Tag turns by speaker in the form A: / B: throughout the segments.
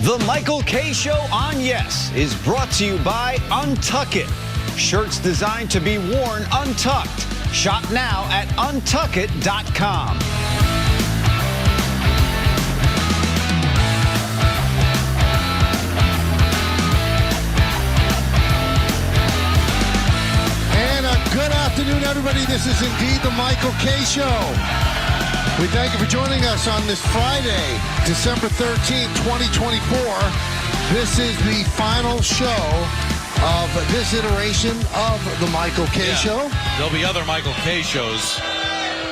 A: The Michael K. Show on Yes is brought to you by Untuck It. Shirts designed to be worn untucked. Shop now at untuckit.com.
B: And good afternoon, everybody. This is indeed the Michael K. Show. We thank you for joining us on this Friday, December 13th, 2024. This is the final show of this iteration of the Michael K. Show.
C: There'll be other Michael K. shows,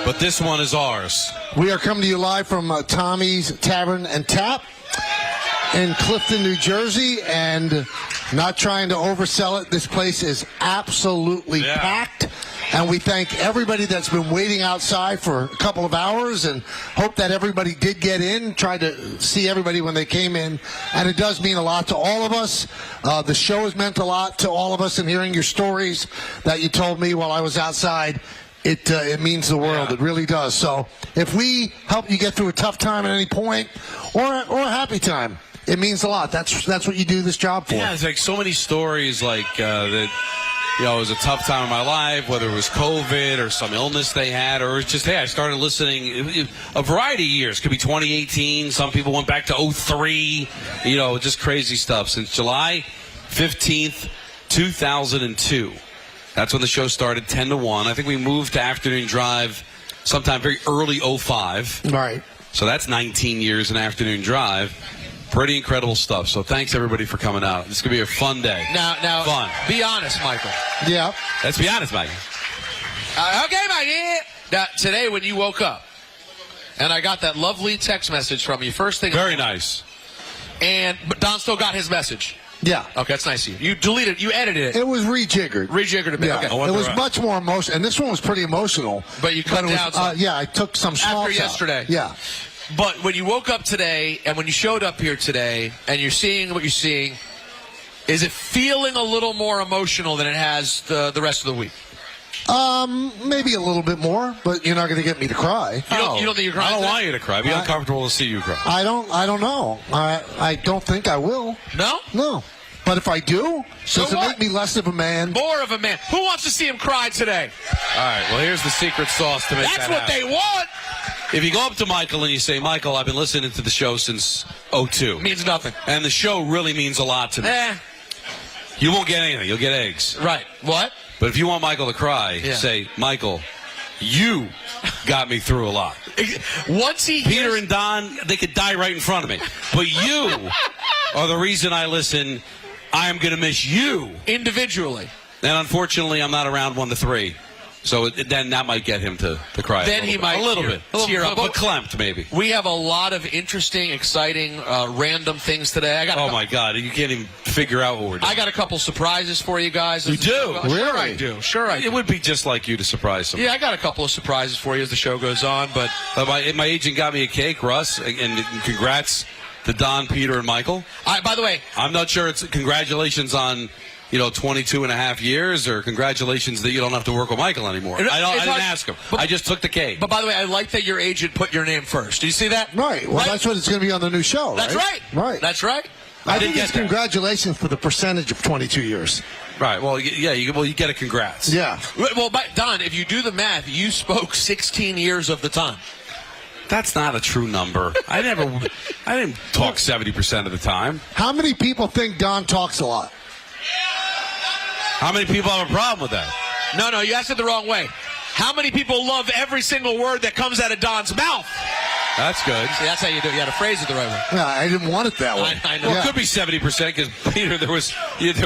C: but this one is ours.
B: We are coming to you live from Tommy's Tavern and Tap in Clifton, New Jersey, and not trying to oversell it, this place is absolutely packed. And we thank everybody that's been waiting outside for a couple of hours and hope that everybody did get in, tried to see everybody when they came in. And it does mean a lot to all of us. The show has meant a lot to all of us, and hearing your stories that you told me while I was outside, it means the world. Yeah. It really does. So if we help you get through a tough time at any point or a happy time, it means a lot. That's what you do this job for.
C: Yeah, it's like so many stories like that. You know, it was a tough time in my life, whether it was COVID or some illness they had, or it's just, hey, I started listening a variety of years. Could be 2018. Some people went back to 03. You know, just crazy stuff. Since July 15th, 2002. That's when the show started, 10 to 1. I think we moved to Afternoon Drive sometime very early 05.
B: Right.
C: So that's 19 years in Afternoon Drive. Pretty incredible stuff. So thanks, everybody, for coming out. This is going to be a fun day.
D: Now,
C: fun.
D: Be honest, Michael.
B: Yeah.
C: Let's be honest, Michael.
D: Okay, Mikey. Now, today when you woke up, and I got that lovely text message from you, first thing.
C: Very nice.
D: But Don still got his message.
B: Yeah.
D: Okay, that's nice of you. You deleted, you edited it.
B: It was rejiggered.
D: Rejiggered a bit.
B: Yeah.
D: Okay.
B: It was much more emotional, and this one was pretty emotional.
D: But you cut down some.
B: Yeah, I took some small
D: after yesterday.
B: Yeah.
D: But when you woke up today, and when you showed up here today, and you're seeing what you're seeing, is it feeling a little more emotional than it has the rest of the week?
B: Maybe a little bit more, but you're not going to get me to cry.
D: You don't think you're crying?
C: I don't want you to cry. It'd be uncomfortable to see you cry.
B: I don't know. I don't think I will.
D: No?
B: No. But if I do, does it make me less of a man?
D: More of a man. Who wants to see him cry today?
C: All right, well, here's the secret sauce to make
D: That's
C: that
D: what
C: happen.
D: they want.
C: If you go up to Michael and you say, Michael, I've been listening to the show since 02.
D: Means nothing.
C: And the show really means a lot to me. You won't get anything. You'll get eggs.
D: Right. What?
C: But if you want Michael to cry, say, Michael, you got me through a lot.
D: Once he
C: Peter
D: hears...
C: and Don, they could die right in front of me. But you are the reason I listen. I am going to miss you.
D: Individually.
C: And unfortunately, I'm not around 1 to 3. So then that might get him to cry.
D: Then he might
C: a little bit.
D: Tear up.
C: But clamped, maybe.
D: We have a lot of interesting, exciting, random things today.
C: My God. You can't even figure out what we're doing.
D: I got a couple surprises for you guys.
C: You do?
D: Sure I do. Sure I do.
C: It would be just like you to surprise someone.
D: Yeah, I got a couple of surprises for you as the show goes on. But
C: my agent got me a cake, Russ, and congrats to Don, Peter, and Michael.
D: By the way,
C: I'm not sure it's congratulations on 22 and a half years, or congratulations that you don't have to work with Michael anymore. I didn't ask him. I just took the cake.
D: But by the way, I like that your agent put your name first. Do you see that?
B: Right. Well, that's what it's going to be on the new show,
D: That's right.
B: Right.
D: That's right.
B: I think it's congratulations for the percentage of 22 years.
C: Right. Well, yeah. You get a congrats.
B: Yeah.
D: Well, Don, if you do the math, you spoke 16 years of the time.
C: That's not a true number. I didn't talk 70% of the time.
B: How many people think Don talks a lot?
C: How many people have a problem with that?
D: No, you asked it the wrong way. How many people love every single word that comes out of Don's mouth?
C: That's good.
D: See, that's how you do it. You got to phrase it the right way.
B: Yeah, I didn't want it that way.
D: I know.
C: Well, it could be 70% because, Peter, there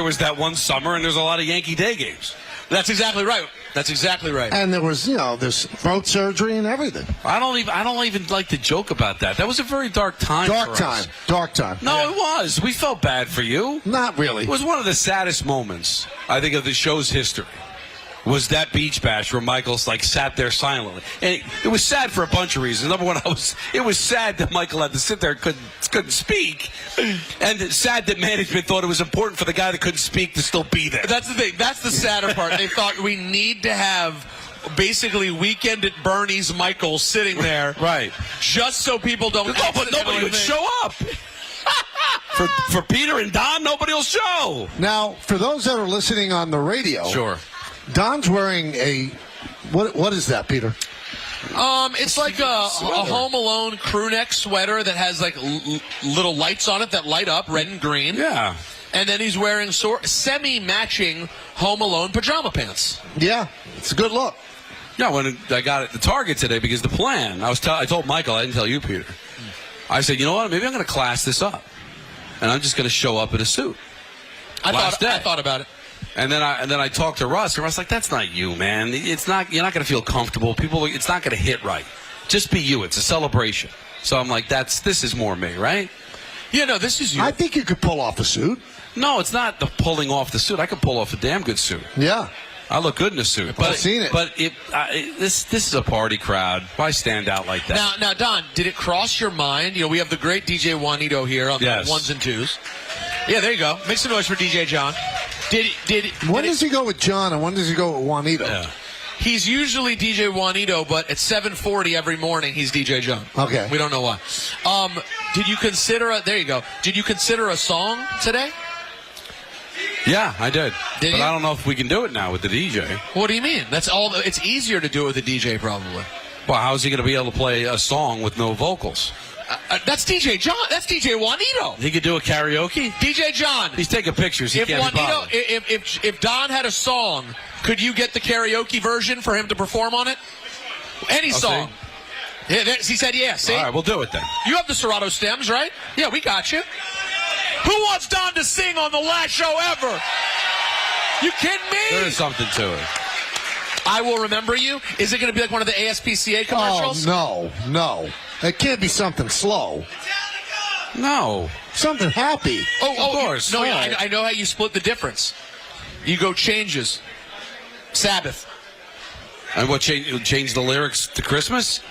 C: was that one summer and there's a lot of Yankee Day games.
D: That's exactly right. That's exactly right.
B: And there was, this throat surgery and everything.
C: I don't even like to joke about that. That was a very dark time.
B: Dark time.
C: No, it was. We felt bad for you.
B: Not really.
C: It was one of the saddest moments, I think, of the show's history. Was that beach bash where Michael sat there silently, and it was sad for a bunch of reasons. Number one, it was sad that Michael had to sit there and couldn't speak, and sad that management thought it was important for the guy that couldn't speak to still be there.
D: That's the thing. That's the sadder part. They thought we need to have basically Weekend at Bernie's Michael sitting there,
C: right?
D: Just so people don't.
C: No, but nobody would show up. For Peter and Don, nobody will show.
B: Now, for those that are listening on the radio,
C: Sure.
B: Don's wearing a what is that, Peter?
D: It's like a Home Alone crew neck sweater that has like little lights on it that light up, red and green.
C: Yeah.
D: And then he's wearing semi-matching Home Alone pajama pants.
B: Yeah, it's a good look.
C: Yeah, when I got at the Target today, because the plan, I told Michael, I didn't tell you, Peter. I said, you know what, maybe I'm going to class this up. And I'm just going to show up in a suit.
D: I thought about it.
C: And then I talked to Russ, and Russ was like, that's not you, man. It's not. You're not going to feel comfortable. It's not going to hit right. Just be you. It's a celebration. So I'm like, this is more me, right?
D: Yeah, no, this is you.
B: I think you could pull off a suit.
C: No, it's not the pulling off the suit. I could pull off a damn good suit.
B: Yeah.
C: I look good in a suit.
B: I've seen it.
C: But this is a party crowd. Why stand out like that?
D: Now, Don, did it cross your mind? You know, we have the great DJ Juanito here on the ones and twos. Yeah, there you go. Make some noise for DJ John.
B: When does he go with John and when does he go with Juanito?
C: Yeah.
D: He's usually DJ Juanito, but at 7:40 every morning he's DJ John.
B: Okay.
D: We don't know why. Did you consider there you go. Did you consider a song today?
C: Yeah, I did.
D: Did
C: but
D: you?
C: I don't know if we can do it now with the DJ.
D: What do you mean? That's all. It's easier to do it with the DJ, probably.
C: Well, how is he going to be able to play a song with no vocals?
D: That's DJ John. That's DJ Juanito.
C: He could do a karaoke?
D: DJ John.
C: He's taking pictures. He
D: If
C: can't be
D: Juanito,
C: bothered.
D: if Don had a song, could you get the karaoke version for him to perform on it? Any song.
C: See?
D: Yeah, he said yes. See?
C: All right, we'll do it then.
D: You have the Serato stems, right? Yeah, we got you. Who wants Don to sing on the last show ever? You kidding me?
C: There is something to it.
D: I will remember you. Is it going to be like one of the ASPCA commercials?
B: Oh, no. It can't be something slow.
C: No.
B: Something happy.
C: Of course.
D: No, I know how you split the difference. You go changes. Sabbath.
C: And what, change the lyrics to Christmas?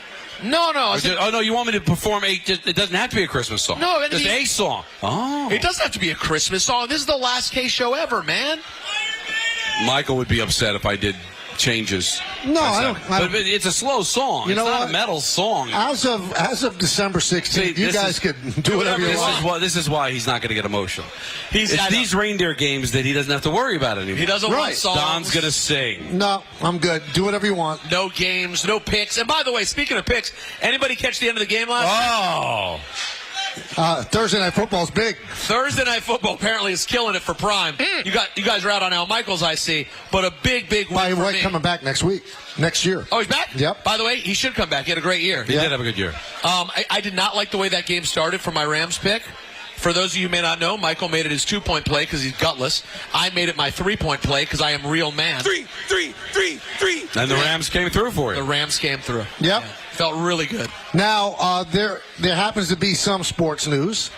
D: No.
C: No, you want me to perform it doesn't have to be a Christmas song.
D: No,
C: just a song. Oh.
D: It doesn't have to be a Christmas song. This is the last K show ever, man.
C: Michael would be upset if I did changes.
B: No, I don't.
C: But it's a slow song.
B: You know
C: it's not
B: what?
C: a metal song.
B: As of December 16th, you guys could do whatever you want.
C: This is why he's not going to get emotional.
D: It's
C: these reindeer games that he doesn't have to worry about anymore.
D: He doesn't want songs.
C: Don's going to sing.
B: No, I'm good. Do whatever you want.
D: No games, no picks. And by the way, speaking of picks, anybody catch the end of the game last night?
B: Thursday Night Football's big.
D: Thursday Night Football apparently is killing it for Prime. You guys are out on Al Michaels, I see, but a big win
B: By the
D: for
B: way,
D: me.
B: coming back next year.
D: Oh, he's back?
B: Yep.
D: By the way, he should come back. He had a great year.
C: He did have a good year.
D: I did not like the way that game started for my Rams pick. For those of you who may not know, Michael made it his 2-point play because he's gutless. I made it my 3-point play because I am real man.
C: Three. And the Rams came through for you.
D: The Rams came through.
B: Yep.
D: Yeah. Felt really good.
B: Now, there happens to be some sports news.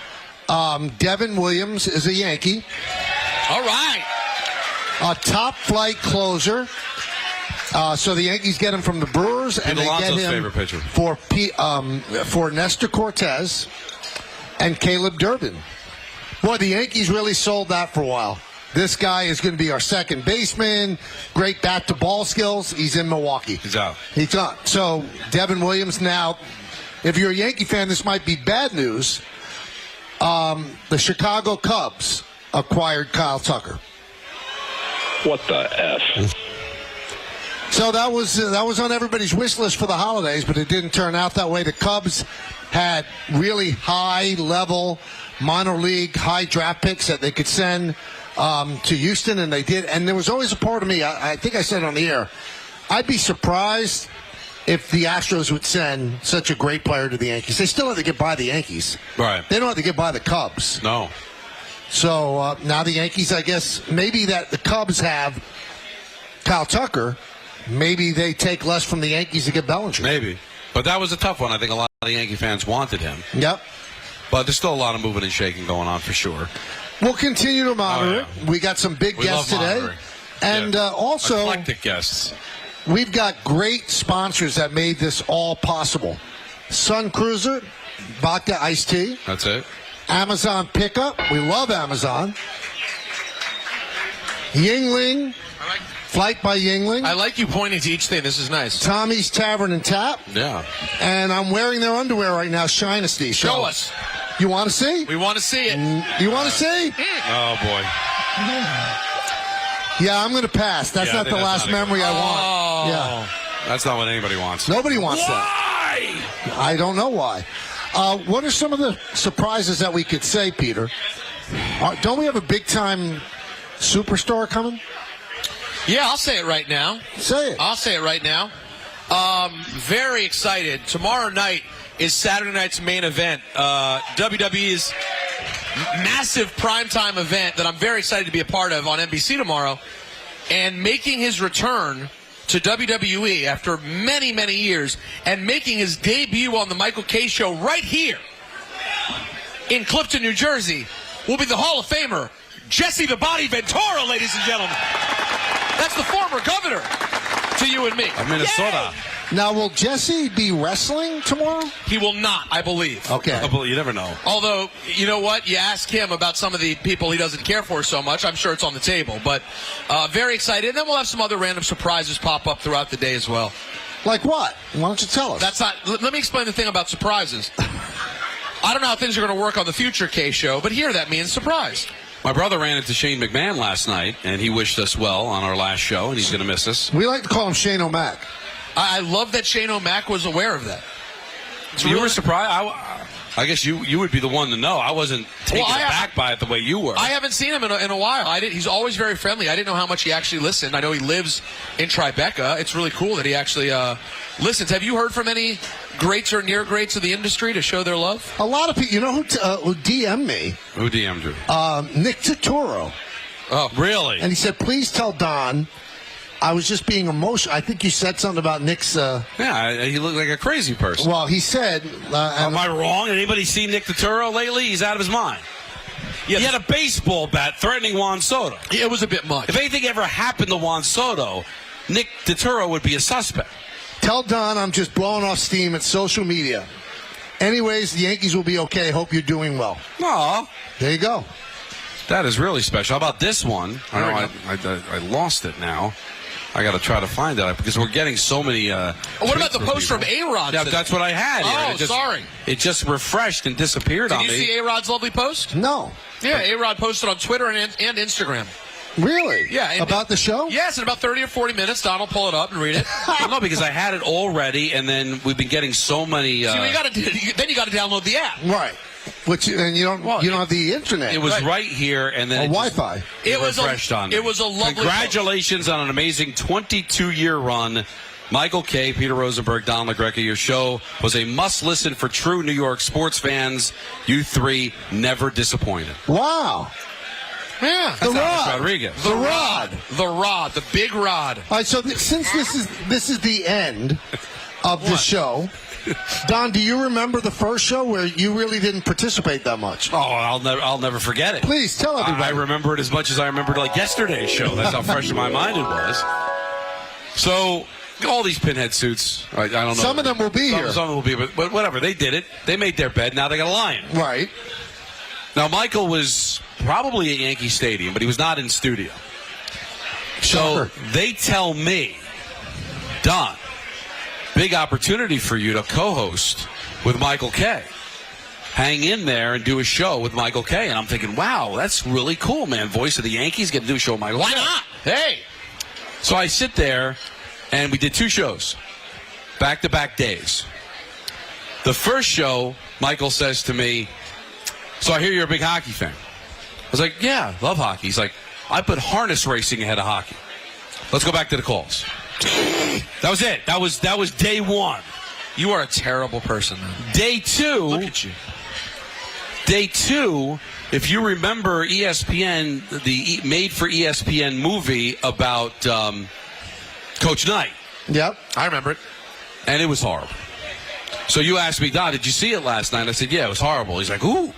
B: Devin Williams is a Yankee.
D: All right.
B: A top flight closer. So the Yankees get him from the Brewers, and they get him
C: favorite pitcher.
B: for Nestor Cortez and Caleb Durbin. Boy, the Yankees really sold that for a while. This guy is going to be our second baseman. Great bat-to-ball skills. He's in Milwaukee.
C: He's out.
B: He's out. So Devin Williams now, if you're a Yankee fan, this might be bad news. The Chicago Cubs acquired Kyle Tucker.
E: What the F?
B: So that was on everybody's wish list for the holidays, but it didn't turn out that way. The Cubs had really high-level minor league, high draft picks that they could send to Houston, and they did. And there was always a part of me, I think I said it on the air, I'd be surprised if the Astros would send such a great player to the Yankees. They still have to get by the Yankees.
C: Right.
B: They don't have to get by the Cubs.
C: No.
B: So now the Yankees, I guess, maybe that the Cubs have Kyle Tucker. Maybe they take less from the Yankees to get Bellinger.
C: Maybe. But that was a tough one. I think a lot of the Yankee fans wanted him.
B: Yep.
C: But there's still a lot of moving and shaking going on for sure.
B: We'll continue to monitor it.
C: yeah.
B: We got some big guests
C: love
B: today.
C: monitoring.
B: And also,
C: eclectic guests.
B: we've got great sponsors that made this all possible. Sun Cruiser, Vodka Iced Tea.
C: That's it.
B: Amazon Pickup. We love Amazon. Yingling. Flight by Yingling.
D: I like you pointing to each thing. This is nice.
B: Tommy's Tavern and Tap.
C: Yeah.
B: And I'm wearing their underwear right now, Shinesty.
D: Show us.
B: You want to see?
D: We want to see it.
B: You want to see?
C: Oh, boy.
B: Yeah, I'm going to pass. That's not the last memory I want. Yeah.
C: That's not what anybody wants.
B: Nobody wants
C: Why?
B: that. I don't know why. What are some of the surprises that we could say, Peter? Don't we have a big-time superstar coming?
D: Yeah, I'll say it right now.
B: Say it.
D: I'll say it right now. Very excited. Tomorrow night is Saturday night's main event. WWE's massive primetime event that I'm very excited to be a part of on NBC tomorrow. And making his return to WWE after many, many years and making his debut on the Michael Kay Show right here in Clifton, New Jersey will be the Hall of Famer, Jesse the Body Ventura, ladies and gentlemen. That's the former governor to you and me.
C: Of Minnesota.
D: Yay!
B: Now, will Jesse be wrestling tomorrow?
D: He will not, I believe.
B: Okay.
C: You never know.
D: Although, you know what? You ask him about some of the people he doesn't care for so much. I'm sure it's on the table. But very excited. And then we'll have some other random surprises pop up throughout the day as well.
B: Like what? Why don't you tell us?
D: That's not. Let me explain the thing about surprises. I don't know how things are going to work on the future K Show, but here that means surprise.
C: My brother ran into Shane McMahon last night, and he wished us well on our last show, and he's going to miss us.
B: We like to call him Shane O'Mac.
D: I love that Shane O'Mac was aware of that.
C: So you were surprised? I guess you would be the one to know. I wasn't taken aback by it the way you were.
D: I haven't seen him in a while. He's always very friendly. I didn't know how much he actually listened. I know he lives in Tribeca. It's really cool that he actually listens. Have you heard from any greats or near greats of the industry to show their love?
B: A lot of people. You know who DM'd me?
C: Who DM'd you?
B: Nick Totoro.
C: Oh, really?
B: And he said, please tell Don I was just being emotional. I think you said something about Nick's...
C: yeah, he looked like a crazy person.
B: Well, he said...
C: Am I wrong? Anybody seen Nick Totoro lately? He's out of his mind. Yes. He had a baseball bat threatening Juan Soto.
D: It was a bit much.
C: If anything ever happened to Juan Soto, Nick Totoro would be a suspect.
B: Tell Don I'm just blowing off steam at social media. Anyways, the Yankees will be okay. Hope you're doing well.
C: Aw.
B: There you go.
C: That is really special. How about this one? I lost it now. I got to try to find it because we're getting so many.
D: What about the post from A-Rod?
C: Yeah, that's what I had here.
D: Oh, sorry.
C: It just refreshed and disappeared on me.
D: Did you see A-Rod's lovely post?
B: No.
D: Yeah, A-Rod posted on Twitter and Instagram.
B: Really?
D: Yeah.
B: About the show?
D: Yes, in about 30 or 40 minutes. Don will pull it up and read it.
C: Well, no, because I had it already, and then we've been getting so many.
D: See, then you got to download the app.
B: Right. And you don't have the internet.
C: It was right here, and then
B: Wi-Fi.
C: It was refreshed on me.
D: It was a lovely.
C: Congratulations on an amazing 22-year run. Michael Kay, Peter Rosenberg, Don LaGreca. Your show was a must-listen for true New York sports fans. You three never disappointed.
B: Wow.
D: Yeah.
B: The Rod.
C: Rodriguez.
D: The Rod. The Rod. The big Rod.
B: All right, so since this is the end of the show, Don, do you remember the first show where you really didn't participate that much?
C: Oh, I'll never forget it.
B: Please tell everybody.
C: I remember it as much as I remembered like yesterday's show. That's how fresh in my mind it was. So all these pinhead suits, I don't know.
B: Some of them will be here.
C: Some of them will be, but whatever. They did it. They made their bed. Now they got a lion.
B: Right.
C: Now Michael was probably at Yankee Stadium, but he was not in studio. So they tell me, Don, big opportunity for you to co-host with Michael Kay. Hang in there and do a show with Michael Kay. And I'm thinking, wow, that's really cool, man. Voice of the Yankees, get to do a show with Michael Kay.
D: Why not? Hey.
C: So I sit there, and we did 2 shows, back-to-back days. The first show, Michael says to me, so I hear you're a big hockey fan. I was like, yeah, love hockey. He's like, I put harness racing ahead of hockey. Let's go back to the calls. That was it. That was day 1.
D: You are a terrible person, man.
C: Day 2.
D: Look at you.
C: Day 2, if you remember ESPN, the made for ESPN movie about Coach Knight.
B: Yep.
D: I remember it.
C: And it was horrible. So you asked me, Don, did you see it last night? I said, yeah, it was horrible. He's like, ooh,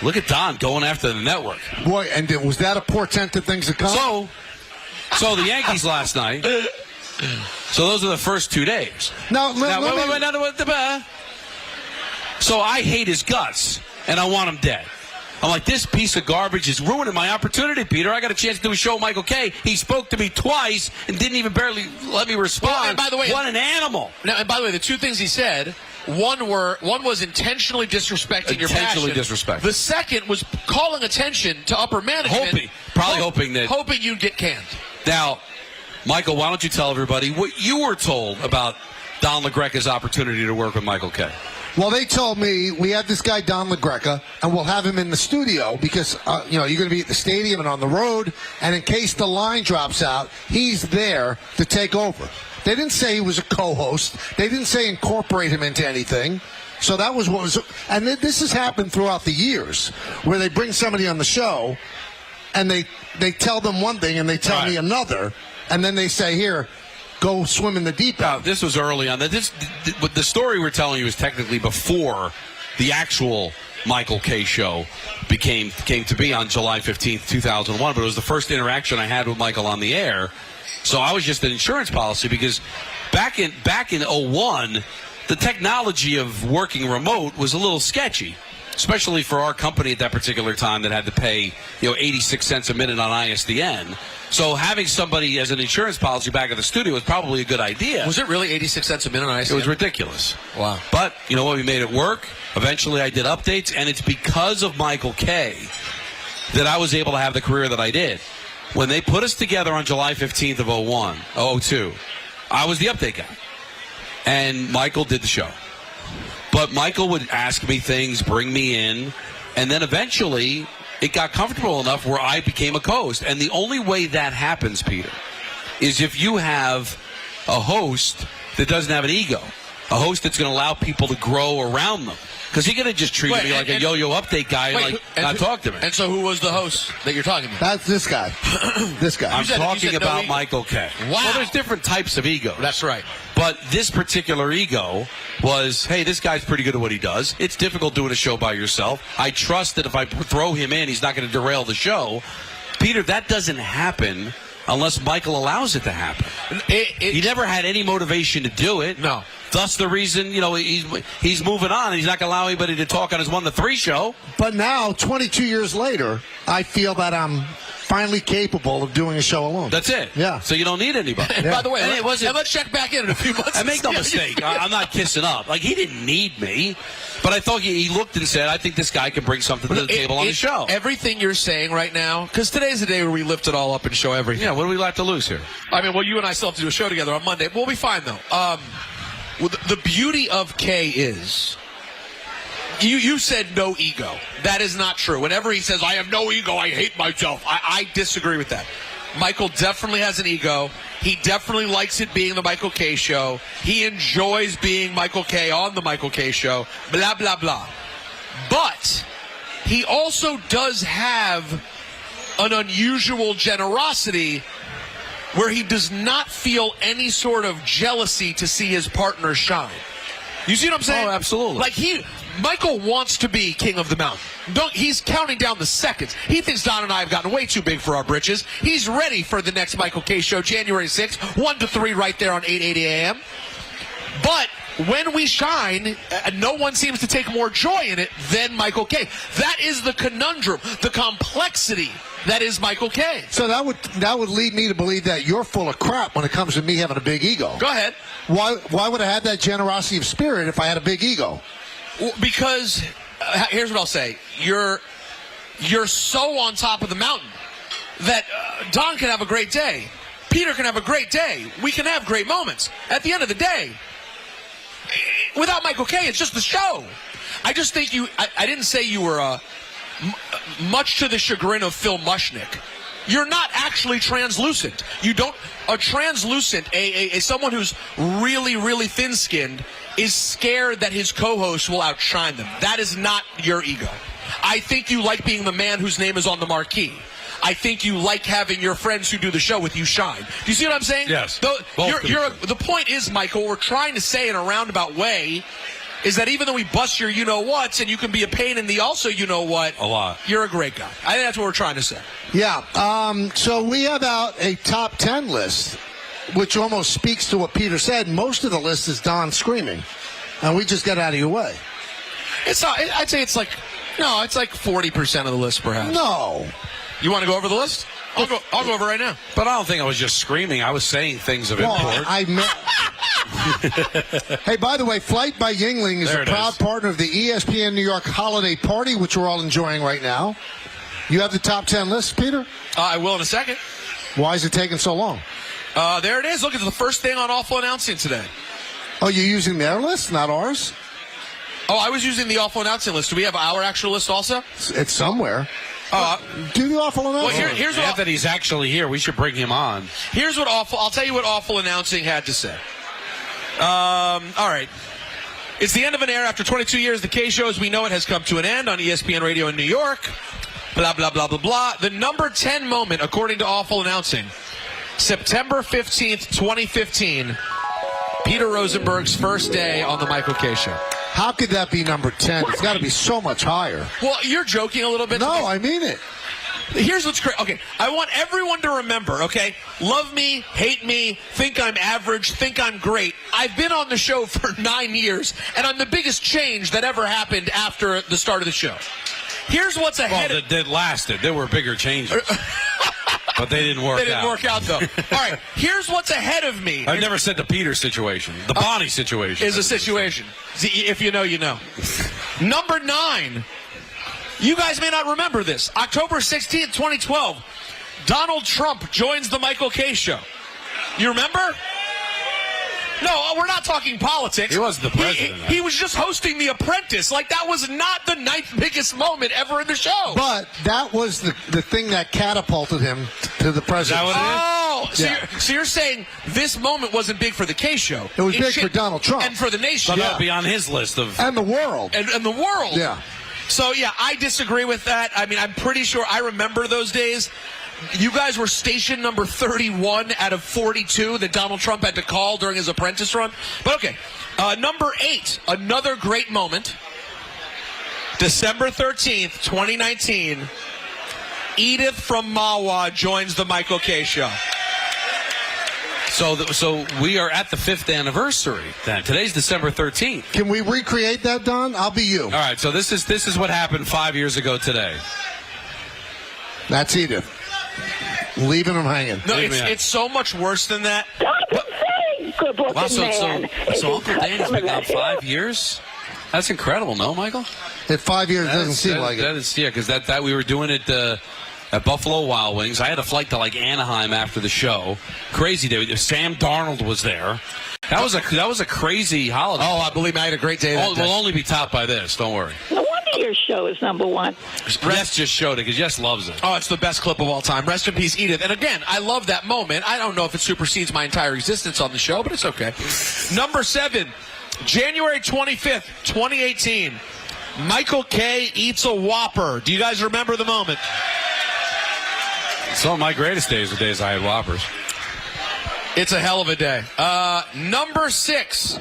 C: look at Don going after the network.
B: Boy, and was that a portent to things to come?
C: So the Yankees last night. So those are the first 2 days. So I hate his guts, and I want him dead. I'm like, this piece of garbage is ruining my opportunity, Peter. I got a chance to do a show with Michael Kay. He spoke to me twice and didn't even barely let me respond.
D: Well, and by the way,
C: what an animal.
D: Now, and by the way, the 2 things he said One was intentionally disrespecting your passion.
C: Intentionally disrespecting.
D: The second was calling attention to upper management. Hoping you'd get canned.
C: Now, Michael, why don't you tell everybody what you were told about Don LaGreca's opportunity to work with Michael Kay?
B: Well, they told me we have this guy, Don LaGreca, and we'll have him in the studio because, you're going to be at the stadium and on the road, and in case the line drops out, he's there to take over. They didn't say he was a co-host. They didn't say incorporate him into anything. So that was what was, and this has happened throughout the years, where they bring somebody on the show, and they tell them one thing, and they tell me another, and then they say, here, go swim in the deep end.
C: This was early on. The story we're telling you is technically before the actual Michael Kay show came to be on July 15th, 2001. But it was the first interaction I had with Michael on the air. So I was just an insurance policy because back in 01, the technology of working remote was a little sketchy, especially for our company at that particular time that had to pay 86 cents a minute on ISDN. So having somebody as an insurance policy back at the studio was probably a good idea.
D: Was it really 86 cents a minute on ISDN?
C: It was ridiculous.
D: Wow.
C: But you know what? We made it work. Eventually I did updates, and it's because of Michael Kay that I was able to have the career that I did. When they put us together on July 15th of 02, I was the update guy. And Michael did the show. But Michael would ask me things, bring me in, and then eventually it got comfortable enough where I became a co-host. And the only way that happens, Peter, is if you have a host that doesn't have an ego, a host that's going to allow people to grow around them. Because you're going to just treat me like a yo-yo update guy and not talk to me.
D: And so who was the host that you're talking about?
B: That's this guy. This guy.
C: I'm talking about Michael Kay.
D: Wow.
C: Well, there's different types of ego.
D: That's right.
C: But this particular ego was, hey, this guy's pretty good at what he does. It's difficult doing a show by yourself. I trust that if I throw him in, he's not going to derail the show. Peter, that doesn't happen unless Michael allows it to happen. He never had any motivation to do it.
D: No.
C: Thus the reason, he's moving on, and he's not going to allow anybody to talk on his 1 to 3 show.
B: But now, 22 years later, I feel that I'm finally capable of doing a show alone.
C: That's it.
B: Yeah.
C: So you don't need anybody.
D: And by the way, let's check back in a few months.
C: And make no mistake, I'm not kissing up. Like, he didn't need me. But I thought he looked and said, I think this guy can bring something to the table on the show.
D: Everything you're saying right now, because today's the day where we lift it all up and show everything.
C: Yeah, what do we like to lose here?
D: I mean, well, you and I still have to do a show together on Monday. We'll be fine, though. Well, the beauty of Kay is, you said no ego. That is not true. Whenever he says, I have no ego, I hate myself, I disagree with that. Michael definitely has an ego. He definitely likes it being the Michael Kay show. He enjoys being Michael Kay on the Michael Kay show, blah, blah, blah. But he also does have an unusual generosity where he does not feel any sort of jealousy to see his partner shine. You see what I'm saying?
C: Oh, absolutely.
D: Like Michael wants to be king of the mountain. He's counting down the seconds. He thinks Don and I have gotten way too big for our britches. He's ready for the next Michael Kay show, January 6th, 1 to 3 right there on 880 a.m. But when we shine, no one seems to take more joy in it than Michael Kay. That is the conundrum, the complexity that is Michael Kay.
B: So that would lead me to believe that you're full of crap when it comes to me having a big ego.
D: Go ahead.
B: Why would I have that generosity of spirit if I had a big ego?
D: Well, because here's what I'll say: you're so on top of the mountain that Don can have a great day, Peter can have a great day, we can have great moments. At the end of the day, without Michael Kay, it's just the show. I just think I didn't say you were much to the chagrin of Phil Mushnick. You're not actually translucent. A translucent, someone who's really, really thin-skinned is scared that his co-host will outshine them. That is not your ego. I think you like being the man whose name is on the marquee. I think you like having your friends who do the show with you shine. Do you see what I'm saying?
C: Yes.
D: The point is, Michael, we're trying to say in a roundabout way is that even though we bust your you-know-whats and you can be a pain in the also you-know-what,
C: a lot,
D: you're a great guy. I think that's what we're trying to say.
B: Yeah. So we have out a top 10 list, which almost speaks to what Peter said. Most of the list is Don screaming, and we just got out of your way.
D: It's not. I'd say it's like 40% of the list, perhaps.
B: No.
D: You want to go over the list? I'll go over right now.
C: But I don't think I was just screaming. I was saying things of import.
B: I meant Hey, by the way, Flight by Yingling is
C: There
B: a
C: it
B: proud
C: is.
B: partner of the ESPN New York Holiday Party, which we're all enjoying right now. You have the top 10 list, Peter?
D: I will in a second.
B: Why is it taking so long?
D: There it is. Look, it's the first thing on Awful Announcing today.
B: Oh, you're using their list, not ours?
D: Oh, I was using the Awful Announcing list. Do we have our actual list also?
B: It's somewhere. Do the awful announcing.
D: Well, here's
C: Now
D: what
C: that he's actually here, we should bring him on.
D: Here's what I'll tell you what Awful Announcing had to say. All right. It's the end of an era. After 22 years, the K-Show as we know it has come to an end on ESPN Radio in New York. Blah, blah, blah, blah, blah. The number 10 moment, according to Awful Announcing, September 15th, 2015, Peter Rosenberg's first day on the Michael K. Show.
B: How could that be number 10? It's got to be so much higher.
D: Well, you're joking a little bit.
B: No, I mean it.
D: Here's what's great. Okay, I want everyone to remember, okay? Love me, hate me, think I'm average, think I'm great. I've been on the show for 9 years, and I'm the biggest change that ever happened after the start of the show. Here's what's ahead
C: Well, that lasted. There were bigger changes. But they didn't work out.
D: They didn't work out, though. All right, here's what's ahead of me.
C: I've never said the Peter situation. The Bonnie situation.
D: Is a situation. See, if you know, you know. Number 9. You guys may not remember this. October 16th, 2012, Donald Trump joins the Michael K. Show. You remember? No, we're not talking politics.
C: He wasn't the president.
D: He was just hosting The Apprentice. Like, that was not the 9th biggest moment ever in the show.
B: But that was the thing that catapulted him to the president.
C: Is that what it is?
D: So,
B: Yeah.
D: so you're saying this moment wasn't big for the K Show.
B: It was big for Donald Trump.
D: And for the nation.
C: So that would be on his list of...
B: And the world.
D: And the world.
B: Yeah.
D: So, yeah, I disagree with that. I mean, I'm pretty sure I remember those days. You guys were station number 31 out of 42 that Donald Trump had to call during his apprentice run. But, okay, number 8, another great moment. December 13th, 2019, Edith from Mawa joins the Michael K. Show.
C: So we are at the 5th anniversary then. Today's December 13th.
B: Can we recreate that, Don? I'll be you.
C: All right, so this is what happened 5 years ago today.
B: That's Edith. Leaving him hanging.
D: No, it's so much worse than that.
E: Good looking
C: Wow,
E: man.
C: so Uncle Danny's been gone 5 years? That's incredible, no, Michael?
B: At 5 years, doesn't seem like
C: that
B: it.
C: is, yeah, because that we were doing it at Buffalo Wild Wings. I had a flight to like Anaheim after the show. Crazy day. Sam Darnold was there. That was a crazy holiday.
D: Oh, I believe I had a great day.
C: We'll only be topped by this. Don't worry.
E: No wonder your show is number 1.
C: Yes just showed it because Yes loves it.
D: Oh, it's the best clip of all time. Rest in peace, Edith. And again, I love that moment. I don't know if it supersedes my entire existence on the show, but it's okay. Number 7, January 25th, 2018. Michael K. eats a Whopper. Do you guys remember the moment?
C: Some of my greatest days were days I had Whoppers.
D: It's a hell of a day. Number 6,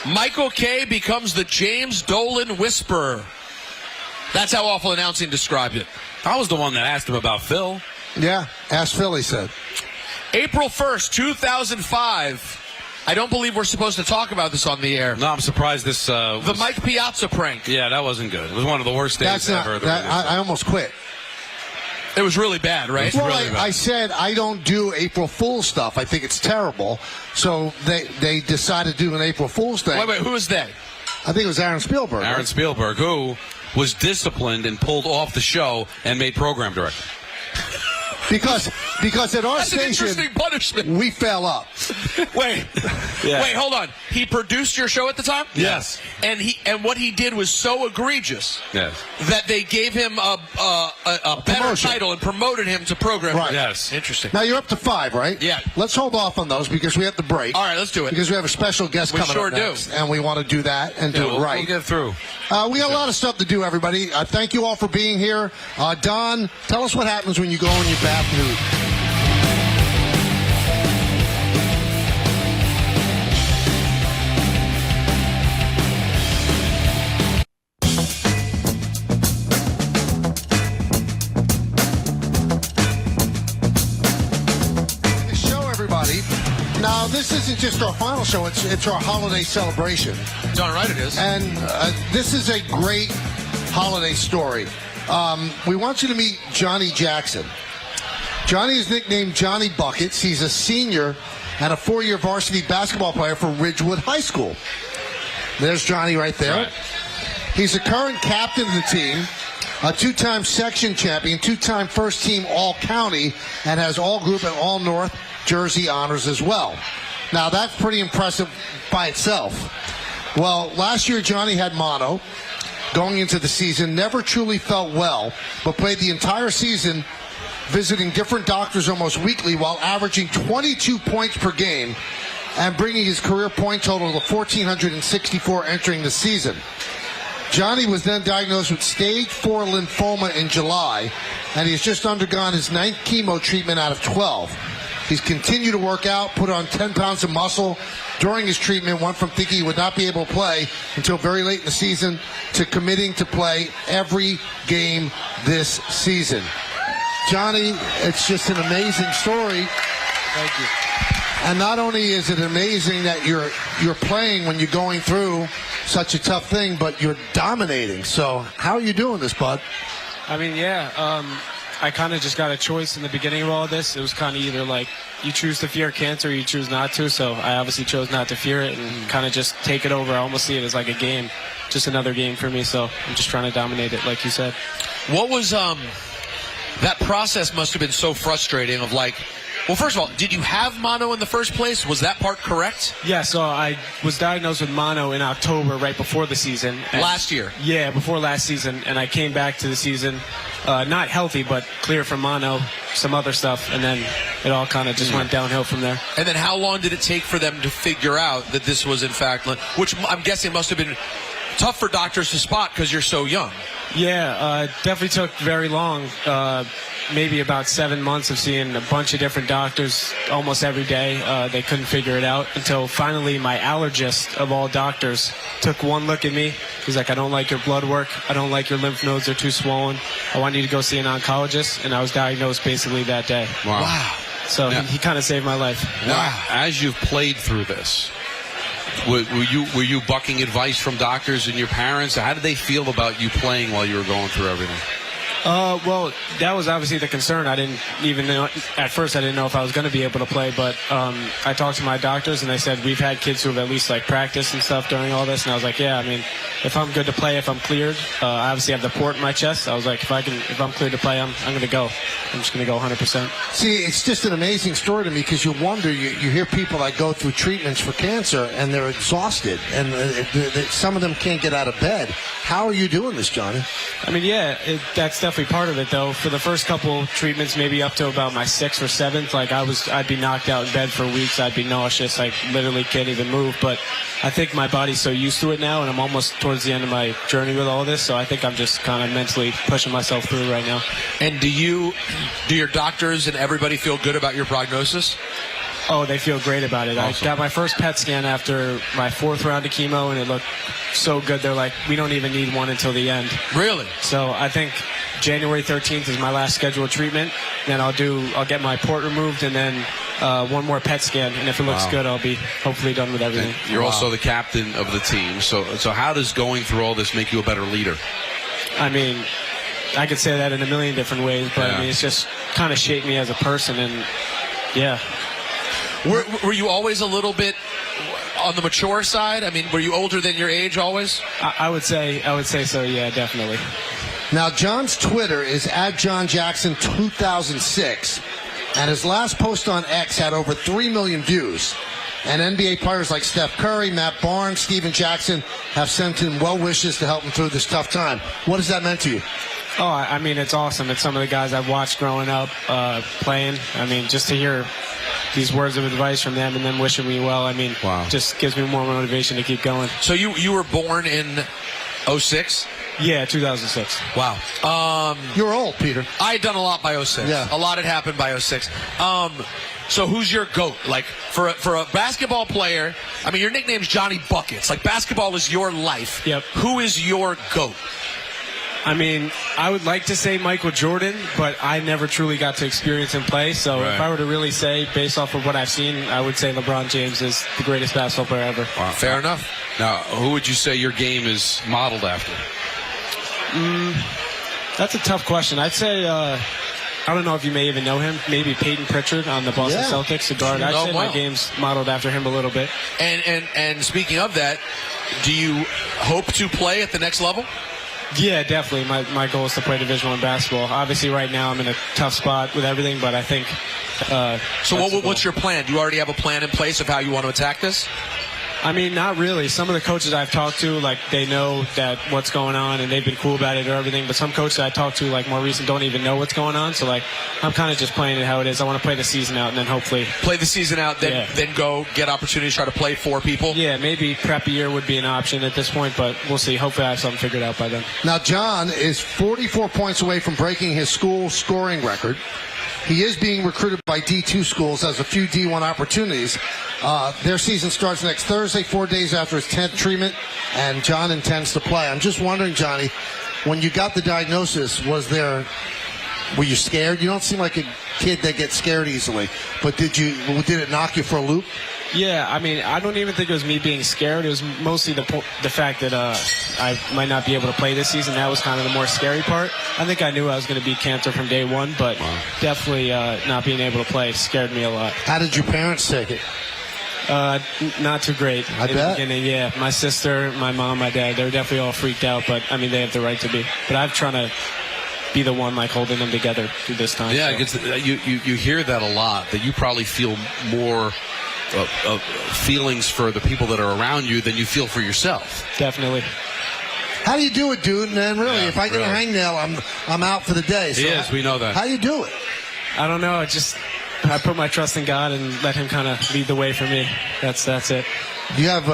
D: Michael K. becomes the James Dolan Whisperer. That's how Awful Announcing described it.
C: I was the one that asked him about Phil.
B: Yeah, ask Phil, he said.
D: April 1st, 2005. I don't believe we're supposed to talk about this on the air.
C: No, I'm surprised this
D: The Mike Piazza prank.
C: Yeah, that wasn't good. It was one of the worst days
B: That's not.
C: ever.
B: I almost quit.
D: It was really bad, right?
B: Well,
C: really bad.
B: I said I don't do April Fool's stuff. I think it's terrible. So they decided to do an April Fool's thing.
D: Wait, who is they?
B: I think it was Aaron Spielberg.
C: Aaron
B: right?
C: Spielberg, who was disciplined and pulled off the show and made program director.
B: Because at our
D: That's an
B: station,
D: interesting punishment.
B: we fell up.
D: Wait,
C: Yeah.
D: wait, hold on. He produced your show at the time?
C: Yes.
D: And what he did was so egregious
C: Yes.
D: that they gave him a better
B: promotion.
D: title and promoted him to program
B: Right.
D: director.
C: Yes.
D: Interesting.
B: Now you're up to 5, right?
D: Yeah.
B: Let's hold off on those because we have to break.
D: All right, let's do it.
B: Because we have a special guest
D: We
B: coming
D: sure
B: up
D: do.
B: next, and we want to do that and do
C: Yeah,
B: it
C: we'll
B: right.
C: get through.
B: We got a lot of stuff to do, everybody. Thank you all for being here. Don, tell us what happens when you go in your bath nude. Now, this isn't just our final show, it's our holiday celebration.
D: Darn right it is.
B: And this is a great holiday story. We want you to meet Johnny Jackson. Johnny is nicknamed Johnny Buckets. He's a senior and a 4-year varsity basketball player for Ridgewood High School. There's Johnny right there.
C: Right.
B: He's the current captain of the team, a 2-time section champion, 2-time first team All-County, and has All-Group and All-North Jersey honors as well. Now, that's pretty impressive by itself. Well, last year Johnny had mono. Going into the season, never truly felt well, but played the entire season visiting different doctors almost weekly while averaging 22 points per game and bringing his career point total to 1,464 entering the season. Johnny was then diagnosed with stage 4 lymphoma in July, and he has just undergone his 9th chemo treatment out of 12. He's continued to work out, put on 10 pounds of muscle during his treatment, went from thinking he would not be able to play until very late in the season to committing to play every game this season. Johnny, it's just an amazing story.
F: Thank you.
B: And not only is it amazing that you're playing when you're going through such a tough thing, but you're dominating. So how are you doing this, bud?
F: I mean, I kind of just got a choice in the beginning of all of this. It was kind of either like you choose to fear cancer or you choose not to. So I obviously chose not to fear it and kind of just take it over. I almost see it as like a game, just another game for me. So I'm just trying to dominate it, like you said.
D: What was that process must have been so frustrating of like, well, first of all, did you have mono in the first place? Was that part correct?
F: Yeah, so I was diagnosed with mono in October, right before the season.
D: Last year?
F: Yeah, before last season. And I came back to the season not healthy, but clear from mono, some other stuff, and then it all kind of just went downhill from there.
D: And then how long did it take for them to figure out that this was, in fact, which I'm guessing must have been tough for doctors to spot because you're so young?
F: Yeah, definitely took very long. Maybe about 7 months of seeing a bunch of different doctors almost every day. They couldn't figure it out until finally my allergist of all doctors took one look at me. He's like, I don't like your blood work. I don't like your lymph nodes. They're too swollen. I want you to go see an oncologist. And I was diagnosed basically that day.
C: Wow.
F: So he kind of saved my life.
C: Now, as you've played through this, were you bucking advice from doctors and your parents? How did they feel about you playing while you were going through everything?
F: Well, that was obviously the concern. I didn't even know, at first I didn't know if I was going to be able to play, but I talked to my doctors and they said, we've had kids who have at least like practiced and stuff during all this. And I was like, yeah, I mean, if I'm good to play, if I'm cleared, I obviously have the port in my chest. I was like, if I'm cleared to play, I'm going to go. I'm just going to go 100%.
B: See, it's just an amazing story to me because you wonder, you hear people that go through treatments for cancer and they're exhausted and some of them can't get out of bed. How are you doing this, Johnny?
F: I mean, yeah, that's definitely part of it, though. For the first couple treatments, maybe up to about my 6th or 7th, like I'd be knocked out in bed for weeks. I'd be nauseous. I literally can't even move. But I think my body's so used to it now, and I'm almost towards the end of my journey with all this. So I think I'm just kind of mentally pushing myself through right now.
D: And do your doctors and everybody feel good about your prognosis?
F: Oh, they feel great about it.
C: Awesome.
F: I got my first PET scan after my 4th round of chemo, and it looked so good. They're like, we don't even need one until the end.
D: Really?
F: So I think January 13th is my last scheduled treatment. Then I'll get my port removed, and then one more PET scan. And if it looks good, I'll be hopefully done with everything.
C: And you're also the captain of the team. So how does going through all this make you a better leader?
F: I mean, I could say that in a million different ways, but I mean, it's just kind of shaped me as a person, and yeah.
D: Were you always a little bit on the mature side? I mean, were you older than your age always?
F: I would say so, yeah, definitely.
B: Now, John's Twitter is @JohnJackson2006, and his last post on X had over 3 million views. And NBA players like Steph Curry, Matt Barnes, Steven Jackson have sent him well wishes to help him through this tough time. What has that meant to you?
F: Oh, I mean, it's awesome. It's some of the guys I've watched growing up playing. I mean, just to hear these words of advice from them and them wishing me well, I mean, just gives me more motivation to keep going.
D: So you were born in 06?
F: Yeah, 2006.
D: Wow.
B: You're old, Peter.
D: I had done a lot by 06.
B: Yeah.
D: A lot had happened by 06. So who's your GOAT? Like, for a basketball player, I mean, your nickname's Johnny Buckets. Like, basketball is your life.
F: Yep.
D: Who is your GOAT?
F: I mean, I would like to say Michael Jordan, but I never truly got to experience him play. So if I were to really say, based off of what I've seen, I would say LeBron James is the greatest basketball player ever.
C: Wow.
D: Fair enough.
C: Now, who would you say your game is modeled after?
F: That's a tough question. I'd say I don't know if you may even know him. Maybe Peyton Pritchard on the Boston Celtics, the guard. I'd say my game's modeled after him a little bit.
D: And speaking of that, do you hope to play at the next level?
F: Yeah, definitely. My goal is to play Division I basketball. Obviously, right now I'm in a tough spot with everything, but I think.
D: So what's your plan? Do you already have a plan in place of how you want to attack this?
F: I mean, not really. Some of the coaches I've talked to, like, they know that what's going on, and they've been cool about it or everything. But some coaches I talked to, like, more recent, don't even know what's going on. So, like, I'm kind of just playing it how it is. I want to play the season out and then hopefully
D: play the season out, then go get opportunities, try to play for people.
F: Yeah, maybe prep a year would be an option at this point, but we'll see. Hopefully I have something figured out by then.
B: Now, John is 44 points away from breaking his school scoring record. He is being recruited by D2 schools, has a few D1 opportunities. Their season starts next Thursday, 4 days after his 10th treatment, and John intends to play. I'm just wondering, Johnny, when you got the diagnosis, were you scared? You don't seem like a kid that gets scared easily, but did it knock you for a loop?
F: Yeah, I mean, I don't even think it was me being scared. It was mostly the fact that I might not be able to play this season. That was kind of the more scary part. I think I knew I was going to be cancer from day one, but definitely not being able to play scared me a lot.
B: How did your parents take it?
F: Not too great.
B: I bet.
F: The beginning, yeah. My sister, my mom, my dad, they were definitely all freaked out, but, I mean, they have the right to be. But I'm trying to be the one, like, holding them together through this time.
C: Yeah,
F: so.
C: you hear that a lot, that you probably feel more feelings for the people that are around you than you feel for yourself.
F: Definitely.
B: How do you do it, dude? Man, really, if I get a hangnail, I'm out for the day. So
C: Yes, we know that.
B: How do you do it?
F: I don't know. I put my trust in God and let Him kind of lead the way for me. That's it.
B: You have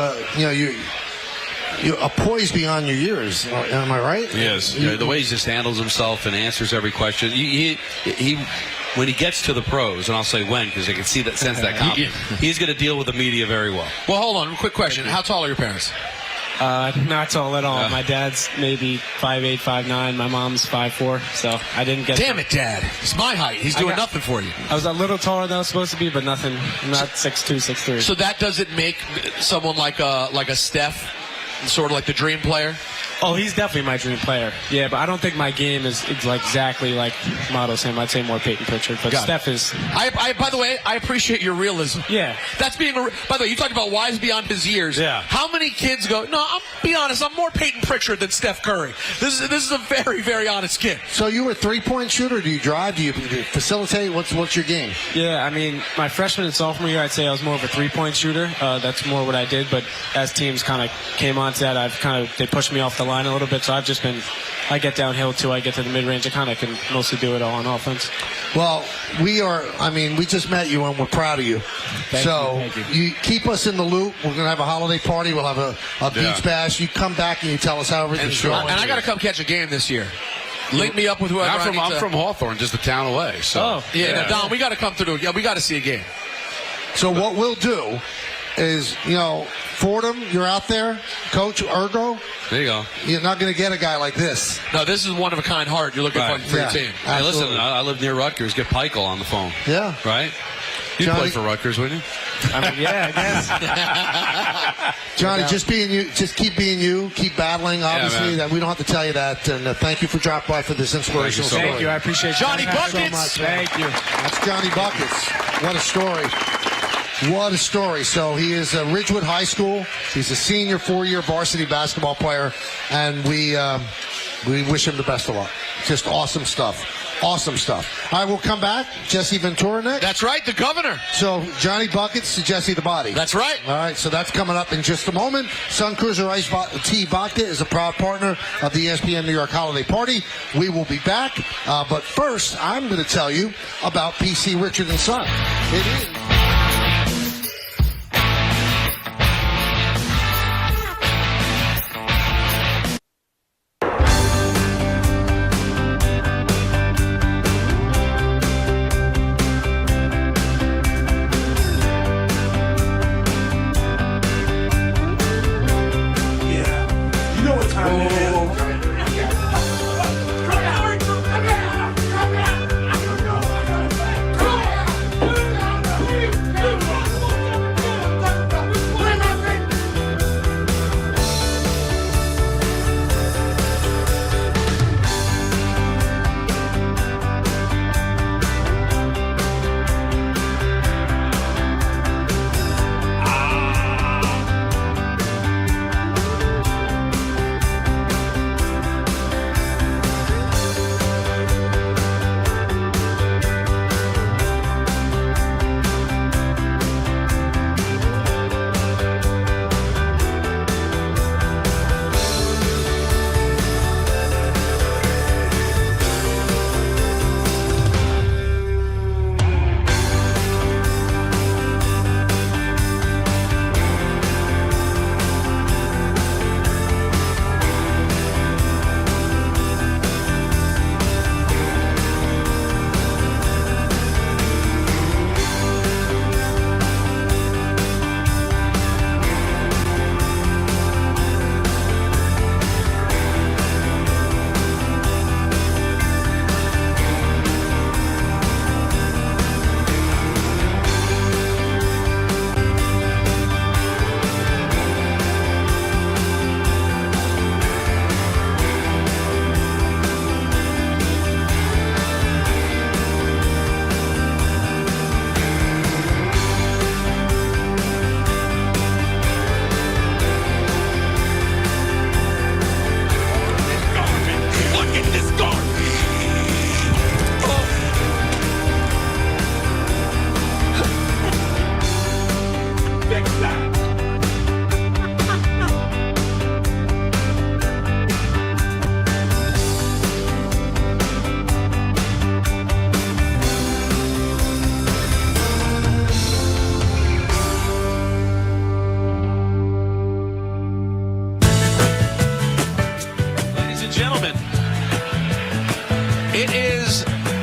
B: you're a poise beyond your years. Am I right?
C: Yes. The way he just handles himself and answers every question. He when he gets to the pros, and I'll say when because I can sense that confidence, he's going to deal with the media very well.
D: Well, hold on. Quick question. How tall are your parents?
F: Not tall at all. My dad's maybe 5'8", 5'9". My mom's 5'4", so I didn't get...
D: Damn it, Dad. He's my height. He's doing nothing for you.
F: I was a little taller than I was supposed to be, but nothing. I'm not 6'2", 6'3".
D: So that doesn't make someone like a Steph sort of like the dream player?
F: Oh, he's definitely my dream player. Yeah, but I don't think my game is like exactly like models him. I'd say more Peyton Pritchard, but Steph is.
D: By the way, I appreciate your realism.
F: Yeah,
D: that's being. By the way, you talked about wise beyond his years.
C: Yeah.
D: How many kids go? No, I'll be honest. I'm more Peyton Pritchard than Steph Curry. This is a very, very honest kid.
B: So you were a 3-point shooter? Do you drive? Do you facilitate? What's your game?
F: Yeah, I mean, my freshman and sophomore year, I'd say I was more of a 3-point shooter. That's more what I did. But as teams kind of came on to that, they pushed me off the line a little bit. So I've just been, I get downhill too. I get to the mid-range. I kind of can mostly do it all on offense.
B: Well, we just met you and we're proud of you. Thank you keep us in the loop. We're going to have a holiday party. We'll have a beach bash. You come back and you tell us how everything's going.
D: And I got to come catch a game this year. Link me up with whoever.
C: I'm from Hawthorne, just a town away. So
D: Now, Don, we got to come through. Yeah, we got to see a game.
B: So what we'll do is, Fordham, you're out there, Coach Ergo.
C: There you go.
B: You're not going to get a guy like this.
D: No, this is one of a kind heart. You're looking for your team.
C: Hey, listen, I live near Rutgers. Get Peichel on the phone.
B: Yeah.
C: Right? You'd play for Rutgers, wouldn't you?
F: I mean, yeah, I guess.
B: Johnny, just being you, just keep being you, keep battling. Obviously, that we don't have to tell you that. And thank you for dropping by for this inspirational story.
F: Thank you. I appreciate
D: Johnny Buckets.
B: So much.
F: Thank you.
B: That's Johnny Buckets. What a story. What a story. So he is Ridgewood High School. He's a senior 4-year varsity basketball player, and we wish him the best of luck. Just awesome stuff. Awesome stuff. All right, we'll come back. Jesse Ventura next.
D: That's right, the governor.
B: So Johnny Buckets to Jesse the Body.
D: That's right.
B: All right, so that's coming up in just a moment. Sun Cruiser Ice Tea Vodka is a proud partner of the ESPN New York Holiday Party. We will be back. But first, I'm going to tell you about PC Richard & Son. It is.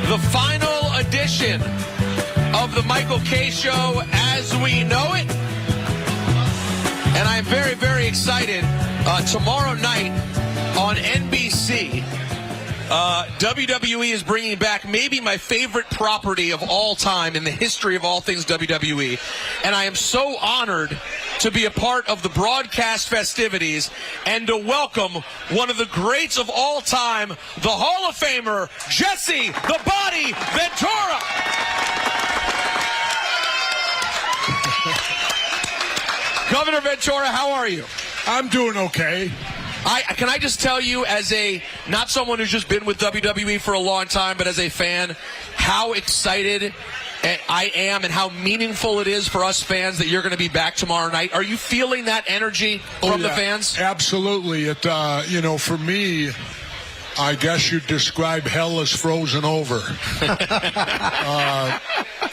D: the final edition of the Michael Kay Show as we know it. And I'm very, very excited. Tomorrow night on NBC, WWE is bringing back maybe my favorite property of all time in the history of all things WWE. And I am so honored to be a part of the broadcast festivities and to welcome one of the greats of all time, the Hall of Famer, Jesse "The Body" Ventura. Governor Ventura, how are you?
G: I'm doing okay.
D: Can I just tell you, as not someone who's just been with WWE for a long time, but as a fan, how excited I am and how meaningful it is for us fans that you're going to be back tomorrow night. Are you feeling that energy from the fans?
G: Absolutely. It, for me, I guess you'd describe hell as frozen over. I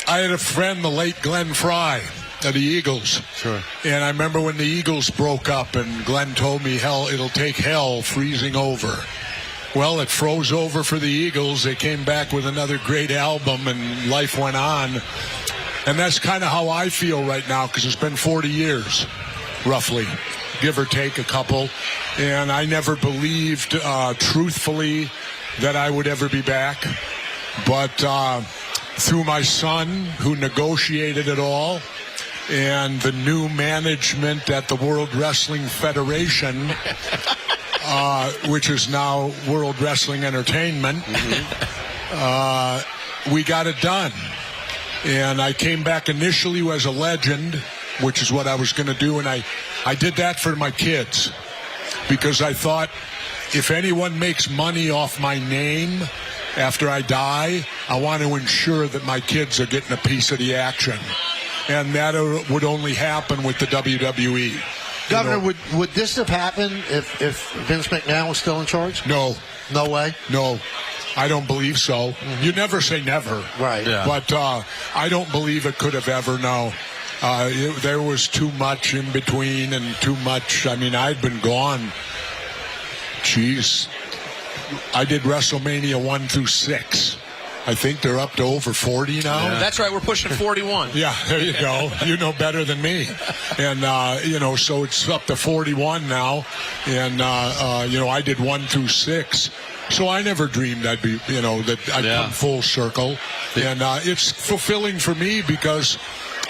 G: had a friend, the late Glenn Fry, of the Eagles.
B: Sure.
G: And I remember when the Eagles broke up and Glenn told me, it'll take hell freezing over. Well, it froze over for the Eagles. They came back with another great album and life went on. And that's kind of how I feel right now, because it's been 40 years, roughly, give or take a couple. And I never believed, truthfully, that I would ever be back. But through my son, who negotiated it all, and the new management at the World Wrestling Federation, which is now World Wrestling Entertainment, we got it done. And I came back initially as a legend, which is what I was going to do, and I did that for my kids, because I thought, if anyone makes money off my name after I die, I want to ensure that my kids are getting a piece of the action. And that would only happen with the WWE.
B: Governor, would this have happened if Vince McMahon was still in charge?
G: No.
B: No way?
G: No. I don't believe so. Mm-hmm. You never say never.
B: Right.
G: Yeah. But I don't believe it could have ever, no. There was too much in between and too much. I mean, I'd been gone. Jeez. I did WrestleMania 1 through 6. I think they're up to over 40 now.
D: Yeah. That's right. We're pushing 41.
G: Yeah, there you go. You know better than me. And, so it's up to 41 now. And, I did 1 through 6. So I never dreamed I'd be, that I'd come full circle. And it's fulfilling for me because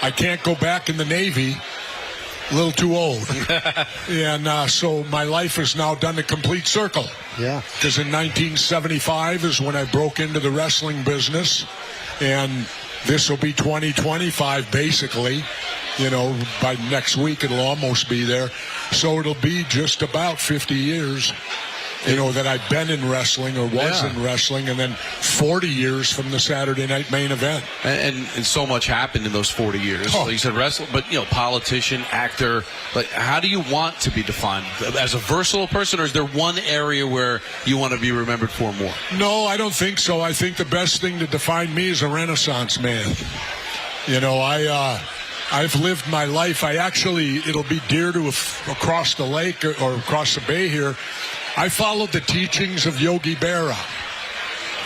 G: I can't go back in the Navy. A little too old. And so my life has now done a complete circle.
B: Yeah.
G: Because in 1975 is when I broke into the wrestling business. And this will be 2025, basically. By next week it'll almost be there. So it'll be just about 50 years. That I've been in wrestling or was in wrestling, and then 40 years from the Saturday night main event.
C: And so much happened in those 40 years. Like you said, wrestler, but, politician, actor. Like, how do you want to be defined? As a versatile person, or is there one area where you want to be remembered for more?
G: No, I don't think so. I think the best thing to define me is a Renaissance man. I've lived my life. It'll be dear to across the lake or across the bay here. I followed the teachings of Yogi Berra,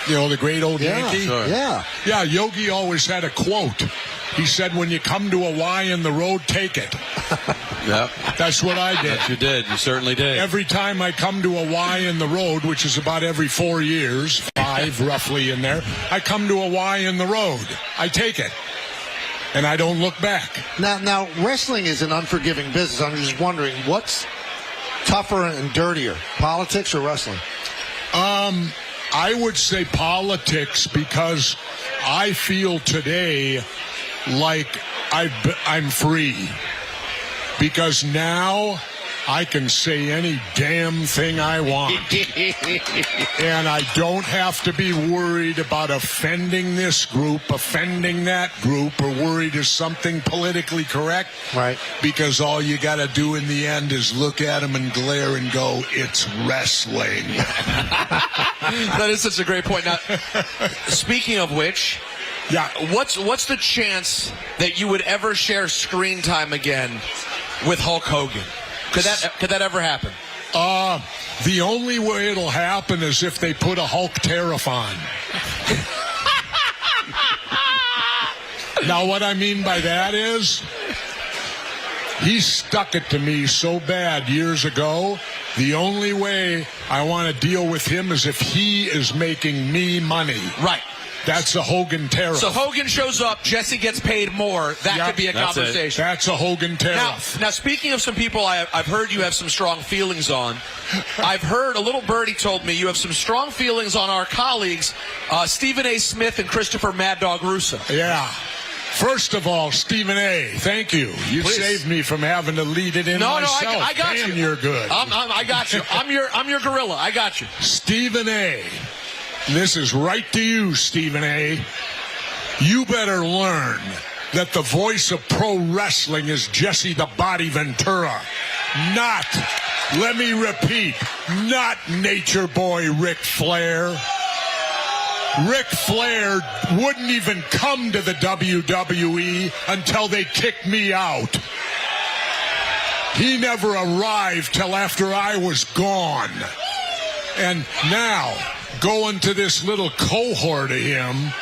G: the great old Yankee.
B: Sure.
G: Yeah, Yogi always had a quote. He said, when you come to a Y in the road, take it.
C: Yep.
G: That's what I did.
C: Yes, you did. You certainly did.
G: Every time I come to a Y in the road, which is about every 4 years, 5 roughly in there, I come to a Y in the road. I take it. And I don't look back.
B: Now, wrestling is an unforgiving business. I'm just wondering, what's tougher and dirtier, politics or wrestling?
G: I would say politics, because I feel today like I'm free. Because now I can say any damn thing I want. And I don't have to be worried about offending this group, offending that group, or worried is something politically correct.
B: Right.
G: Because all you got to do in the end is look at them and glare and go, it's wrestling.
D: That is such a great point. Now, speaking of which, what's the chance that you would ever share screen time again with Hulk Hogan? Could that ever happen?
G: The only way it'll happen is if they put a Hulk tariff on. Now, what I mean by that is he stuck it to me so bad years ago. The only way I want to deal with him is if he is making me money.
D: Right.
G: That's a Hogan tariff.
D: So Hogan shows up, Jesse gets paid more. That could be a conversation.
G: That's a Hogan tariff.
D: Now, speaking of some people I've heard you have some strong feelings on, I've heard a little birdie told me you have some strong feelings on our colleagues, Stephen A. Smith and Christopher Mad Dog Russo.
G: Yeah. First of all, Stephen A., thank you. You saved me from having to lead it in myself.
D: No, I got you.
G: You're good.
D: I got you. I'm your gorilla. I got you.
G: Stephen A., this is right to you, Stephen A. You better learn that the voice of pro wrestling is Jesse the Body Ventura. Not, let me repeat, not Nature Boy Ric Flair. Ric Flair wouldn't even come to the WWE until they kicked me out. He never arrived till after I was gone. And now, going to this little cohort of him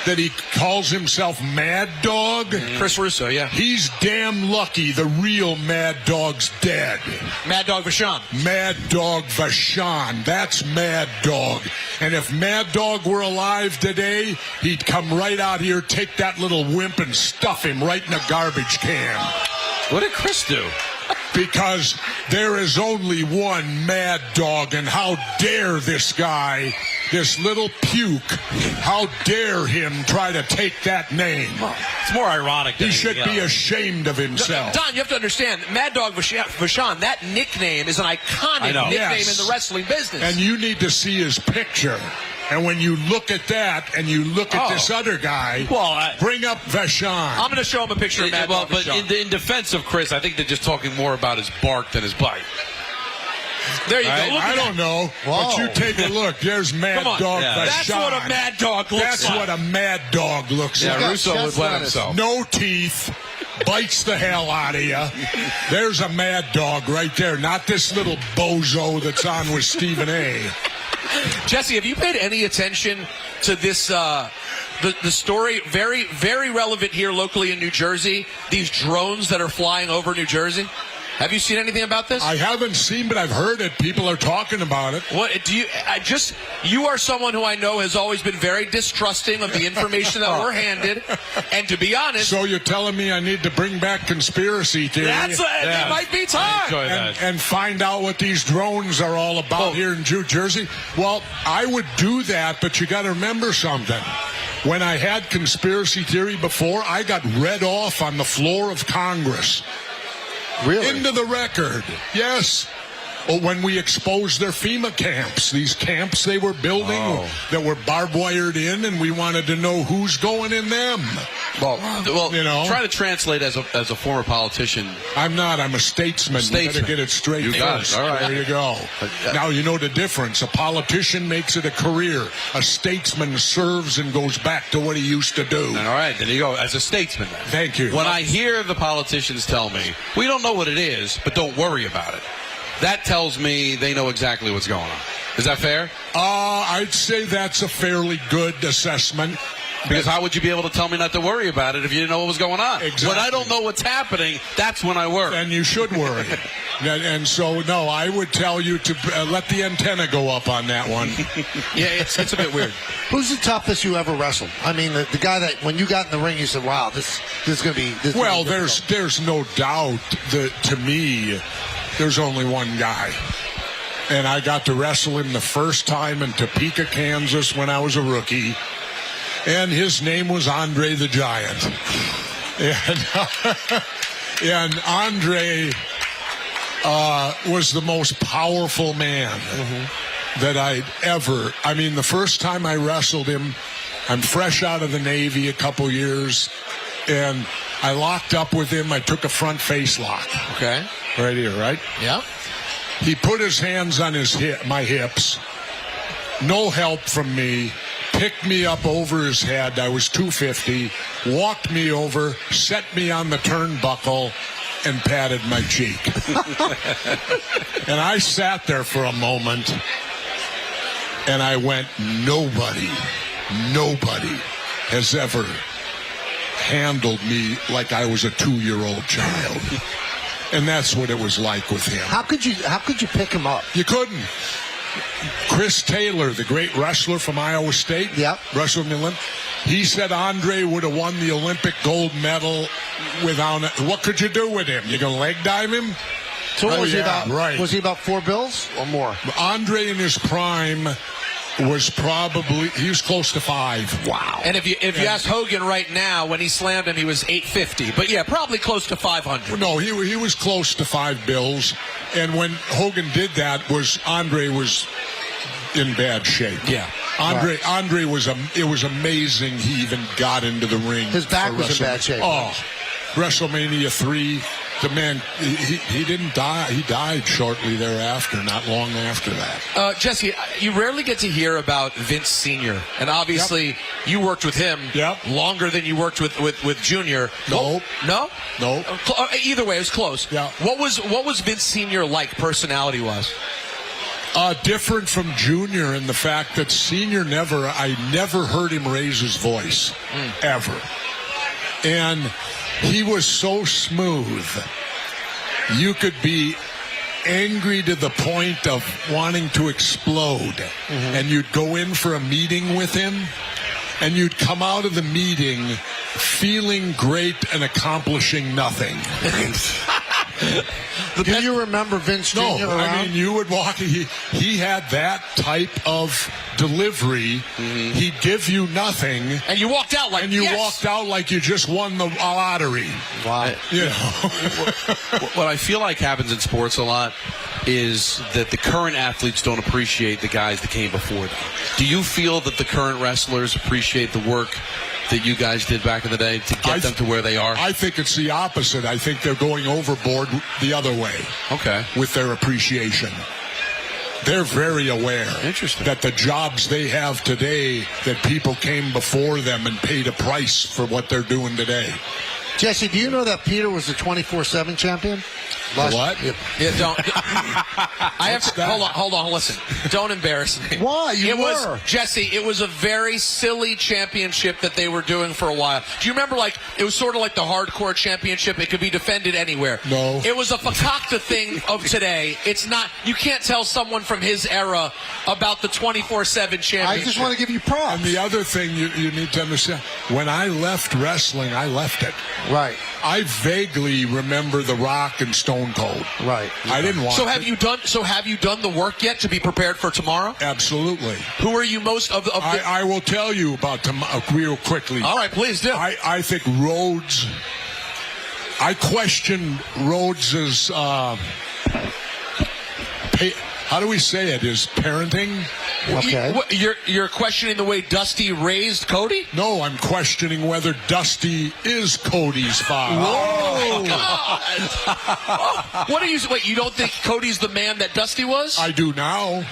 G: that he calls himself Mad Dog.
D: Chris Russo, yeah.
G: He's damn lucky the real Mad Dog's dead.
D: Mad Dog Vachon.
G: Mad Dog Vachon. That's Mad Dog. And if Mad Dog were alive today, he'd come right out here, take that little wimp and stuff him right in a garbage can.
C: What did Chris do?
G: Because there is only one Mad Dog, and how dare this guy, this little puke, how dare him try to take that name?
C: It's more ironic.
G: He should be ashamed of himself.
D: Don, you have to understand, Mad Dog Vachon, that nickname is an iconic nickname in the wrestling business.
G: And you need to see his picture. And when you look at that and you look at this other guy, bring up Vachon.
D: I'm going to show him a picture of Mad Dog Vachon.
C: But in defense of Chris, I think they're just talking more about his bark than his bite.
D: There you go.
G: I don't know. Whoa. But you take a look. There's Mad Dog Vachon.
D: That's what a Mad Dog looks like.
G: That's what a Mad Dog looks like.
C: Yeah, Russo would let himself.
G: No teeth. Bites the hell out of you. There's a Mad Dog right there. Not this little bozo that's on with Stephen A.
D: Jesse, have you paid any attention to this, the story, very, very relevant here locally in New Jersey, these drones that are flying over New Jersey? Have you seen anything about this?
G: I haven't seen, but I've heard it. People are talking about it.
D: What do you? You are someone who I know has always been very distrusting of the information that we're handed. And to be honest,
G: so you're telling me I need to bring back conspiracy theory?
D: It might be time.
G: And find out what these drones are all about here in New Jersey. Well, I would do that, but you got to remember something. When I had conspiracy theory before, I got read off on the floor of Congress.
B: Really?
G: Into the record. Yes. Well, when we exposed their FEMA camps, these camps they were building that were barbed wired in, and we wanted to know who's going in them.
C: Well, you know, try to translate as a former politician.
G: I'm not. I'm a statesman. You better get it straight first.
C: All right.
G: There you go. Now you know the difference. A politician makes it a career. A statesman serves and goes back to what he used to do.
C: All right. There you go. As a statesman, then.
G: Thank you.
C: When I hear the politicians tell me, we don't know what it is, but don't worry about it, that tells me they know exactly what's going on. Is that fair?
G: I'd say that's a fairly good assessment.
C: Because how would you be able to tell me not to worry about it if you didn't know what was going on?
G: Exactly.
C: When I don't know what's happening, that's when I worry.
G: And you should worry. And so, no, I would tell you to let the antenna go up on that one.
D: Yeah, it's a bit weird.
B: Who's the toughest you ever wrestled? I mean, the guy that when you got in the ring, you said, "Wow, this is going to be."
G: Well, there's no doubt that to me, there's only one guy. And I got to wrestle him the first time in Topeka, Kansas when I was a rookie. And his name was Andre the Giant. And Andre was the most powerful man that I'd ever. I mean, the first time I wrestled him, I'm fresh out of the Navy a couple years, and I locked up with him. I took a front face lock.
D: Okay.
G: Right here, right?
D: Yeah.
G: He put his hands on my hips. No help from me. Picked me up over his head. I was 250. Walked me over, set me on the turnbuckle, and patted my cheek. And I sat there for a moment, and I went, nobody has ever handled me like I was a 2-year-old child. And that's what it was like with him.
B: How could you pick him up?
G: You couldn't. Chris Taylor, the great wrestler from Iowa State, wrestler in the Olympics, he said Andre would have won the Olympic gold medal without it. What could you do with him? You gonna leg dive him?
B: So was he about? Right. Was he about $4 bills or more?
G: Andre in his prime was he was close to 5.
D: Wow. And if you ask Hogan right now, when he slammed him, he was $850. But yeah, probably close to 500.
G: No, he was close to 5 bills. And when Hogan did that, Andre was in bad shape.
D: Yeah.
G: Andre it was amazing he even got into the ring.
B: His back was in bad shape.
G: Oh, WrestleMania 3. The man, he didn't die. He died shortly thereafter, not long after that.
D: Jesse, you rarely get to hear about Vince Sr. And obviously, you worked with him longer than you worked with Junior.
G: No.
D: No?
G: No.
D: Either way, it was close.
G: Yeah.
D: What was Vince Sr. like, personality-wise?
G: Different from Junior in the fact that Senior I never heard him raise his voice, ever. And he was so smooth. You could be angry to the point of wanting to explode. And you'd go in for a meeting with him, and you'd come out of the meeting feeling great and accomplishing nothing.
B: Can you remember Vince Jr. around?
G: I mean, you would walk. He had that type of delivery. He'd give you nothing,
D: and you walked out like
G: walked out like you just won the lottery.
B: Wow.
G: You know.
C: What I feel like happens in sports a lot is that the current athletes don't appreciate the guys that came before them. Do you feel that the current wrestlers appreciate the work that you guys did back in the day to get them to where they are?
G: I think it's the opposite. I think they're going overboard the other way.
C: Okay.
G: With their appreciation. They're very aware that the jobs they have today, that people came before them and paid a price for what they're doing today.
B: Jesse, do you know that Peter was the 24/7 champion?
G: What?
D: Yeah, don't. I have to. Hold on. Listen. Don't embarrass me.
B: Why?
D: Jesse, it was a very silly championship that they were doing for a while. Do you remember, it was sort of like the hardcore championship? It could be defended anywhere.
G: No.
D: It was a fakakta thing of today. It's not. You can't tell someone from his era about the 24/7 championship.
B: I just want to give you props.
G: And the other thing you need to understand, when I left wrestling, I left it.
B: Right.
G: I vaguely remember The Rock and Stone Cold.
B: Right.
G: I didn't want.
D: So have you done the work yet to be prepared for tomorrow?
G: Absolutely.
D: Who are you most of the?
G: I will tell you about tomorrow real quickly.
D: All right, please do.
G: I think Rhodes. I question Rhodes's. How do we say it? His parenting.
B: Okay.
D: You're questioning the way Dusty raised Cody?
G: No, I'm questioning whether Dusty is Cody's father.
D: Oh, my God. What are you? Wait, you don't think Cody's the man that Dusty was?
G: I do now.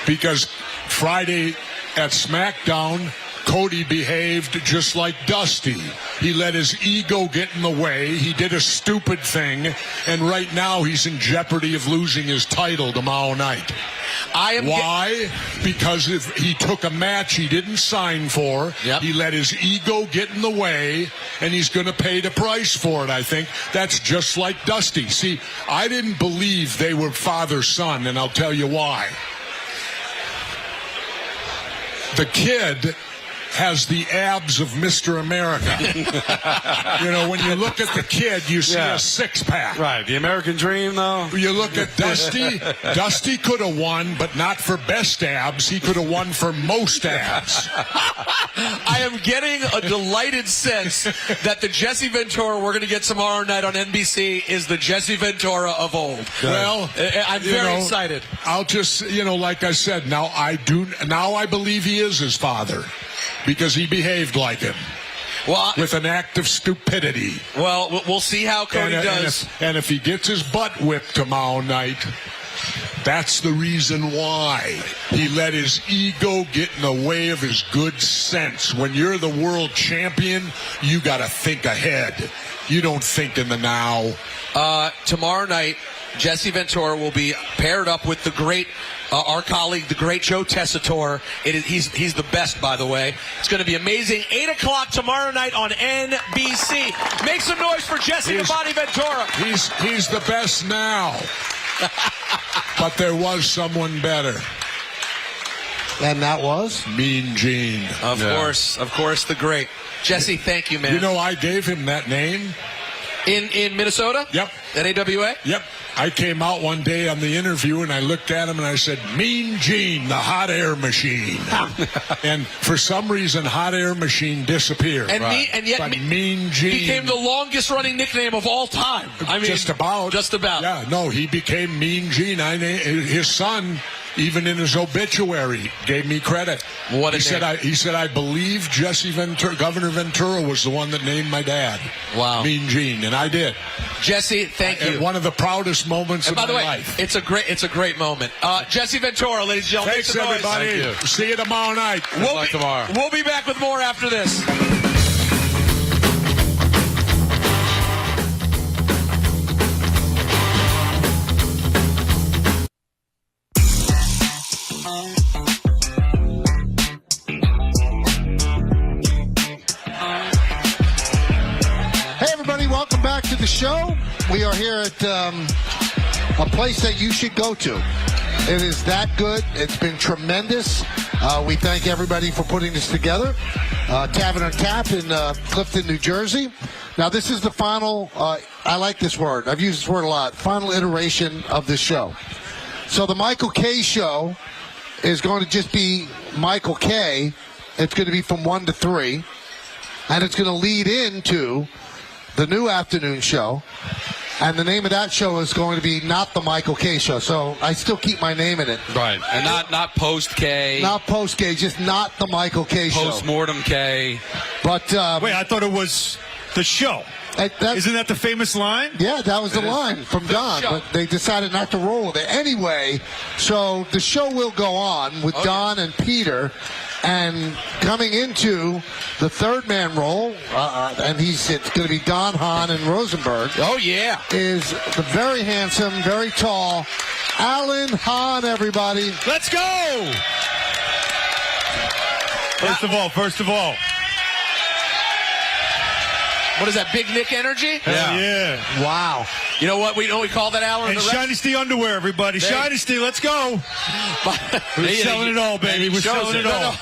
G: Because Friday at SmackDown, Cody behaved just like Dusty. He let his ego get in the way. He did a stupid thing. And right now he's in jeopardy of losing his title tomorrow night. Why? Because if he took a match he didn't sign for. He let his ego get in the way, and he's going to pay the price for it, I think. That's just like Dusty. See, I didn't believe they were father-son, and I'll tell you why. The kid has the abs of Mr. America. When you look at the kid, you see a six-pack.
C: Right. The American dream, though.
G: You look at Dusty. Dusty could have won, but not for best abs. He could have won for most abs.
D: I am getting a delighted sense that the Jesse Ventura we're going to get tomorrow night on NBC is the Jesse Ventura of old.
G: Well,
D: I'm very excited.
G: I'll just, like I said, now I believe he is his father. Because he behaved like him. With an act of stupidity.
D: Well, we'll see how Cody does.
G: And if he gets his butt whipped tomorrow night, that's the reason why. He let his ego get in the way of his good sense. When you're the world champion, you got to think ahead. You don't think in the now.
D: Tomorrow night, Jesse Ventura will be paired up with the great, our colleague, the great Joe Tessitore. He's the best, by the way. It's going to be amazing. 8 o'clock tomorrow night on NBC. Make some noise for Jesse the Body Ventura.
G: He's the best now. But there was someone better.
B: And that was?
G: Mean Gene.
D: Of course, the great. Jesse, thank you, man.
G: You know, I gave him that name.
D: In Minnesota?
G: Yep.
D: At AWA?
G: Yep. I came out one day on the interview and I looked at him and I said, Mean Gene, the hot air machine. And for some reason, hot air machine disappeared.
D: And yet
G: Mean Gene
D: became the longest running nickname of all time. I mean,
G: just about. Yeah, no, he became Mean Gene. His son, even in his obituary, gave me credit.
D: What a
G: name. He said, I believe Jesse Ventura, Governor Ventura was the one that named my dad.
D: Wow.
G: Mean Gene, and I did.
D: Jesse, thank you.
G: One of the proudest moments of my life.
D: It's a great moment. Jesse Ventura, ladies and gentlemen.
G: Thanks, everybody.
C: Thank you.
G: See you tomorrow night.
C: Tomorrow.
D: We'll be back with more after this.
B: Welcome back to the show. We are here at a place that you should go to. It is that good. It's been tremendous. We thank everybody for putting this together. Tavern and Tap in Clifton, New Jersey. Now, this is the final, I like this word. I've used this word a lot. Final iteration of this show. So the Michael K. show is going to just be Michael K. It's going to be from 1 to 3. And it's going to lead into the new afternoon show, and the name of that show is going to be not the Michael K. show. So I still keep my name in it.
C: Right, and not Post K.
B: Not Post K, just not the Michael K. show.
C: Post-mortem K.
B: But
H: wait, I thought it was the show. Isn't that the famous line?
B: Yeah, that was the line from Don, but they decided not to roll with it. Anyway, so the show will go on with Don and Peter. And coming into the third man role, and it's going to be Don, Hahn, and Rosenberg.
D: Oh, yeah.
B: Is the very handsome, very tall Alan Hahn, everybody.
H: Let's go! First of all.
D: What is that, Big Nick energy?
H: Yeah.
B: Wow.
D: You know what we call that, Alan?
H: And Shinesty underwear, everybody. Shinesty, let's go. We're selling it all, baby. We're selling it all.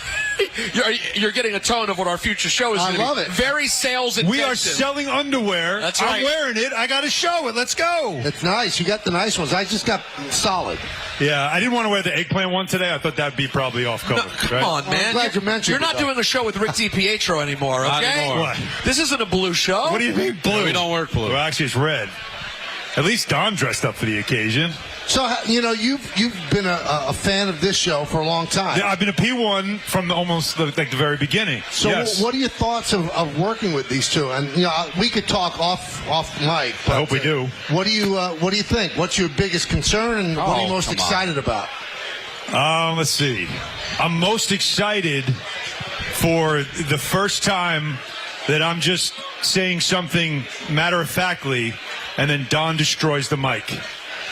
D: You're getting a tone of what our future show is.
B: I love it.
D: Very sales intensive.
H: We are selling underwear.
D: That's right.
H: I'm wearing it. I got to show it. Let's go.
B: It's nice. You got the nice ones. I just got solid.
H: Yeah, I didn't want to wear the eggplant one today. I thought that'd be probably off color.
D: Come on, man.
B: I'm glad you mentioned
D: You're not doing a show with Rick DiPietro anymore, okay?
C: Not anymore.
H: What?
D: This isn't a blue show.
H: What do you mean blue?
C: We don't work blue.
H: Well, actually, it's red. At least Don dressed up for the occasion.
B: So, you've been a fan of this show for a long time.
H: Yeah, I've been a P1 from almost the very beginning.
B: So,
H: yes.
B: What are your thoughts of working with these two? And we could talk off mic. But,
H: I hope we do.
B: What do you think? What's your biggest concern, and what are you most excited about?
H: Let's see. I'm most excited for the first time that I'm just saying something matter-of-factly, and then Don destroys the mic.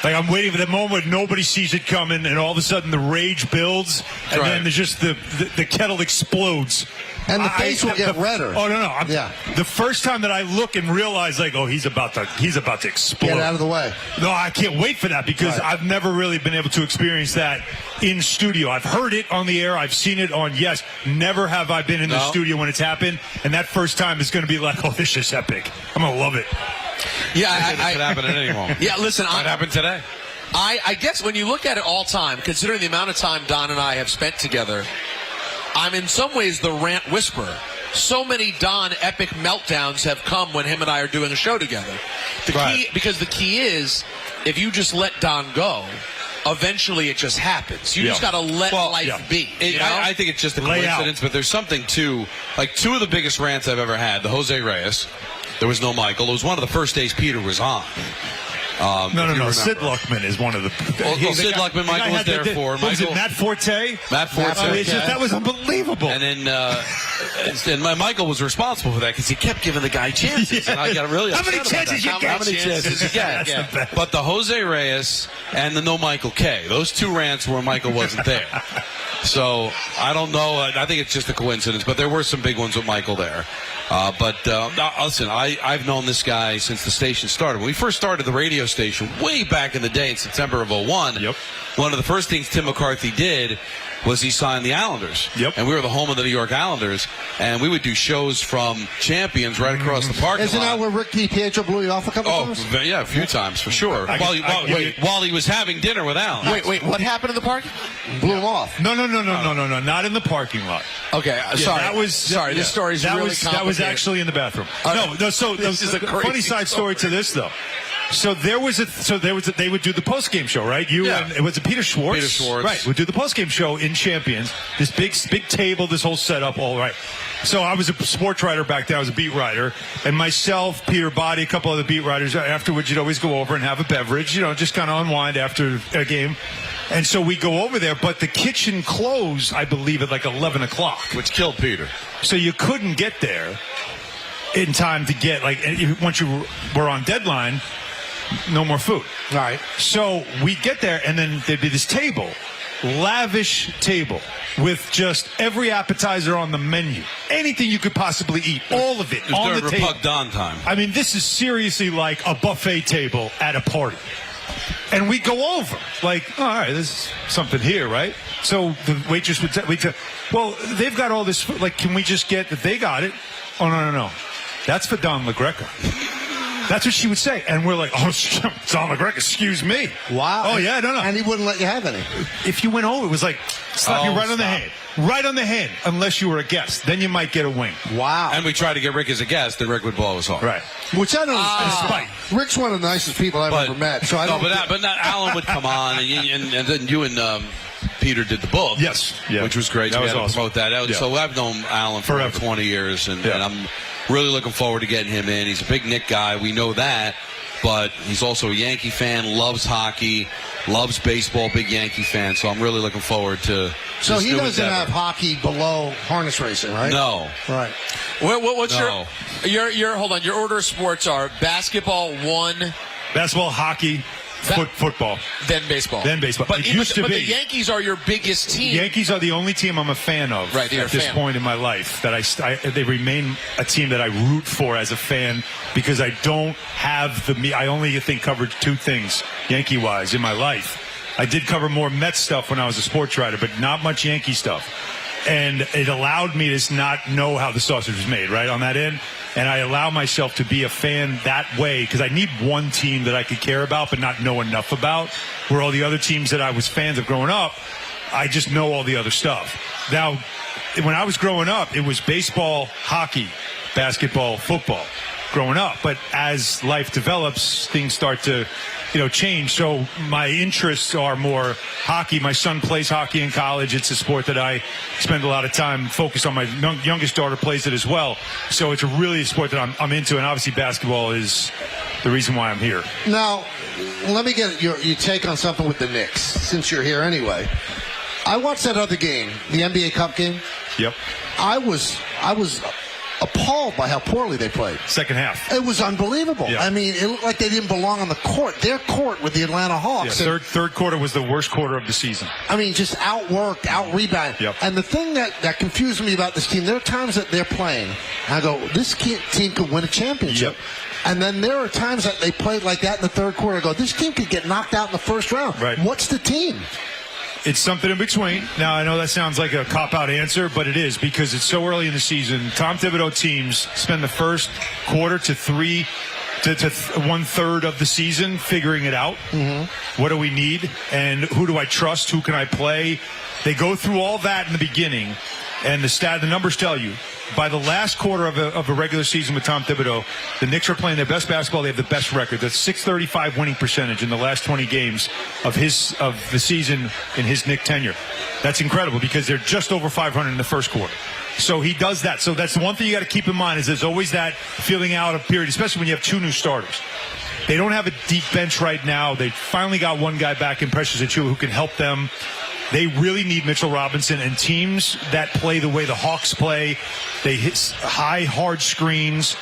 H: Like, I'm waiting for the moment nobody sees it coming, and all of a sudden the rage builds, and then there's just the kettle explodes.
B: And the face will get redder.
H: Oh, no. The first time that I look and realize, like, oh, he's about to explode.
B: Get out of the way.
H: No, I can't wait for that because I've never really been able to experience that in studio. I've heard it on the air. I've seen it on Yes. Never have I been in the studio when it's happened. And that first time is going to be like, oh, this is epic. I'm going to love it.
C: Yeah, it could happen at any moment.
D: Yeah, listen.
C: It happened today.
D: I guess when you look at it all time, considering the amount of time Don and I have spent together, I'm in some ways the rant whisperer. So many Don epic meltdowns have come when him and I are doing a show together. Because the key is, if you just let Don go, eventually it just happens. You just got to let life be.
C: I think it's just a coincidence, but there's something too. Like, two of the biggest rants I've ever had, the Jose Reyes. There was no Michael. It was one of the first days Peter was on.
H: No. Sid Luckman is one of the.
C: Sid Luckman, Michael was there for.
H: Was it Matt Forte?
C: Matt Forte.
H: That was unbelievable.
C: And then Michael was responsible for that because he kept giving the guy chances. And I got really
H: How many chances you get?
C: How many chances you get? But the Jose Reyes and the no Michael K. Those two rants where Michael wasn't there. So I don't know. I think it's just a coincidence. But there were some big ones with Michael there. But listen, I've known this guy since the station started. When we first started the radio station way back in the day in September of 01, one of the first things Tim McCarthy did was he signed the Islanders.
H: Yep.
C: And we were the home of the New York Islanders. And we would do shows from Champions right across the parking lot.
B: Isn't that where Rick DiPietro blew you off a couple times?
C: Oh, yeah, a few times, for sure. While he was having dinner with Alan.
D: Wait, what happened in the parking?
B: Blew him off.
H: No, not in the parking lot.
D: Okay, sorry. This story's really complicated.
H: That was actually in the bathroom. So this is a funny side story to this, though. So they would do the post-game show, right? And it was Peter Schwartz.
C: Peter Schwartz.
H: Right. Would do the post-game show in Champions. This big table, this whole setup, all right. So I was a sports writer back then. I was a beat writer. And myself, Peter Body, a couple other beat writers, afterwards you'd always go over and have a beverage, just kind of unwind after a game. And so we go over there, but the kitchen closed, I believe, at like 11 o'clock.
C: Which killed Peter.
H: So you couldn't get there in time to get, once you were on deadline, no more food.
B: All right.
H: So we get there, and then there'd be this table, lavish table, with just every appetizer on the menu. Anything you could possibly eat, all of it on the table.
C: During Repug time.
H: I mean, this is seriously like a buffet table at a party. And we go over, all right, there's something here, right? So the waitress would say, well, they've got all this food. Can we just get that they got it? Oh, no. That's for Don LaGreca. That's what she would say. And we're like, oh, Don LaGreca, excuse me.
B: Wow.
H: Oh, yeah, no.
B: And he wouldn't let you have any.
H: If you went over, it was like, slap you right on the hand. Right on the hand, unless you were a guest. Then you might get a wing.
B: Wow.
C: And we tried to get Rick as a guest, and Rick would blow us off.
H: Right.
B: Which I don't understand. Rick's one of the nicest people I've ever met. So
C: but Alan would come on, and then you and Peter did the book.
H: Yes. Yeah.
C: Which was great.
H: That was
C: awesome.
H: awesome.
C: Promote that. So I've known Alan for over 20 years, and I'm really looking forward to getting him in. He's a big Knick guy. We know that. But he's also a Yankee fan, loves hockey, loves baseball, big Yankee fan. So I'm really looking forward to
B: So
C: this
B: he
C: new
B: doesn't
C: endeavor.
B: have hockey below harness racing, right?
C: No.
B: Right.
D: What's your hold on, your order of sports are basketball 1,
H: basketball, hockey, football,
D: then baseball.
H: But
D: the Yankees are your biggest team.
H: Yankees are the only team I'm a fan of at this point in my life. They remain a team that I root for as a fan because I don't have I only covered two things Yankee-wise in my life. I did cover more Mets stuff when I was a sports writer, but not much Yankee stuff. And it allowed me to not know how the sausage was made, right, on that end. And I allow myself to be a fan that way because I need one team that I could care about but not know enough about, where all the other teams that I was fans of growing up, I just know all the other stuff. Now, when I was growing up, it was baseball, hockey, basketball, football growing up. But as life develops, things start to change. So my interests are more hockey. My son plays hockey in college. It's a sport that I spend a lot of time focused on. My youngest daughter plays it as well. So it's really a sport that I'm into. And obviously basketball is the reason why I'm here.
B: Now, let me get your take on something with the Knicks, since you're here anyway. I watched that other game, the NBA Cup game.
H: Yep.
B: I was appalled by how poorly they played.
H: Second half.
B: It was unbelievable.
H: Yeah.
B: I mean, it looked like they didn't belong on the court. Their court with the Atlanta Hawks.
H: Yeah, third quarter was the worst quarter of the season.
B: I mean, just outworked, out-rebounded.
H: Yep.
B: And the thing that confused me about this team, there are times that they're playing, and I go, this team could win a championship.
H: Yep.
B: And then there are times that they played like that in the third quarter. I go, this team could get knocked out in the first round.
H: Right.
B: What's the team?
H: It's something in between. Now, I know that sounds like a cop-out answer, but it is because it's so early in the season. Tom Thibodeau teams spend the first quarter to one-third of the season figuring it out. Mm-hmm. What do we need? And who do I trust? Who can I play? They go through all that in the beginning, and the numbers tell you. By the last quarter of a regular season with Tom Thibodeau, the Knicks are playing their best basketball. They have the best record. That's .635 winning percentage in the last 20 games of the season in his Knick tenure. That's incredible because they're just over 500 in the first quarter. So he does that. So that's the one thing you got to keep in mind is there's always that feeling out of period, especially when you have two new starters. They don't have a deep bench right now. They finally got one guy back in Precious Achiuwa who can help them. They really need Mitchell Robinson, and teams that play the way the Hawks play, they hit high, hard screens,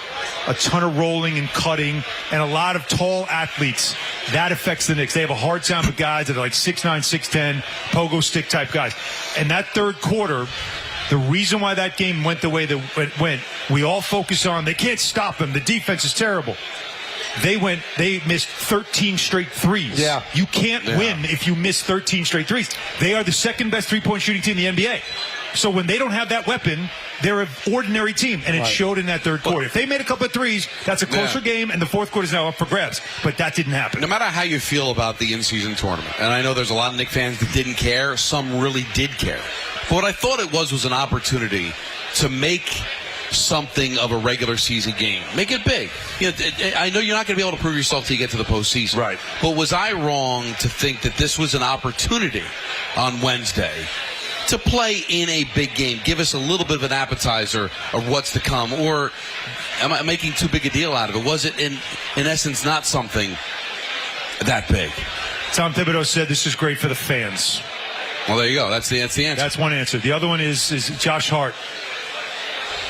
H: a ton of rolling and cutting, and a lot of tall athletes. That affects the Knicks. They have a hard time with guys that are like 6'9", 6'10", pogo stick type guys. And that third quarter, the reason why that game went the way that it went, we all focus on they can't stop them. The defense is terrible. They missed 13 straight threes.
B: Yeah.
H: You can't win if you miss 13 straight threes. They are the second best three-point shooting team in the NBA. So when they don't have that weapon, they're an ordinary team, and it showed in that third quarter. If they made a couple of threes, that's a closer game, and the fourth quarter is now up for grabs. But that didn't happen.
C: No matter how you feel about the in-season tournament, and I know there's a lot of Knicks fans that didn't care, some really did care. But what I thought it was an opportunity to make something of a regular season game. Make it big. You know, I know you're not going to be able to prove yourself till you get to the postseason.
H: Right.
C: But was I wrong to think that this was an opportunity on Wednesday to play in a big game? Give us a little bit of an appetizer of what's to come. Or am I making too big a deal out of it? Was it, in essence, not something that big?
H: Tom Thibodeau said this is great for the fans.
C: Well, there you go. That's the answer.
H: That's one answer. The other one is Josh Hart.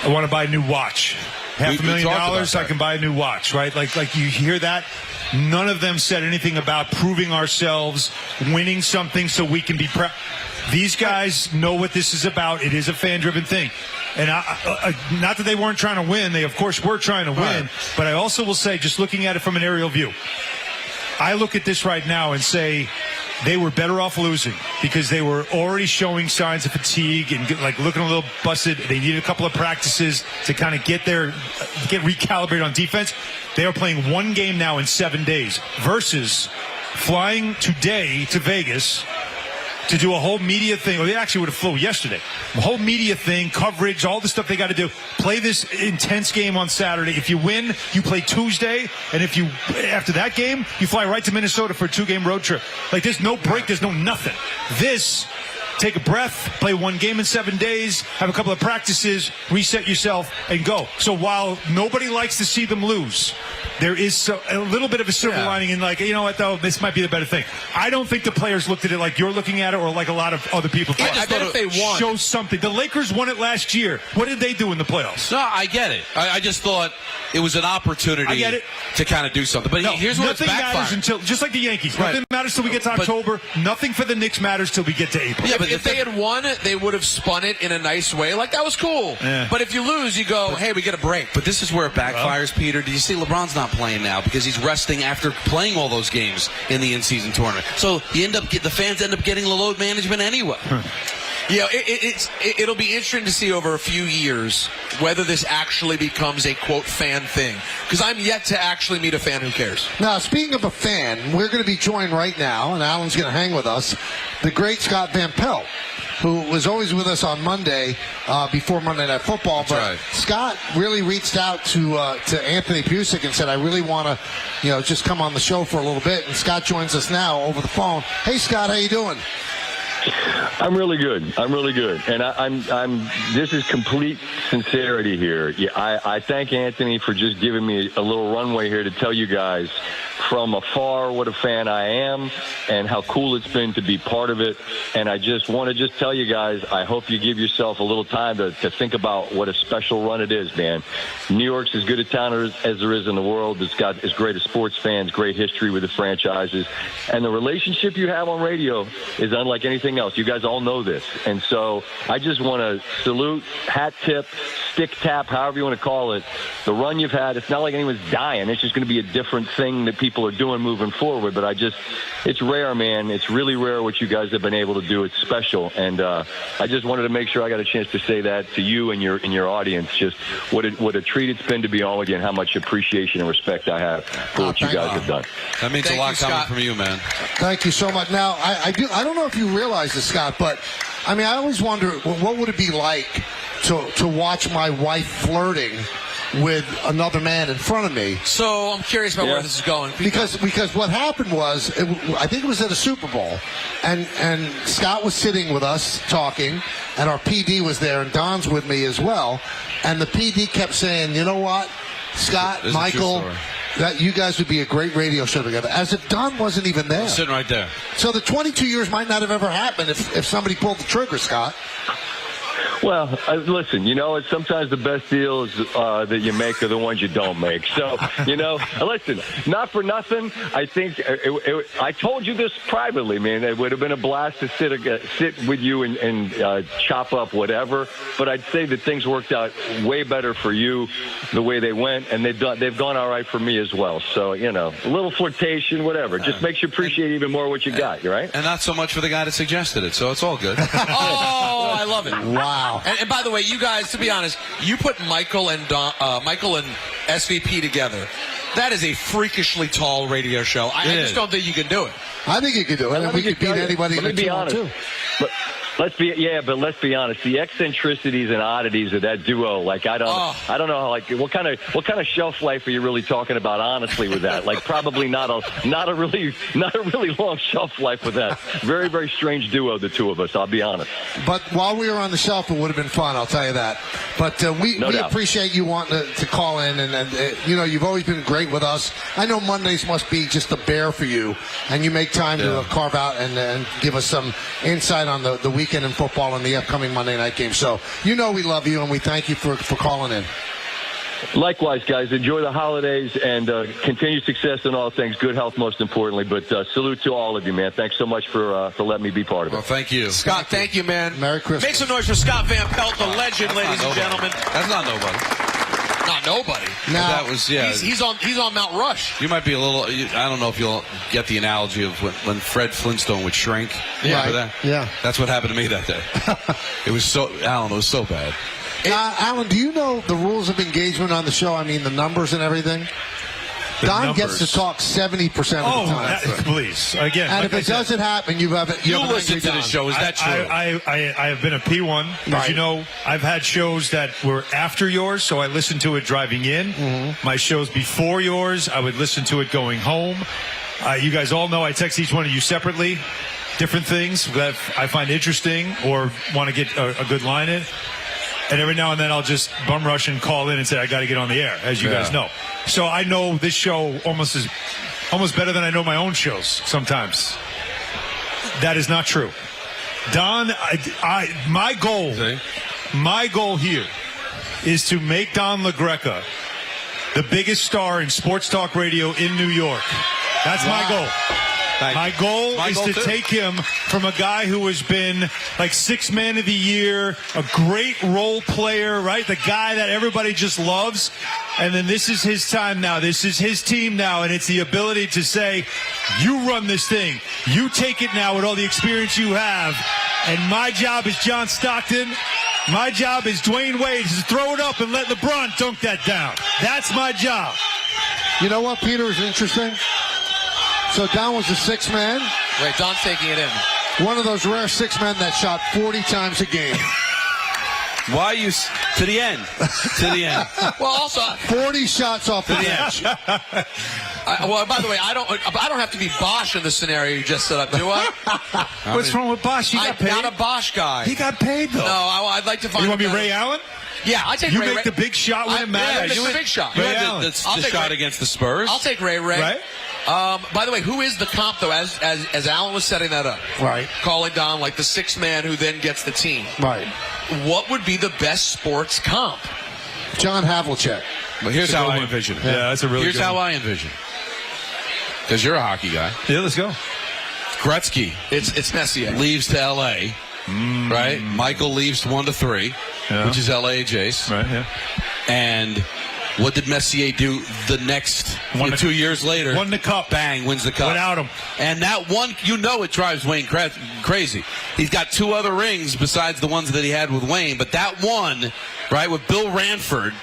H: I want to buy a new watch. $500,000, I can buy a new watch, right? Like you hear that? None of them said anything about proving ourselves, winning something so we can be proud. These guys know what this is about. It is a fan-driven thing. And not that they weren't trying to win. They, of course, were trying to win. Right. But I also will say, just looking at it from an aerial view, I look at this right now and say they were better off losing because they were already showing signs of fatigue and like looking a little busted. They needed a couple of practices to kind of get recalibrated on defense. They are playing one game now in 7 days versus flying today to Vegas to do a whole media thing. Or they actually would have flew yesterday. A whole media thing, coverage, all the stuff they got to do. Play this intense game on Saturday. If you win, you play Tuesday. And if you, after that game, you fly right to Minnesota for a 2-game road trip. Like, there's no break. There's no nothing. This, take a breath, play one game in 7 days, have a couple of practices, reset yourself, and go. So while nobody likes to see them lose, there is a little bit of a silver lining in, like, you know what, though, this might be the better thing. I don't think the players looked at it like you're looking at it or like a lot of other people.
D: I bet if they won.
H: Show something. The Lakers won it last year. What did they do in the playoffs?
C: No, I get it. I just thought it was an opportunity to kind of do something. But here's where it's
H: nothing matters until, just like the Yankees. Nothing matters till we get to October. Nothing for the Knicks matters till we get to April.
D: Yeah, but if they had won, they would have spun it in a nice way. Like, that was cool. Yeah. But if you lose, you go, hey, we get a break.
C: But this is where it backfires, Peter. Did you see LeBron's not playing now because he's resting after playing all those games in the in-season tournament? So the fans end up getting the load management anyway.
D: Yeah, it'll be interesting to see over a few years whether this actually becomes a, quote, fan thing. Because I'm yet to actually meet a fan who cares.
B: Now, speaking of a fan, we're going to be joined right now, and Alan's going to hang with us, the great Scott Van Pelt, who was always with us on Monday before Monday Night Football.
C: That's
B: but
C: right.
B: Scott really reached out to Anthony Pusick and said, I really want to, just come on the show for a little bit. And Scott joins us now over the phone. Hey, Scott, how you doing?
I: I'm really good. And I'm this is complete sincerity here. Yeah, I thank Anthony for just giving me a little runway here to tell you guys from afar what a fan I am and how cool it's been to be part of it. And I just want to tell you guys, I hope you give yourself a little time to think about what a special run it is, man. New York's as good a town as there is in the world. It's got as great as sports fans, great history with the franchises. And the relationship you have on radio is unlike anything else. You guys all know this. And so I just want to salute, hat tip, stick tap, however you want to call it, the run you've had. It's not like anyone's dying. It's just going to be a different thing that people are doing moving forward. But it's rare, man. It's really rare what you guys have been able to do. It's special. And I just wanted to make sure I got a chance to say that to you and your audience, just what a treat it's been to be on with you and how much appreciation and respect I have for what you guys have done.
C: That means a lot coming from you, man.
B: Thank you so much. Now, I don't know if you realize this, Scott, but I mean, I always wonder, what would it be like to watch my wife flirting with another man in front of me?
D: So I'm curious about where this is going.
B: Because what happened was, I think it was at a Super Bowl, and Scott was sitting with us talking, and our PD was there, and Don's with me as well, and the PD kept saying, you know what, Scott, Michael, that you guys would be a great radio show together, as if Don wasn't even there.
C: Sitting right there.
B: So the 22 years might not have ever happened if somebody pulled the trigger, Scott.
I: Well, listen, it's sometimes the best deals that you make are the ones you don't make. So, listen, not for nothing. I think I told you this privately, man. It would have been a blast to sit with you and chop up whatever. But I'd say that things worked out way better for you the way they went, and they've gone all right for me as well. So, a little flirtation, whatever. Just makes you appreciate even more what you got, right?
C: And not so much for the guy that suggested it, so it's all good.
D: Oh, I love it.
B: Wow.
D: And by the way, you guys, to be honest, you put Michael and SVP together. That is a freakishly tall radio show. I just don't think you can do it.
B: I think you can do it, and we could beat anybody in the 2-on-2 too.
I: Let's be honest. The eccentricities and oddities of that duo, like I don't know, like what kind of shelf life are you really talking about? Honestly, with that, like probably not a really long shelf life with that. Very, very strange duo, the two of us. I'll be honest.
B: But while we were on the shelf, it would have been fun. I'll tell you that. But we appreciate you wanting to call in, and you've always been great with us. I know Mondays must be just a bear for you, and you make time to carve out and give us some insight on the weekend in football and the upcoming Monday night game. So we love you, and we thank you for calling in.
I: Likewise, guys. Enjoy the holidays and continued success in all things. Good health, most importantly. But salute to all of you, man. Thanks so much for letting me be part of it.
C: Well, thank you.
D: Scott, thank you, man.
B: Merry Christmas.
D: Make some noise for Scott Van Pelt, the legend, ladies and gentlemen.
C: That's not nobody.
D: Not nobody.
B: Now,
C: that was,
D: he's on Mount Rush.
C: You might be a little. I don't know if you'll get the analogy of when Fred Flintstone would shrink.
B: Yeah,
C: that?
B: Yeah.
C: That's what happened to me that day. It was so, Alan. It was so bad.
B: Alan, do you know the rules of engagement on the show? I mean, the numbers and everything. Don gets to talk 70% of the time.
H: Please, again.
B: And if it doesn't happen, you
C: listen to the show. Is that true?
H: I have been a P1. As you know, I've had shows that were after yours, so I listened to it driving in. Mm-hmm. My shows before yours, I would listen to it going home. You guys all know I text each one of you separately, different things that I find interesting or want to get a good line in. And every now and then I'll just bum rush and call in and say, I got to get on the air, as you guys know. So I know this show almost better than I know my own shows sometimes. That is not true. Don, my goal here is to make Don LaGreca the biggest star in sports talk radio in New York. That's my goal. My goal is to take him from a guy who has been like 6th man of the year, a great role player, right? The guy that everybody just loves. And then this is his time now. This is his team now. And it's the ability to say, you run this thing. You take it now with all the experience you have. And my job is John Stockton. My job is Dwayne Wade to throw it up and let LeBron dunk that down. That's my job.
B: You know what, Peter, is interesting? So Don was the 6th man.
D: Wait, Don's taking it in.
B: One of those rare 6 men that shot 40 times a game.
C: Why you to the end? To the end.
D: Well, also
B: 40 shots off the bench.
D: Well, by the way, I don't have to be Bosch in the scenario you just set up, do I?
H: What's wrong with Bosch? He got paid.
D: I'm not a Bosch guy.
H: He got paid though.
D: No, I'd like to find.
H: You want to be Ray Allen?
D: Yeah, I take
H: you
D: Ray.
H: You make the big shot when it matters.
D: Yeah, the big shot.
C: You had the shot against the Spurs.
D: I'll take Ray.
H: Right.
D: By the way, who is the comp though? As Alan was setting that up,
B: right?
D: Calling Don like the 6th man who then gets the team,
B: right?
D: What would be the best sports comp?
B: John Havlicek.
C: But here's how I envision it.
H: Yeah, that's a really.
C: Here's how I envision. Because you're a hockey guy.
H: Yeah, let's go.
C: Gretzky.
D: It's Messier.
C: Leaves to L.A. Right? Michael leaves 1-3, which is L.A. Jace.
H: Right, yeah.
C: And what did Messier do the next 2 years later?
H: Won the cup.
C: Bang, wins the cup.
H: Without him.
C: And that one, it drives Wayne crazy. He's got 2 other rings besides the ones that he had with Wayne. But that one, right, with Bill Ranford,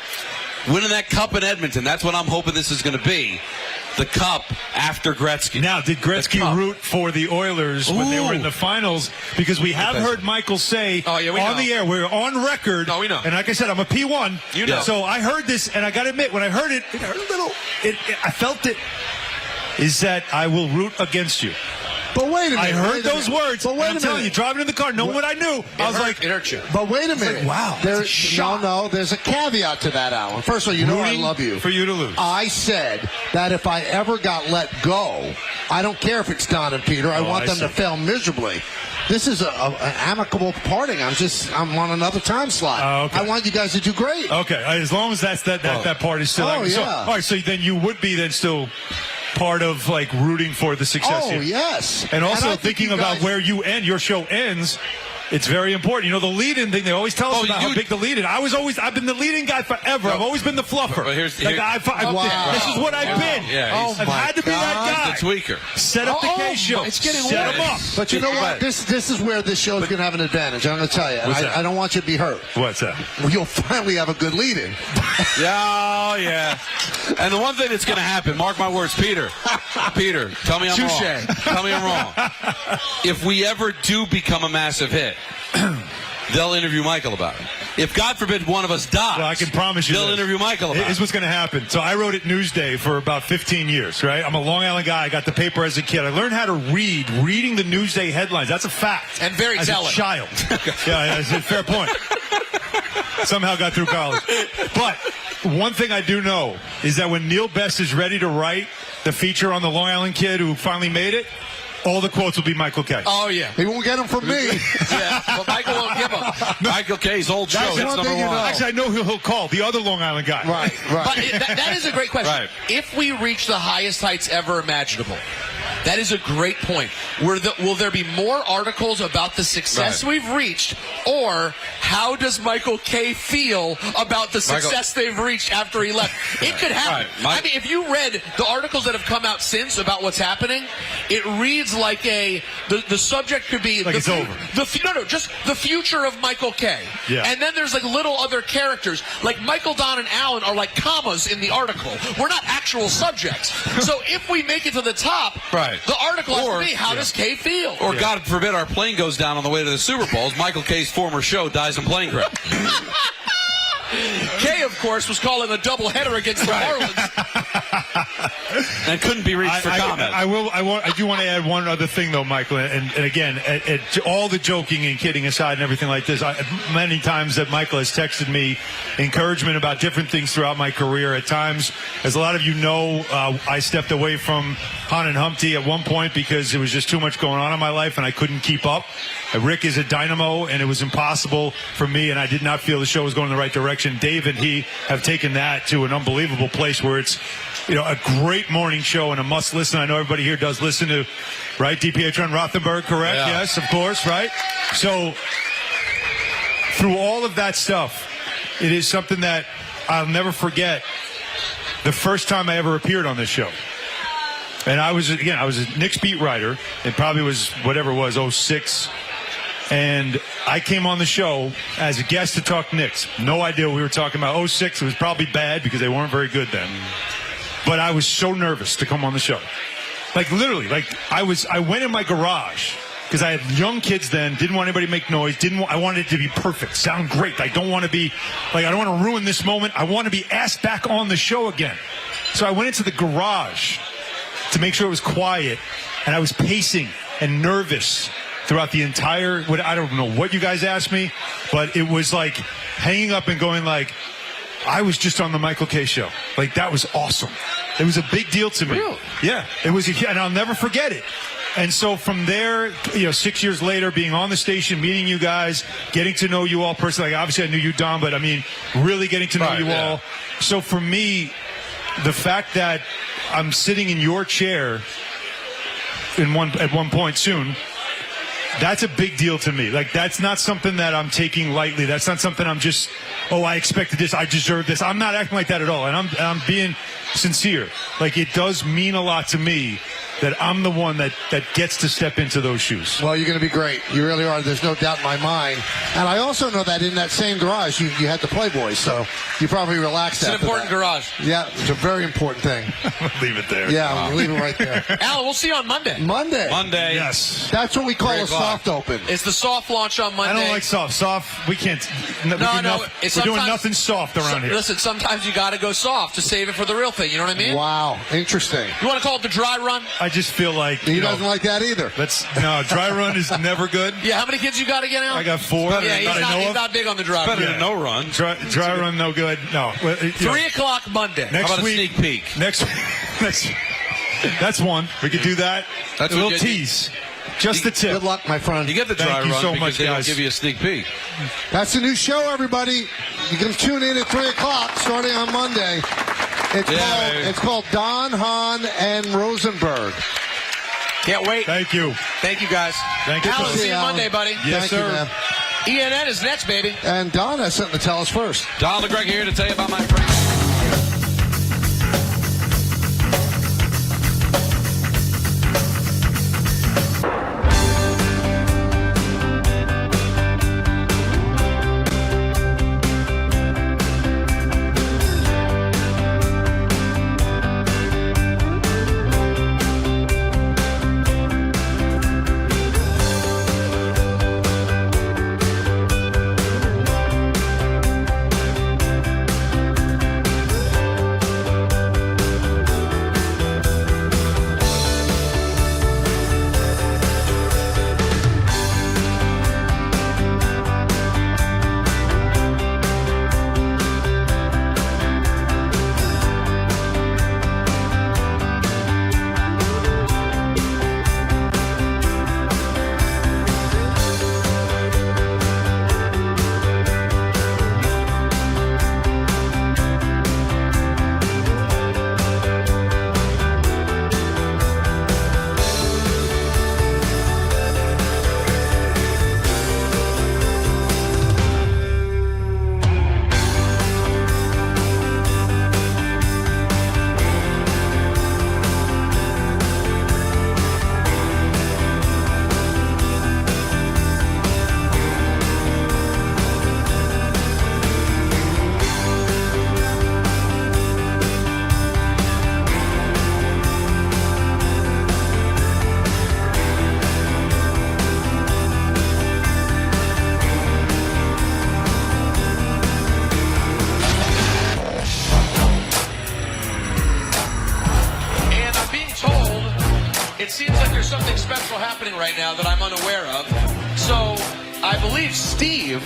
C: winning that cup in Edmonton, that's what I'm hoping this is going to be. The cup after Gretzky.
H: Now, did Gretzky root for the Oilers when they were in the finals? Because we have heard Michael say on the air, we're on record.
D: No, we know.
H: And like I said, I'm a P1.
D: You know.
H: So I heard this, and I got to admit, when I heard it, it hurt a little. I felt it. Is that I will root against you.
B: But wait wait a minute.
H: I heard those words.
B: But wait
H: I'm
B: a
H: telling
B: minute.
H: you, driving in the car, knowing what I knew, I was like,
D: it hurt you.
B: But wait a minute.
H: like, wow, that's a
B: No, there's a caveat to that, Alan. First of all, you know I
H: rooting
B: love you.
H: for you to lose.
B: I said that if I ever got let go, I don't care if it's Don and Peter. I want them to fail miserably. This is an amicable parting. I'm on another time slot.
H: Okay.
B: I want you guys to do great.
H: Okay, as long as that part is still.
B: Oh,
H: so,
B: yeah.
H: all right, so then you would be then still part of like rooting for the success.
B: Oh,
H: here.
B: yes.
H: And also
B: I think
H: thinking
B: you
H: about
B: guys-
H: where you end, your show ends. It's very important. You know, the lead-in thing, they always tell us about how big the lead-in. I've been the lead-in guy forever. I've always been the fluffer.
C: But
H: This is what I've been.
C: Yeah,
H: I've had to be that guy.
C: the tweaker.
H: Set up the K-show.
D: It's getting
H: Set
D: worse.
H: them up.
B: But you know what? This is where this show is going to have an advantage. I'm going to tell you. And
H: What's that?
B: I don't want you to be hurt.
H: What's that?
B: Well, you'll finally have a good lead-in.
C: Yeah, yeah. And the one thing that's going to happen, mark my words, Peter, tell me I'm wrong. Tell me I'm wrong. If we ever do become a massive hit, they'll interview Michael about it. If, God forbid, one of us dies,
H: Well, I can promise you
C: they'll
H: this.
C: interview Michael about
H: Here's
C: it.
H: what's going to happen. So I wrote at Newsday for about 15 years, right? I'm a Long Island guy. I got the paper as a kid. I learned how to read. Reading the Newsday headlines. That's a fact.
D: And very
H: as
D: telling.
H: a child. Yeah, that's a fair point. Somehow got through college. But one thing I do know is that when Neil Best is ready to write the feature on the Long Island kid who finally made it, all the quotes will be Michael K.
D: Oh, yeah.
B: He won't get them from me.
D: Yeah, but Michael won't give them.
C: Michael K's old show.
B: That's
C: That's
B: one
C: number
B: thing you
C: one.
B: know.
H: Actually, I know who he'll call. The other Long Island guy.
B: Right.
D: But that is a great question.
C: Right.
D: If we reach the highest heights ever imaginable, that is a great point. Will there be more articles about the success we've reached, or how does Michael K feel about the success they've reached after he left? It could happen.
C: Right.
D: I mean, if you read the articles that have come out since about what's happening, it reads like the subject could be
H: like it's over.
D: Just the future of Michael K.
H: Yeah.
D: And then there's like little other characters, like Michael, Don, and Alan are like commas in the article. We're not actual subjects. So if we make it to the top, the article has to be, how does K feel?
C: Or, God forbid, our plane goes down on the way to the Super Bowls. Michael K's former show dies in plane crash.
D: K, of course, was calling a doubleheader against the Marlins.
C: And couldn't be reached for comment.
H: I do want to add one other thing, though, Michael. And again, all the joking and kidding aside and everything like this, many times that Michael has texted me encouragement about different things throughout my career. At times, as a lot of you know, I stepped away from Han and Humpty at one point because there was just too much going on in my life and I couldn't keep up. Rick is a dynamo, and it was impossible for me, and I did not feel the show was going in the right direction. Dave and he have taken that to an unbelievable place where it's, a great morning show and a must listen. I know everybody here does listen to, right? DPHN Rothenberg, correct?
C: Yeah.
H: Yes, of course, right? So through all of that stuff, it is something that I'll never forget. The first time I ever appeared on this show. And I was a Knicks beat writer. It probably was whatever it was, 06. And I came on the show as a guest to talk Knicks. No idea what we were talking about. 06, it was probably bad because they weren't very good then. But I was so nervous to come on the show. Like literally, I went in my garage because I had young kids then, didn't want anybody to make noise, I wanted it to be perfect, sound great. I don't want to ruin this moment. I want to be asked back on the show again. So I went into the garage to make sure it was quiet, and I was pacing and nervous throughout the entire, I don't know what you guys asked me, but it was like hanging up and going like, I was just on the Michael K show. Like, that was awesome. It was a big deal to me.
D: Really?
H: Yeah. It was, and I'll never forget it. And so from there, 6 years later, being on the station, meeting you guys, getting to know you all personally. Like, obviously I knew you, Don, but I mean, really getting to know you all. So for me, the fact that I'm sitting in your chair at one point soon, that's a big deal to me. Like, that's not something that I'm taking lightly. That's not something I'm just, I expected this, I deserve this. I'm not acting like that at all. And I'm being sincere. Like, it does mean a lot to me that I'm the one that gets to step into those shoes.
B: Well, you're going to be great. You really are. There's no doubt in my mind. And I also know that in that same garage, you had the Playboy, so you probably relaxed
D: It's an
B: after
D: important
B: that.
D: garage.
B: Yeah, it's a very important thing.
H: Leave it there.
B: Yeah, we'll leave it right there.
D: Alan, we'll see you on Monday.
B: Monday.
H: Yes.
B: That's what we call a
C: 3 o'clock.
B: soft open.
D: It's the soft launch on Monday.
H: I don't like soft. Soft, we can't.
D: No,
H: we're doing nothing soft around here.
D: Listen, sometimes you got to go soft to save it for the real thing. You know what I mean?
B: Wow, interesting.
D: You want to call it the dry run?
H: I just feel like
B: He doesn't like that either.
H: Dry run is never good.
D: Yeah, how many kids you got again now?
H: I got 4.
D: Yeah, he's not big on the dry run.
C: Better than no run.
H: Dry run, no good. No.
D: 3 o'clock Monday.
H: Next
C: How about
H: week,
C: a sneak peek?
H: Next. That's one. We could do that.
C: That's
H: a little
C: what
H: tease. Just the tip.
B: Good luck, my friend.
C: You get the dry
H: Thank you
C: run
H: so
C: because
H: much,
C: they don't
H: guys.
C: give you a sneak peek.
B: That's the new show, everybody. You can tune in at 3 o'clock starting on Monday. It's called Don, Hahn, and Rosenberg.
D: Can't wait.
H: Thank you.
D: Thank you, guys.
H: Thank you.
D: Alan,
B: Good to
D: see
B: see
D: you
B: you,
D: Monday,
B: Alan.
D: buddy.
H: Yes,
B: Thank you,
H: sir.
B: man.
D: ENN is next, baby.
B: And Don has something to tell us first.
C: Don LeGreg here to tell you about my friend.
D: It seems like there's something special happening right now that I'm unaware of. So, I believe Steve,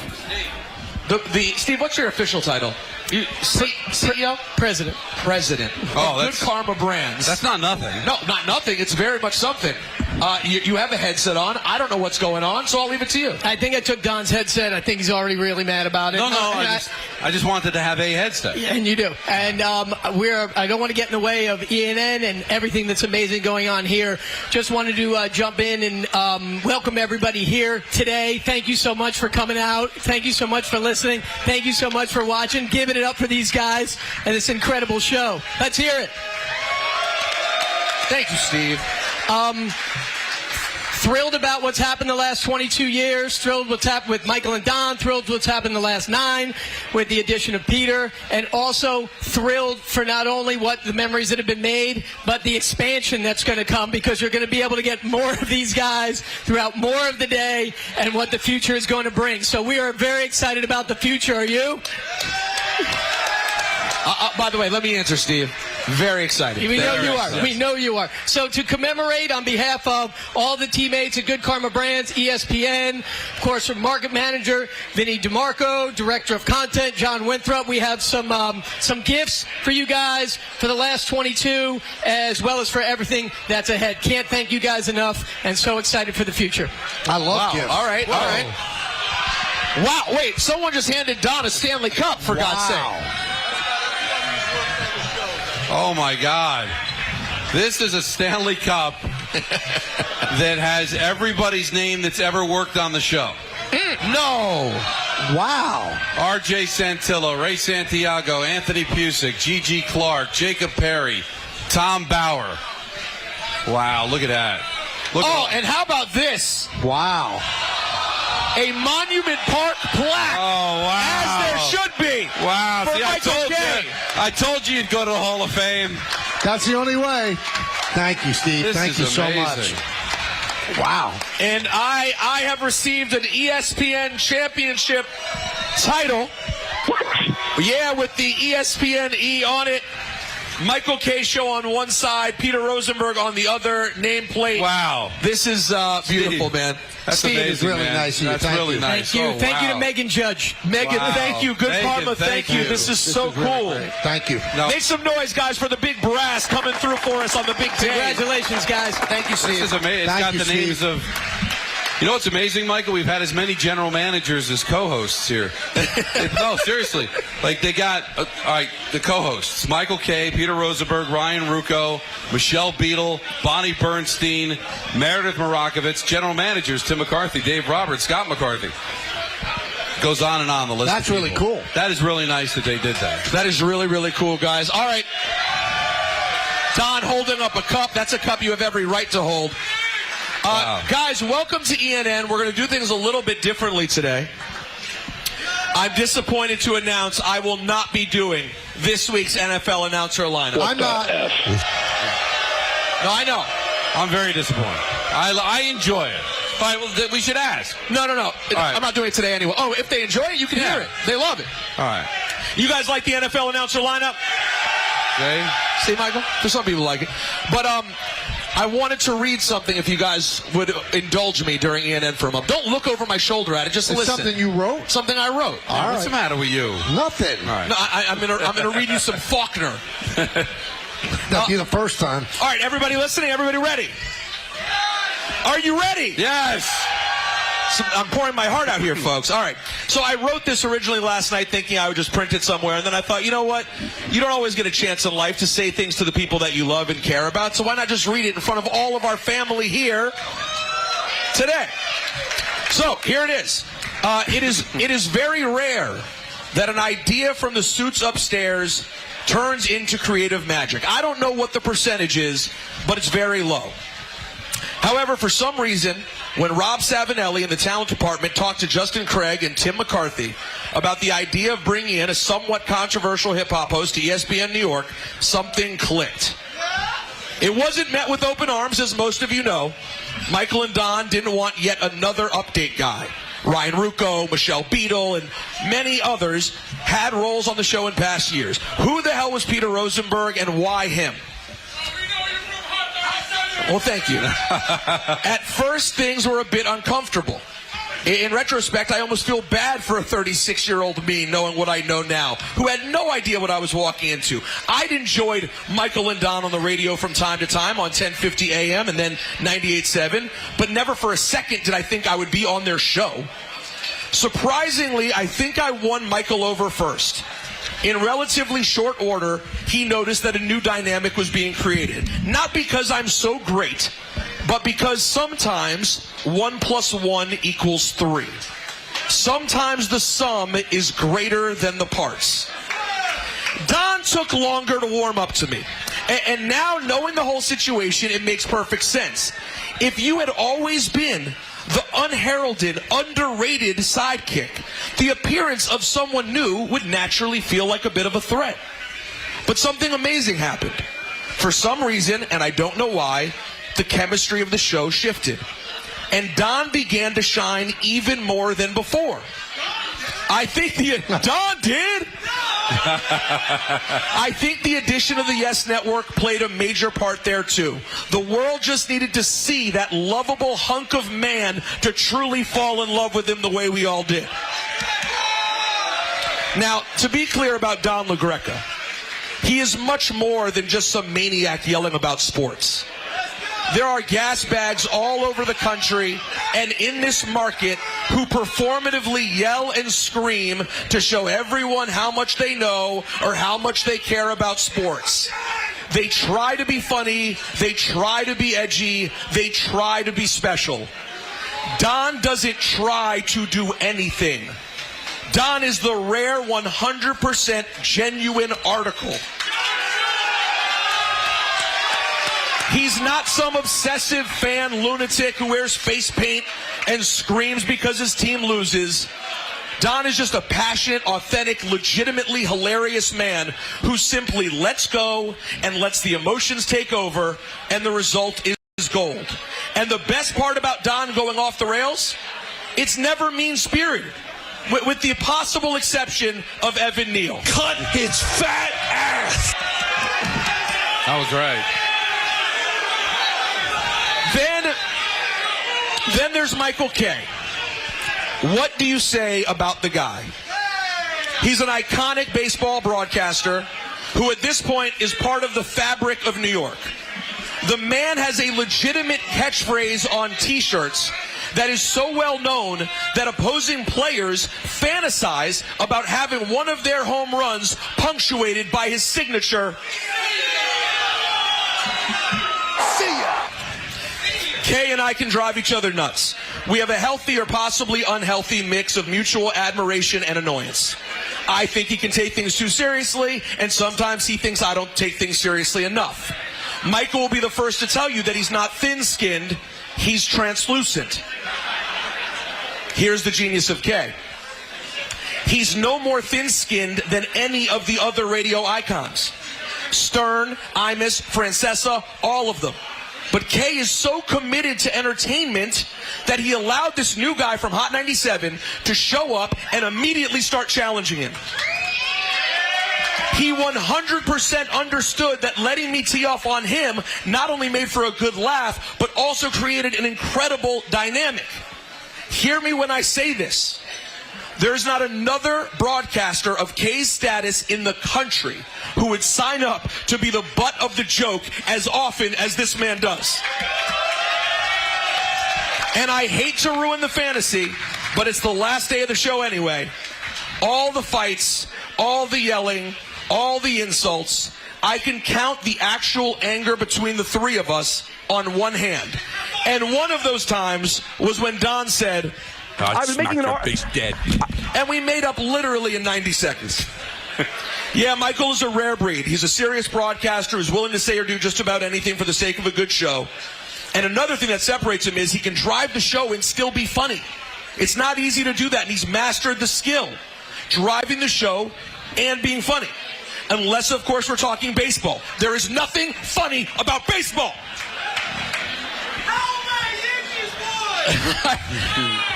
D: Steve, what's your official title? CEO?
F: President.
D: President.
C: Oh,
D: Good Karma Brands.
C: That's not nothing.
D: No, not nothing. It's very much something. You have a headset on. I don't know what's going on, so I'll leave it to you.
F: I think I took Don's headset. I think he's already really mad about it.
C: No, I just wanted to have a headset.
F: Yeah, and you do. And I don't want to get in the way of ENN and everything that's amazing going on here. Just wanted to jump in and welcome everybody here today. Thank you so much for coming out. Thank you so much for listening. Thank you so much for watching. Giving it up for these guys and this incredible show. Let's hear it.
D: Thank you, Steve.
F: Thrilled about what's happened the last 22 years. Thrilled what's happened with Michael and Don. Thrilled what's happened the last 9 with the addition of Peter. And also thrilled for not only what the memories that have been made, but the expansion that's going to come, because you're going to be able to get more of these guys throughout more of the day and what the future is going to bring. So we are very excited about the future. Are you?
D: By the way, let me answer, Steve. Very excited.
F: We know you are. We know you are. So to commemorate, on behalf of all the teammates at Good Karma Brands, ESPN, of course, from market manager Vinny DeMarco, director of content John Winthrop, we have some gifts for you guys for the last 22, as well as for everything that's ahead. Can't thank you guys enough, and so excited for the future.
B: I love gifts.
D: All right. Wow. Wait, someone just handed Don a Stanley Cup, for God's sake.
C: Oh, my God. This is a Stanley Cup that has everybody's name that's ever worked on the show.
D: No.
B: Wow.
C: R.J. Santillo, Ray Santiago, Anthony Pusick, G.G. Clark, Jacob Perry, Tom Bauer. Wow, look at that.
D: And how about this?
B: Wow.
D: A Monument Park plaque.
C: Oh, wow.
D: As there should be.
C: Wow.
D: For
C: See,
D: Michael Kay.
C: I told you you'd go to the Hall of Fame.
B: That's the only way. Thank you, Steve.
C: This
B: Thank
C: is
B: you so
C: amazing.
B: much. Wow.
D: And I have received an ESPN championship title. Yeah, with the ESPN E on it. Michael K. Show on one side, Peter Rosenberg on the other, nameplate.
C: Wow.
D: This is beautiful, man.
C: That's
B: Steve,
C: amazing,
B: it's really
C: man.
B: nice of you.
C: That's
B: Thank
C: really
B: you.
C: nice.
F: Thank you.
C: Oh,
F: Thank you
C: wow.
F: to Megan Judge.
D: Megan,
C: Wow.
D: thank you. Good
C: Megan,
D: karma, thank you. This is so cool.
B: Thank you.
C: No.
D: Make some noise, guys, for the big brass coming through for us on the big day.
F: Congratulations, guys.
D: Thank you, Steve.
C: This is amazing. It's
B: Thank
C: got
B: you,
C: the names
B: Steve.
C: of... You know what's amazing, Michael? We've had as many general managers as co-hosts here. No, seriously. Like, they got, all right, the co-hosts, Michael K., Peter Rosenberg, Ryan Rucco, Michelle Beadle, Bonnie Bernstein, Meredith Marakovitz, general managers, Tim McCarthy, Dave Roberts, Scott McCarthy. Goes on and on the list.
B: That's
C: of
B: really
C: people.
B: cool.
C: That is really nice that they did that.
D: That is really, really cool, guys. All right. Don holding up a cup. That's a cup you have every right to hold.
C: Wow.
D: Guys, welcome to ENN. We're going to do things a little bit differently today. I'm disappointed to announce I will not be doing this week's NFL announcer lineup.
B: I'm not.
D: No, I know.
C: I'm very disappointed. I enjoy it. All right, well, we should ask.
D: No.
C: right.
D: I'm not doing it today anyway. Oh, if they enjoy it, you can hear it. They love it.
C: All right.
D: You guys like the NFL announcer lineup?
C: Okay.
D: See, Michael? For some people like it. But I wanted to read something if you guys would indulge me during ENN for a moment. Don't look over my shoulder at it. Just
B: It's
D: listen.
B: something you wrote?
D: Something I wrote.
B: All
C: What's the matter with you?
B: Nothing.
C: All right.
D: No, I'm gonna read you some Faulkner.
B: That'll be the first time.
D: All right, everybody listening, everybody ready? Are you ready?
C: Yes.
D: So I'm pouring my heart out here, folks. All right. So I wrote this originally last night thinking I would just print it somewhere, and then I thought, you know what? You don't always get a chance in life to say things to the people that you love and care about, so why not just read it in front of all of our family here today? So here it is. It is very rare that an idea from the suits upstairs turns into creative magic. I don't know what the percentage is, but it's very low. However, for some reason, when Rob Savinelli in the talent department talked to Justin Craig and Tim McCarthy about the idea of bringing in a somewhat controversial hip-hop host to ESPN New York, something clicked. It wasn't met with open arms, as most of you know. Michael and Don didn't want yet another update guy. Ryan Rucco, Michelle Beadle, and many others had roles on the show in past years. Who the hell was Peter Rosenberg, and why him? Well, thank you. At first, things were a bit uncomfortable. In retrospect, I almost feel bad for a 36-year-old me, knowing what I know now, who had no idea what I was walking into. I'd enjoyed Michael and Don on the radio from time to time on 1050 AM and then 98.7, but never for a second did I think I would be on their show. Surprisingly, I think I won Michael over first. In relatively short order, he noticed that a new dynamic was being created. Not because I'm so great, but because sometimes 1 + 1 = 3. Sometimes the sum is greater than the parts. Don took longer to warm up to me. And now, knowing the whole situation, it makes perfect sense. If you had always been the unheralded, underrated sidekick, the appearance of someone new would naturally feel like a bit of a threat. But something amazing happened. For some reason, and I don't know why, the chemistry of the show shifted. And Don began to shine even more than before. I think Don did? I think the addition of the Yes Network played a major part there too. The world just needed to see that lovable hunk of man to truly fall in love with him the way we all did. Now, to be clear about Don LaGreca, he is much more than just some maniac yelling about sports. There are gas bags all over the country and in this market who performatively yell and scream to show everyone how much they know or how much they care about sports. They try to be funny, they try to be edgy, they try to be special. Don doesn't try to do anything. Don is the rare 100% genuine article. He's not some obsessive fan lunatic who wears face paint and screams because his team loses. Don is just a passionate, authentic, legitimately hilarious man who simply lets go and lets the emotions take over, and the result is gold. And the best part about Don going off the rails, it's never mean-spirited, with the possible exception of Evan Neal.
J: Cut his fat ass!
C: That was right.
D: Then there's Michael Kay. What do you say about the guy? He's an iconic baseball broadcaster who at this point is part of the fabric of New York. The man has a legitimate catchphrase on T-shirts that is so well known that opposing players fantasize about having one of their home runs punctuated by his signature. See ya! Kay and I can drive each other nuts. We have a healthy or possibly unhealthy mix of mutual admiration and annoyance. I think he can take things too seriously, and sometimes he thinks I don't take things seriously enough. Michael will be the first to tell you that he's not thin-skinned, he's translucent. Here's the genius of Kay. He's no more thin-skinned than any of the other radio icons. Stern, Imus, Francesa, all of them. But Kay is so committed to entertainment that he allowed this new guy from Hot 97 to show up and immediately start challenging him. He 100% understood that letting me tee off on him not only made for a good laugh, but also created an incredible dynamic. Hear me when I say this. There's not another broadcaster of Kay's status in the country who would sign up to be the butt of the joke as often as this man does. And I hate to ruin the fantasy, but it's the last day of the show anyway. All the fights, all the yelling, all the insults, I can count the actual anger between the three of us on one hand. And one of those times was when Don said, I was making an face dead. And we made up literally in 90 seconds. Yeah, Michael is a rare breed. He's a serious broadcaster who's willing to say or do just about anything for the sake of a good show. And another thing that separates him is he can drive the show and still be funny. It's not easy to do that, and he's mastered the skill. Driving the show and being funny. Unless, of course, we're talking baseball. There is nothing funny about baseball.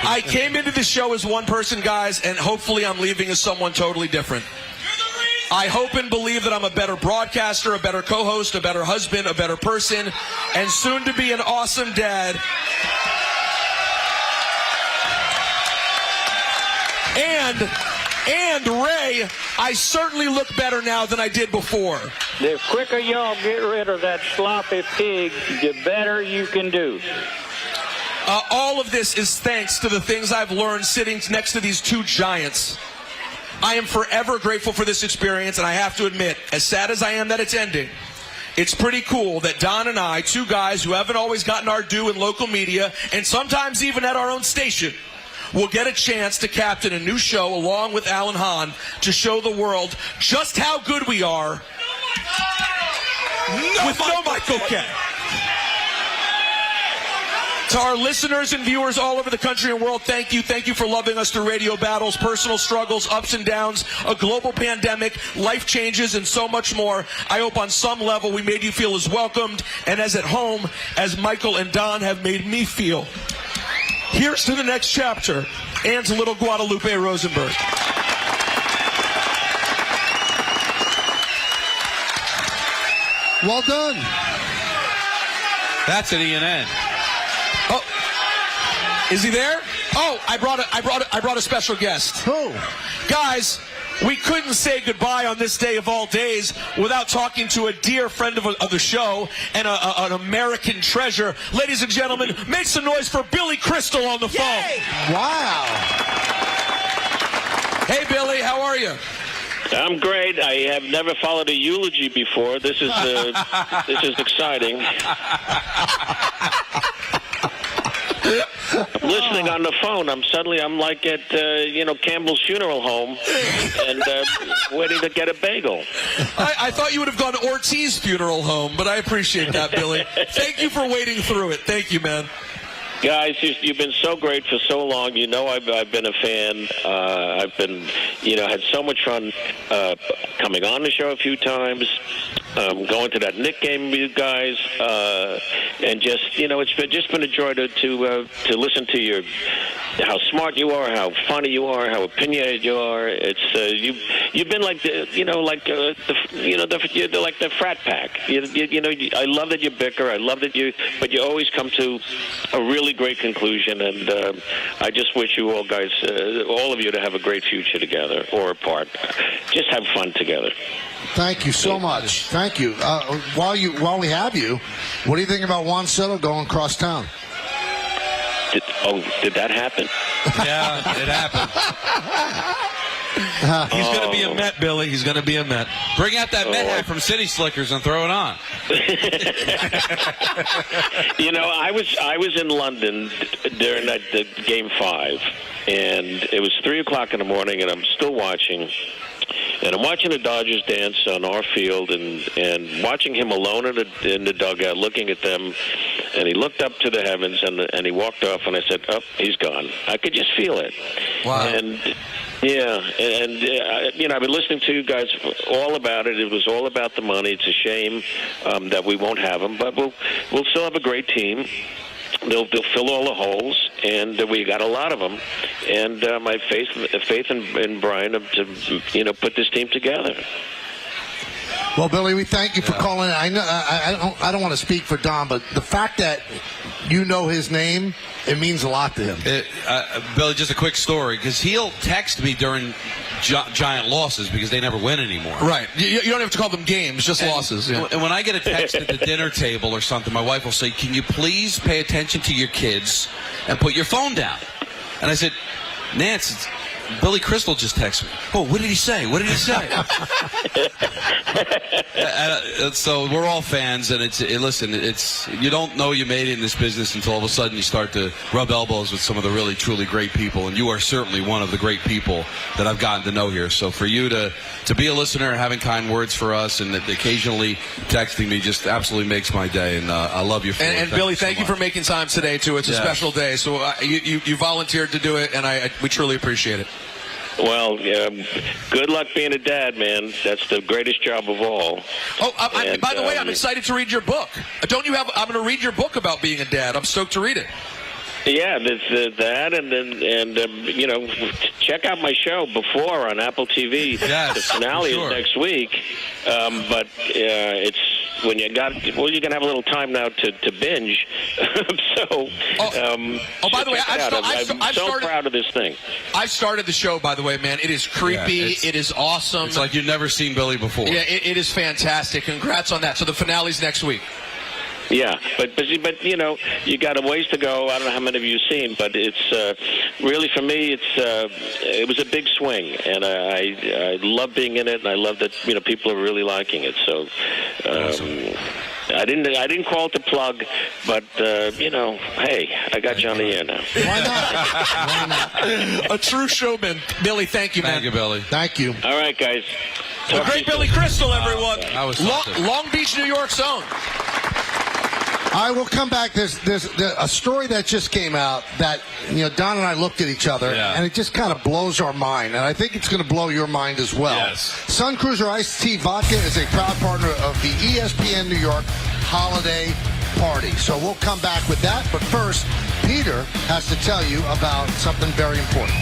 D: I came into this show as one person, guys, and hopefully I'm leaving as someone totally different. I hope and believe that I'm a better broadcaster, a better co-host, a better husband, a better person, and soon to be an awesome dad. And Ray, I certainly look better now than I did before.
J: The quicker y'all get rid of that sloppy pig, the better you can do.
D: All of this is thanks to the things I've learned sitting next to these two giants. I am forever grateful for this experience, and I have to admit, as sad as I am that it's ending, it's pretty cool that Don and I, two guys who haven't always gotten our due in local media, and sometimes even at our own station, will get a chance to captain a new show along with Alan Hahn to show the world just how good we are with no Michael Kay. To our listeners and viewers all over the country and world, thank you. Thank you for loving us through radio battles, personal struggles, ups and downs, a global pandemic, life changes, and so much more. I hope on some level we made you feel as welcomed and as at home as Michael and Don have made me feel. Here's to the next chapter, and to little Guadalupe Rosenberg.
B: Well done.
C: That's an ENN.
D: Oh, is he there? Oh, I brought a special guest.
B: Who?
D: Guys, we couldn't say goodbye on this day of all days without talking to a dear friend of the show and an American treasure. Ladies and gentlemen, make some noise for Billy Crystal on the phone.
B: Wow.
D: Hey, Billy, how are you?
J: I'm great. I have never followed a eulogy before. This is exciting. I'm listening on the phone. I'm like at Campbell's funeral home and waiting to get a bagel.
D: I thought you would have gone to Ortiz funeral home, but I appreciate that, Billy. Thank you for waiting through it. Thank you, man.
J: Guys, you've been so great for so long. You know I've been a fan. I've been, had so much fun coming on the show a few times, going to that Knick game with you guys, and just, it's been a joy to listen to how smart you are, how funny you are, how opinionated you are. It's you've been like like the frat pack. I love that you bicker. I love that but you always come to a really great conclusion, and I just wish you all guys, all of you, to have a great future together or apart. Just have fun together.
B: Thank you so much. Thank you. While we have you, what do you think about Juan Soto going across town?
J: Did that happen?
C: Yeah, it happened.
D: He's going to be a Met, Billy. He's going to be a Met.
C: Bring out that Met hat from City Slickers and throw it on.
J: I was in London during that Game 5, and it was 3 o'clock in the morning, and I'm still watching. And I'm watching the Dodgers dance on our field, and watching him alone in the dugout, looking at them. And he looked up to the heavens, and he walked off. And I said, "Oh, he's gone." I could just feel it.
D: Wow.
J: And I've been listening to you guys all about it. It was all about the money. It's a shame that we won't have him, but we'll still have a great team. They'll fill all the holes, and we got a lot of them. And my faith in Brian to put this team together.
B: Well, Billy, we thank you for calling in. I know I don't want to speak for Don, but the fact that you know his name, it means a lot to him.
C: Billy, just a quick story, because he'll text me during giant losses because they never win anymore.
D: Right. You don't have to call them games, just losses. Yeah.
C: And when I get a text at the dinner table or something, my wife will say, "Can you please pay attention to your kids and put your phone down?" And I said, "Nance, Billy Crystal just texted me." "Oh, what did he say? What did he say?" So we're all fans, and it's you don't know you made it in this business until all of a sudden you start to rub elbows with some of the really, truly great people, and you are certainly one of the great people that I've gotten to know here. So for you to be a listener, having kind words for us, and occasionally texting me just absolutely makes my day, and I love you for it.
D: And Billy, thank you for making time today, too. It's a special day, so you volunteered to do it, and we truly appreciate it.
J: Well, good luck being a dad, man. That's the greatest job of all.
D: Oh, by the way, I'm excited to read your book. I'm going to read your book about being a dad. I'm stoked to read it.
J: Yeah, there's that, and check out my show Before on Apple TV.
C: Yes,
J: the finale is next week, but it's when you're gonna have a little time now to binge.
D: By the way,
J: I'm so proud of this thing.
D: I've started the show, by the way, man. It is creepy.
C: Yeah,
D: it is awesome.
C: It's like you've never seen Billy before.
D: Yeah, it is fantastic. Congrats on that. So the finale's next week.
J: Yeah, but you got a ways to go. I don't know how many of you've seen, but it's really, for me, it was a big swing, and I love being in it, and I love that people are really liking it. So
C: awesome.
J: I didn't call it to plug, but hey, I got you on the air now.
B: Why not?
D: A true showman, Billy. Thank you, man.
C: Thank you, Billy.
B: Thank you.
J: All right, guys.
D: The great Billy Crystal, everyone.
C: That was
D: Long Beach, New York's own.
B: I will come back. There's a story that just came out that Don and I looked at each other, and it just kind of blows our mind, and I think it's going to blow your mind as well.
C: Yes.
B: Sun Cruiser Iced Tea Vodka is a proud partner of the ESPN New York Holiday Party. So we'll come back with that, but first, Peter has to tell you about something very important.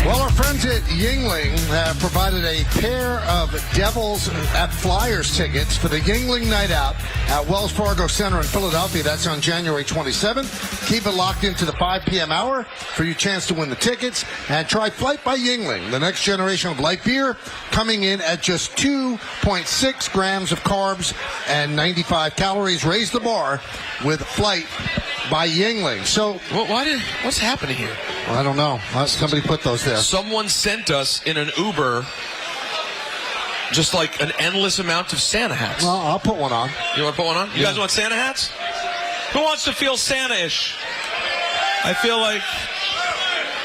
B: Well, our friends at Yingling have provided a pair of Devils at Flyers tickets for the Yingling Night Out at Wells Fargo Center in Philadelphia. That's on January 27th. Keep it locked into the 5 p.m. hour for your chance to win the tickets. And try Flight by Yingling, the next generation of light beer, coming in at just 2.6 grams of carbs and 95 calories. Raise the bar with Flight by Yingling. So,
D: what's happening here?
B: I don't know. Somebody put those there.
D: Someone sent us in an Uber just like an endless amount of Santa hats.
B: Well, I'll put one on.
D: You want to put one on? You guys want Santa hats? Who wants to feel Santa-ish?
H: I feel like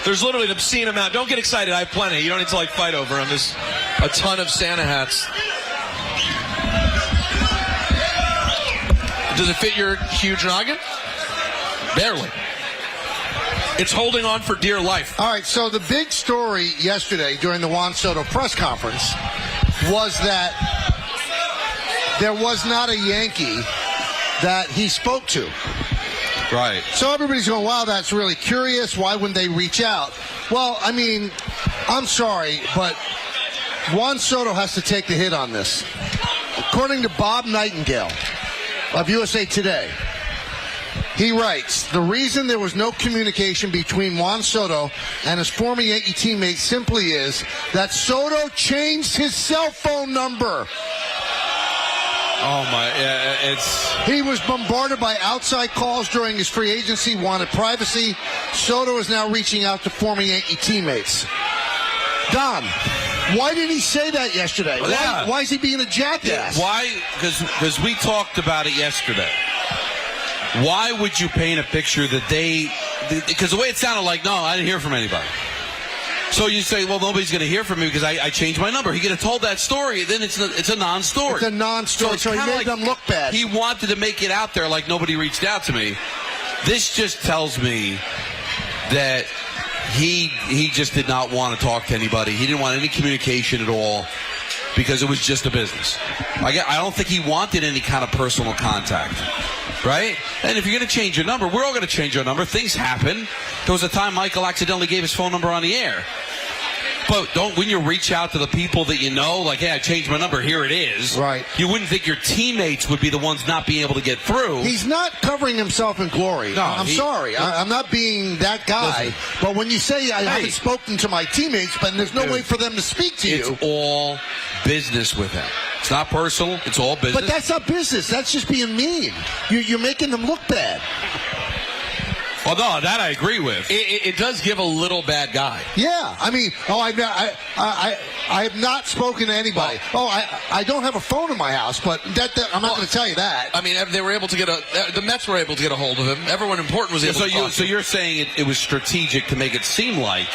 D: There's literally an obscene amount. Don't get excited. I have plenty. You don't need to fight over them. There's a ton of Santa hats. Does it fit your huge noggin? Barely. It's holding on for dear life.
B: All right, so the big story yesterday during the Juan Soto press conference was that there was not a Yankee that he spoke to.
C: Right.
B: So everybody's going, wow, that's really curious. Why wouldn't they reach out? Well, I mean, I'm sorry, but Juan Soto has to take the hit on this. According to Bob Nightingale of USA Today, he writes, the reason there was no communication between Juan Soto and his former Yankee teammate simply is that Soto changed his cell phone number.
C: Oh, my. Yeah,
B: He was bombarded by outside calls during his free agency, wanted privacy. Soto is now reaching out to former Yankee teammates. Don, why did he say that yesterday?
C: Yeah.
B: Why is he being a jackass?
C: Why? Because we talked about it yesterday. Why would you paint a picture that because the way it sounded like, no, I didn't hear from anybody. So you say, well, nobody's going to hear from me because I changed my number. He could have told that story, then it's a non-story.
B: It's a non-story, so he made them look bad.
C: He wanted to make it out there like nobody reached out to me. This just tells me that he just did not want to talk to anybody. He didn't want any communication at all because it was just a business. I don't think he wanted any kind of personal contact. Right? And if you're going to change your number, we're all going to change our number. Things happen. There was a time Michael accidentally gave his phone number on the air. But when you reach out to the people that you know, like, hey, I changed my number, here it is.
B: Right.
C: You wouldn't think your teammates would be the ones not being able to get through.
B: He's not covering himself in glory.
C: No,
B: I'm sorry. I'm not being that guy.
C: Listen,
B: but when you say I haven't spoken to my teammates, but there's no way for them to speak to you.
C: It's all business with him. It's not personal. It's all business.
B: But that's not business. That's just being mean. You're making them look bad.
C: Well, no, that I agree with.
D: It does give a little bad guy.
B: Yeah, I mean, I have not spoken to anybody. I don't have a phone in my house, but I'm not going to tell you that.
D: I mean, they were able to the Mets were able to get a hold of him. Everyone important was able to talk to him.
C: So you're saying it was strategic to make it seem like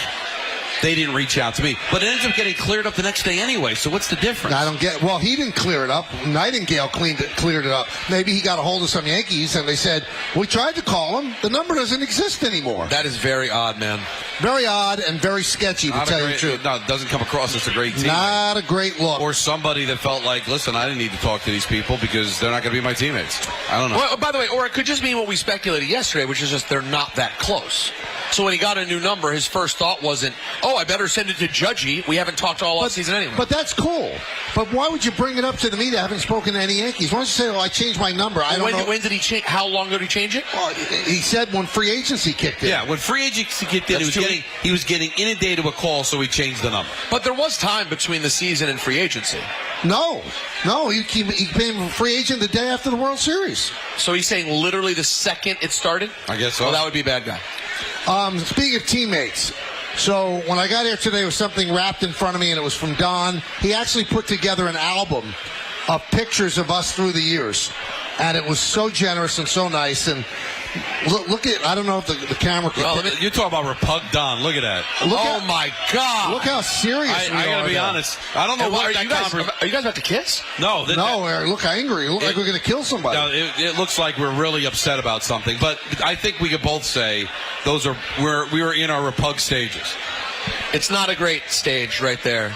C: they didn't reach out to me. But it ends up getting cleared up the next day anyway, so what's the difference?
B: I don't get. Well, he didn't clear it up. Nightingale cleared it up. Maybe he got a hold of some Yankees, and they said, we tried to call him. The number doesn't exist anymore.
D: That is very odd, man.
B: Very odd and very sketchy, to tell you the truth.
C: No, it doesn't come across as a great team.
B: Not a great look.
C: Or somebody that felt like, listen, I didn't need to talk to these people because they're not going to be my teammates. I don't know.
D: Well, by the way, or it could just mean what we speculated yesterday, which is just they're not that close. So when he got a new number, his first thought wasn't, I better send it to Judgy. We haven't talked all offseason anyway.
B: But that's cool. But why would you bring it up to the media? I haven't spoken to any Yankees. Why don't you say, I changed my number? I don't know.
D: When did he change? How long ago did he change it?
B: Well, he said when free agency kicked in.
C: Yeah, when free agency kicked in, he was getting inundated with calls, so he changed the number.
D: But there was time between the season and free agency.
B: No, he became a free agent the day after the World Series.
D: So he's saying literally the second it started?
C: I guess so.
D: Well, that would be a bad guy.
B: Speaking of teammates, so when I got here today, there was something wrapped in front of me, and it was from Don. He actually put together an album of pictures of us through the years, and it was so generous and so nice. And look at, I don't know if the camera can.
C: Well, you're talking about Repug Don. Look at that.
D: My God.
B: Look how serious we are.
C: I got to be honest. I don't know what
D: are you guys about to kiss?
C: No.
B: Look angry. Look like we're going to kill somebody.
C: No, it looks like we're really upset about something. But I think we could both say we were in our Repug stages.
D: It's not a great stage right there.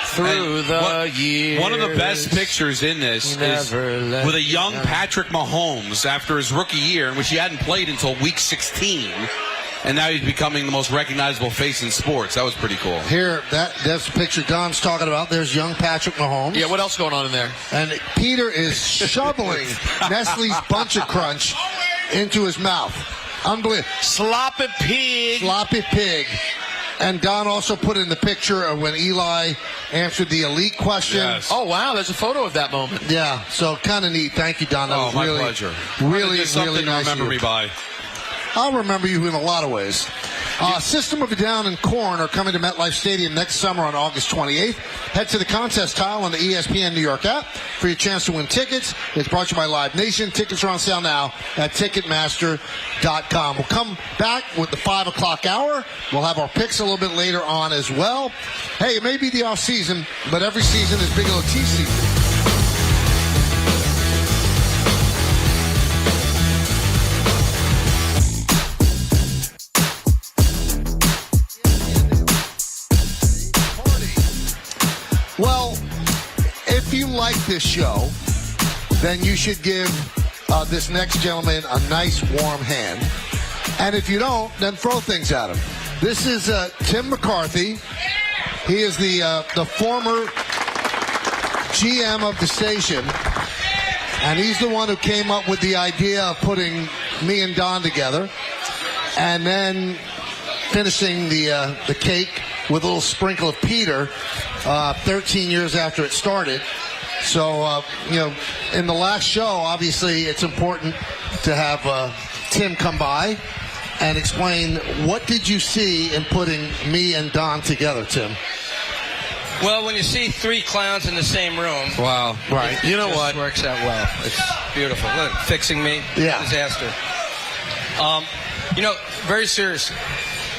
D: Through the years.
C: One of the best pictures in this is with a young Patrick Mahomes after his rookie year, in which he hadn't played until week 16. And now he's becoming the most recognizable face in sports. That was pretty cool.
B: Here, that's the picture Don's talking about. There's young Patrick Mahomes.
D: Yeah, what else going on in there?
B: And Peter is shoveling Nestle's Bunch of Crunch into his mouth. Unbelievable.
D: Sloppy pig.
B: Sloppy pig. And Don also put in the picture of when Eli answered the elite question.
C: Yes.
D: Oh, wow. There's a photo of that moment.
B: Yeah, so kind of neat. Thank you, Don. That was
C: my
B: really,
C: pleasure.
B: Really,
C: something
B: really nice.
C: to remember me by.
B: I'll remember you in a lot of ways. System of a Down and Korn are coming to MetLife Stadium next summer on August 28th. Head to the contest tile on the ESPN New York app for your chance to win tickets. It's brought to you by Live Nation. Tickets are on sale now at Ticketmaster.com. We'll come back with the 5 o'clock hour. We'll have our picks a little bit later on as well. Hey, it may be the off season, but every season is Bigelow T season. Well, if you like this show, then you should give this next gentleman a nice warm hand. And if you don't, then throw things at him. This is Tim McCarthy. He is the former GM of the station. And he's the one who came up with the idea of putting me and Don together. And then finishing the cake with a little sprinkle of Peter 13 years after it started. So, in the last show, obviously, it's important to have Tim come by and explain what did you see in putting me and Don together, Tim?
K: Well, when you see three clowns in the same room,
C: Wow.
B: Right.
K: You know what? Works out well. It's beautiful. Look, fixing me,
B: Yeah.
K: disaster. Very serious.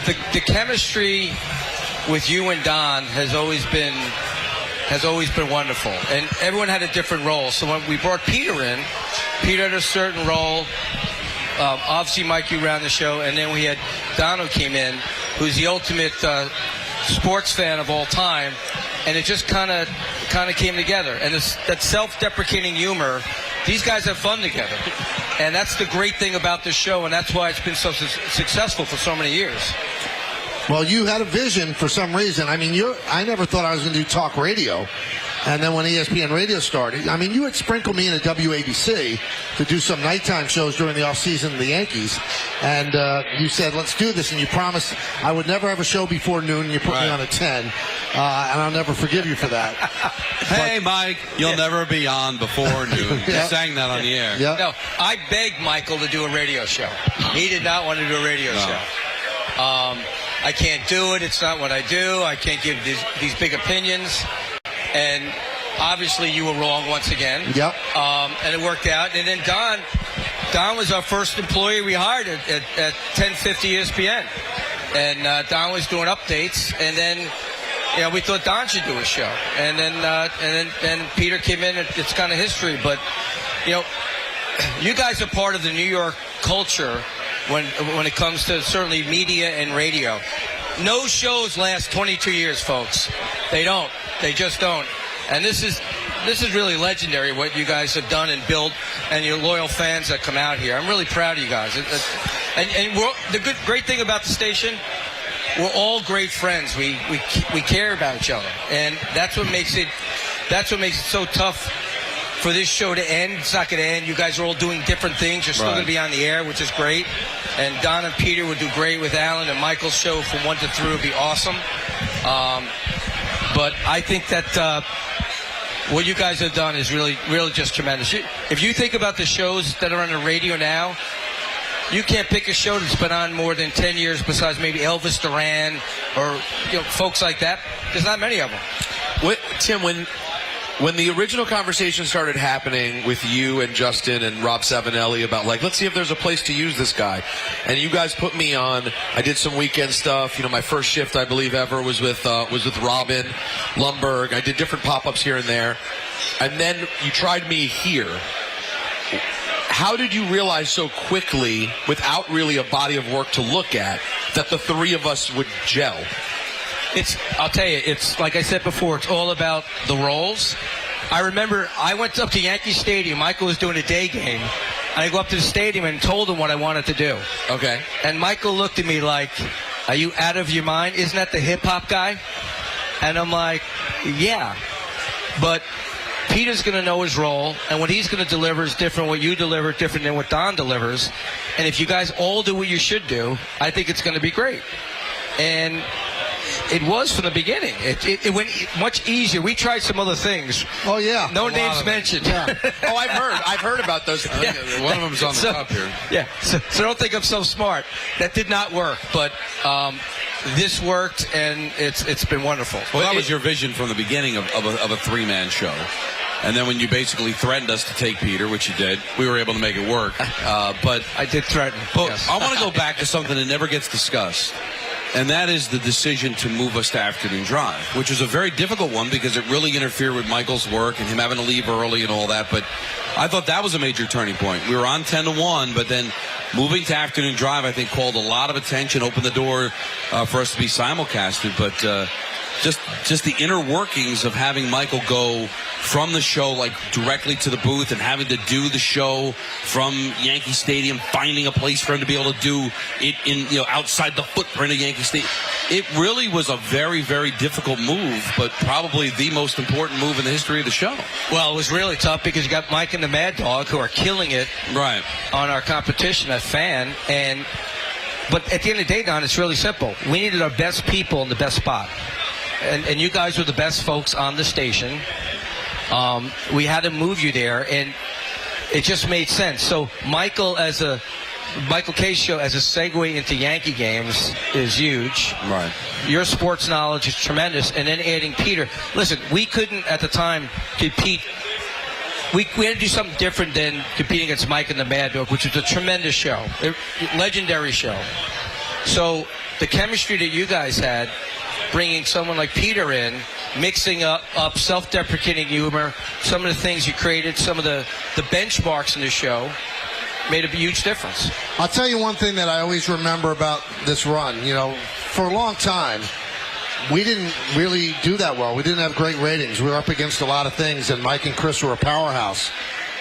K: The chemistry with you and Don has always been wonderful, and everyone had a different role. So when we brought Peter in, Peter had a certain role. Obviously, Mike, you ran the show, and then we had Don who came in, who's the ultimate sports fan of all time, and it just kind of came together. And that self-deprecating humor, these guys have fun together, and that's the great thing about this show, and that's why it's been so successful for so many years.
B: Well, you had a vision for some reason. I mean, I never thought I was going to do talk radio. And then when ESPN Radio started, I mean, you had sprinkled me in at WABC to do some nighttime shows during the offseason of the Yankees. And you said, let's do this. And you promised I would never have a show before noon. And you put me on at 10. And I'll never forgive you for that.
C: Hey, Mike, you'll never be on before noon. You sang that on the air.
B: Yeah.
K: No, I begged Michael to do a radio show. He did not want to do a radio show. I can't do it. It's not what I do. I can't give these big opinions. And obviously you were wrong once again.
B: Yep.
K: And it worked out. And then Don was our first employee we hired at 1050 ESPN. And Don was doing updates. And then, we thought Don should do a show. And then Peter came in. It's kind of history. But, you guys are part of the New York culture when it comes to certainly media and radio. No shows last 22 years, folks. They don't. They just don't. And this is really legendary what you guys have done and built, and your loyal fans that come out here. I'm really proud of you guys. And the great thing about the station, we're all great friends. We care about each other, and that's what makes it so tough for this show to end. It's not going to end. You guys are all doing different things. You're still going to be on the air, which is great. And Don and Peter would do great with Alan, and Michael's show from 1 to 3 would be awesome. But I think that what you guys have done is really, really just tremendous. If you think about the shows that are on the radio now, you can't pick a show that's been on more than 10 years besides maybe Elvis Duran or folks like that. There's not many of them.
D: Tim, when the original conversation started happening with you and Justin and Rob Savinelli about, let's see if there's a place to use this guy, and you guys put me on, I did some weekend stuff. My first shift, I believe, ever was with Robin Lumberg. I did different pop-ups here and there, and then you tried me here. How did you realize so quickly, without really a body of work to look at, that the three of us would gel?
K: I'll tell you, it's like I said before, it's all about the roles. I remember I went up to Yankee Stadium. Michael was doing a day game. And I go up to the stadium and told him what I wanted to do.
D: Okay.
K: And Michael looked at me like, are you out of your mind? Isn't that the hip-hop guy? And I'm like, yeah. But Peter's going to know his role, and what he's going to deliver is different. What you deliver is different than what Don delivers. And if you guys all do what you should do, I think it's going to be great. And It was from the beginning. It went much easier. We tried some other things.
B: Oh yeah,
K: no names mentioned.
B: Yeah.
D: Oh, I've heard about those.
K: Yeah.
C: One of them's on the top here.
K: Yeah. So don't think I'm so smart. That did not work, but this worked, and it's been wonderful.
C: Well, that was your vision from the beginning of a three-man show. And then when you basically threatened us to take Peter, which you did, we were able to make it work. But
K: I did threaten.
C: But
K: yes.
C: I want to go back to something that never gets discussed. And that is the decision to move us to afternoon drive, which was a very difficult one because it really interfered with Michael's work and him having to leave early and all that. But I thought that was a major turning point. We were on 10-1, but then moving to afternoon drive, I think, called a lot of attention, opened the door for us to be simulcasted. But just the inner workings of having Michael go from the show like directly to the booth and having to do the show from Yankee Stadium, finding a place for him to be able to do it in outside the footprint of Yankee Stadium. It really was a very, very difficult move, but probably the most important move in the history of the show.
K: Well, it was really tough because you got Mike and the Mad Dog who are killing it
C: right
K: on our competition at Fan. But at the end of the day, Don, it's really simple. We needed our best people in the best spot. And you guys were the best folks on the station. We had to move you there, and it just made sense. So Michael K's show as a segue into Yankee games is huge.
C: Right.
K: Your sports knowledge is tremendous, and then adding Peter. Listen, we couldn't at the time compete. We had to do something different than competing against Mike and the Mad Dog, which was a tremendous show, a legendary show. So the chemistry that you guys had, bringing someone like Peter in, mixing up self-deprecating humor, some of the things you created, some of the benchmarks in the show, made a huge difference.
B: I'll tell you one thing that I always remember about this run. For a long time, we didn't really do that well. We didn't have great ratings. We were up against a lot of things, and Mike and Chris were a powerhouse.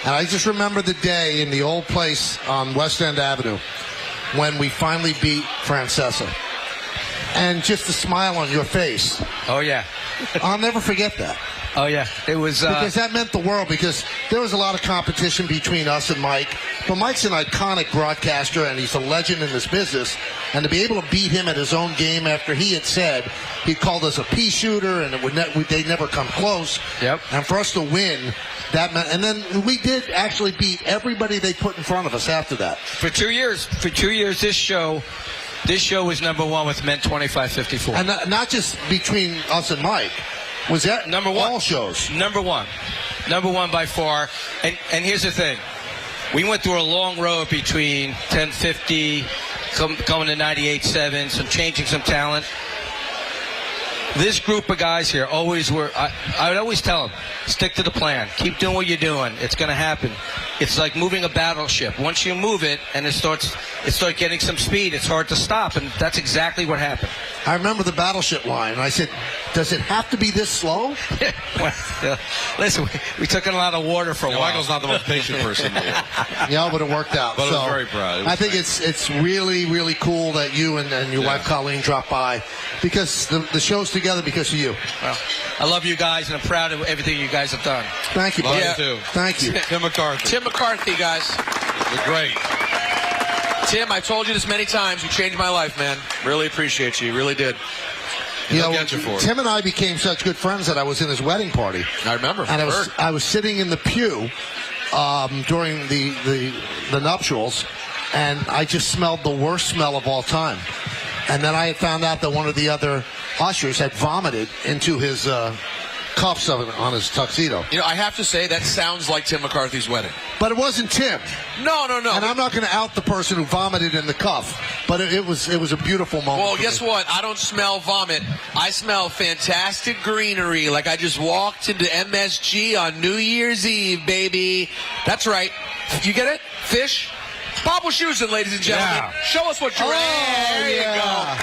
B: And I just remember the day in the old place on West End Avenue when we finally beat Francesa. And just the smile on your face.
K: Oh, yeah.
B: I'll never forget that.
K: Oh, yeah. It was...
B: because that meant the world, because there was a lot of competition between us and Mike. But Mike's an iconic broadcaster, and he's a legend in this business. And to be able to beat him at his own game after he had said he called us a pea shooter and they'd never come close.
K: Yep.
B: And for us to win, that meant... And then we did actually beat everybody they put in front of us after that.
K: For 2 years, this show was number one with Men 25-54.
B: And not just between us and Mike. Was that
K: number one?
B: All shows.
K: Number one by far. And here's the thing. We went through a long road between 1050, coming to 98.7, changing some talent. This group of guys here always were, I would always tell them, stick to the plan. Keep doing what you're doing. It's going to happen. It's like moving a battleship. Once you move it and it starts getting some speed, it's hard to stop. And that's exactly what happened.
B: I remember the battleship line. And I said, does it have to be this slow?
K: Well, listen, we took in a lot of water for a while.
C: Michael's not the most patient person in the world.
B: Yeah, but it worked out.
C: But I was very proud.
B: I think it's really, really cool that you and your wife Colleen dropped by, because the show's together because of you.
K: Well, I love you guys, and I'm proud of everything you guys have done.
B: Thank you, buddy.
C: Love you too.
B: Thank you.
C: Tim McCarthy.
D: Tim McCarthy, guys.
C: You're great.
D: Tim, I've told you this many times. You changed my life, man. Really appreciate you. You really did.
B: Tim and I became such good friends that I was in his wedding party.
D: I remember.
B: And I was sitting in the pew during the nuptials, and I just smelled the worst smell of all time. And then I had found out that one of the other ushers had vomited into his cuffs on his tuxedo.
D: I have to say, that sounds like Tim McCarthy's wedding.
B: But it wasn't Tim.
D: No.
B: And I'm not going to out the person who vomited in the cuff, but it was a beautiful moment.
D: Well, guess what? I don't smell vomit. I smell fantastic greenery, like I just walked into MSG on New Year's Eve, baby. That's right. You get it? Fish? Bob Wischusen, ladies and gentlemen.
C: Yeah.
D: Show us what you're There you go.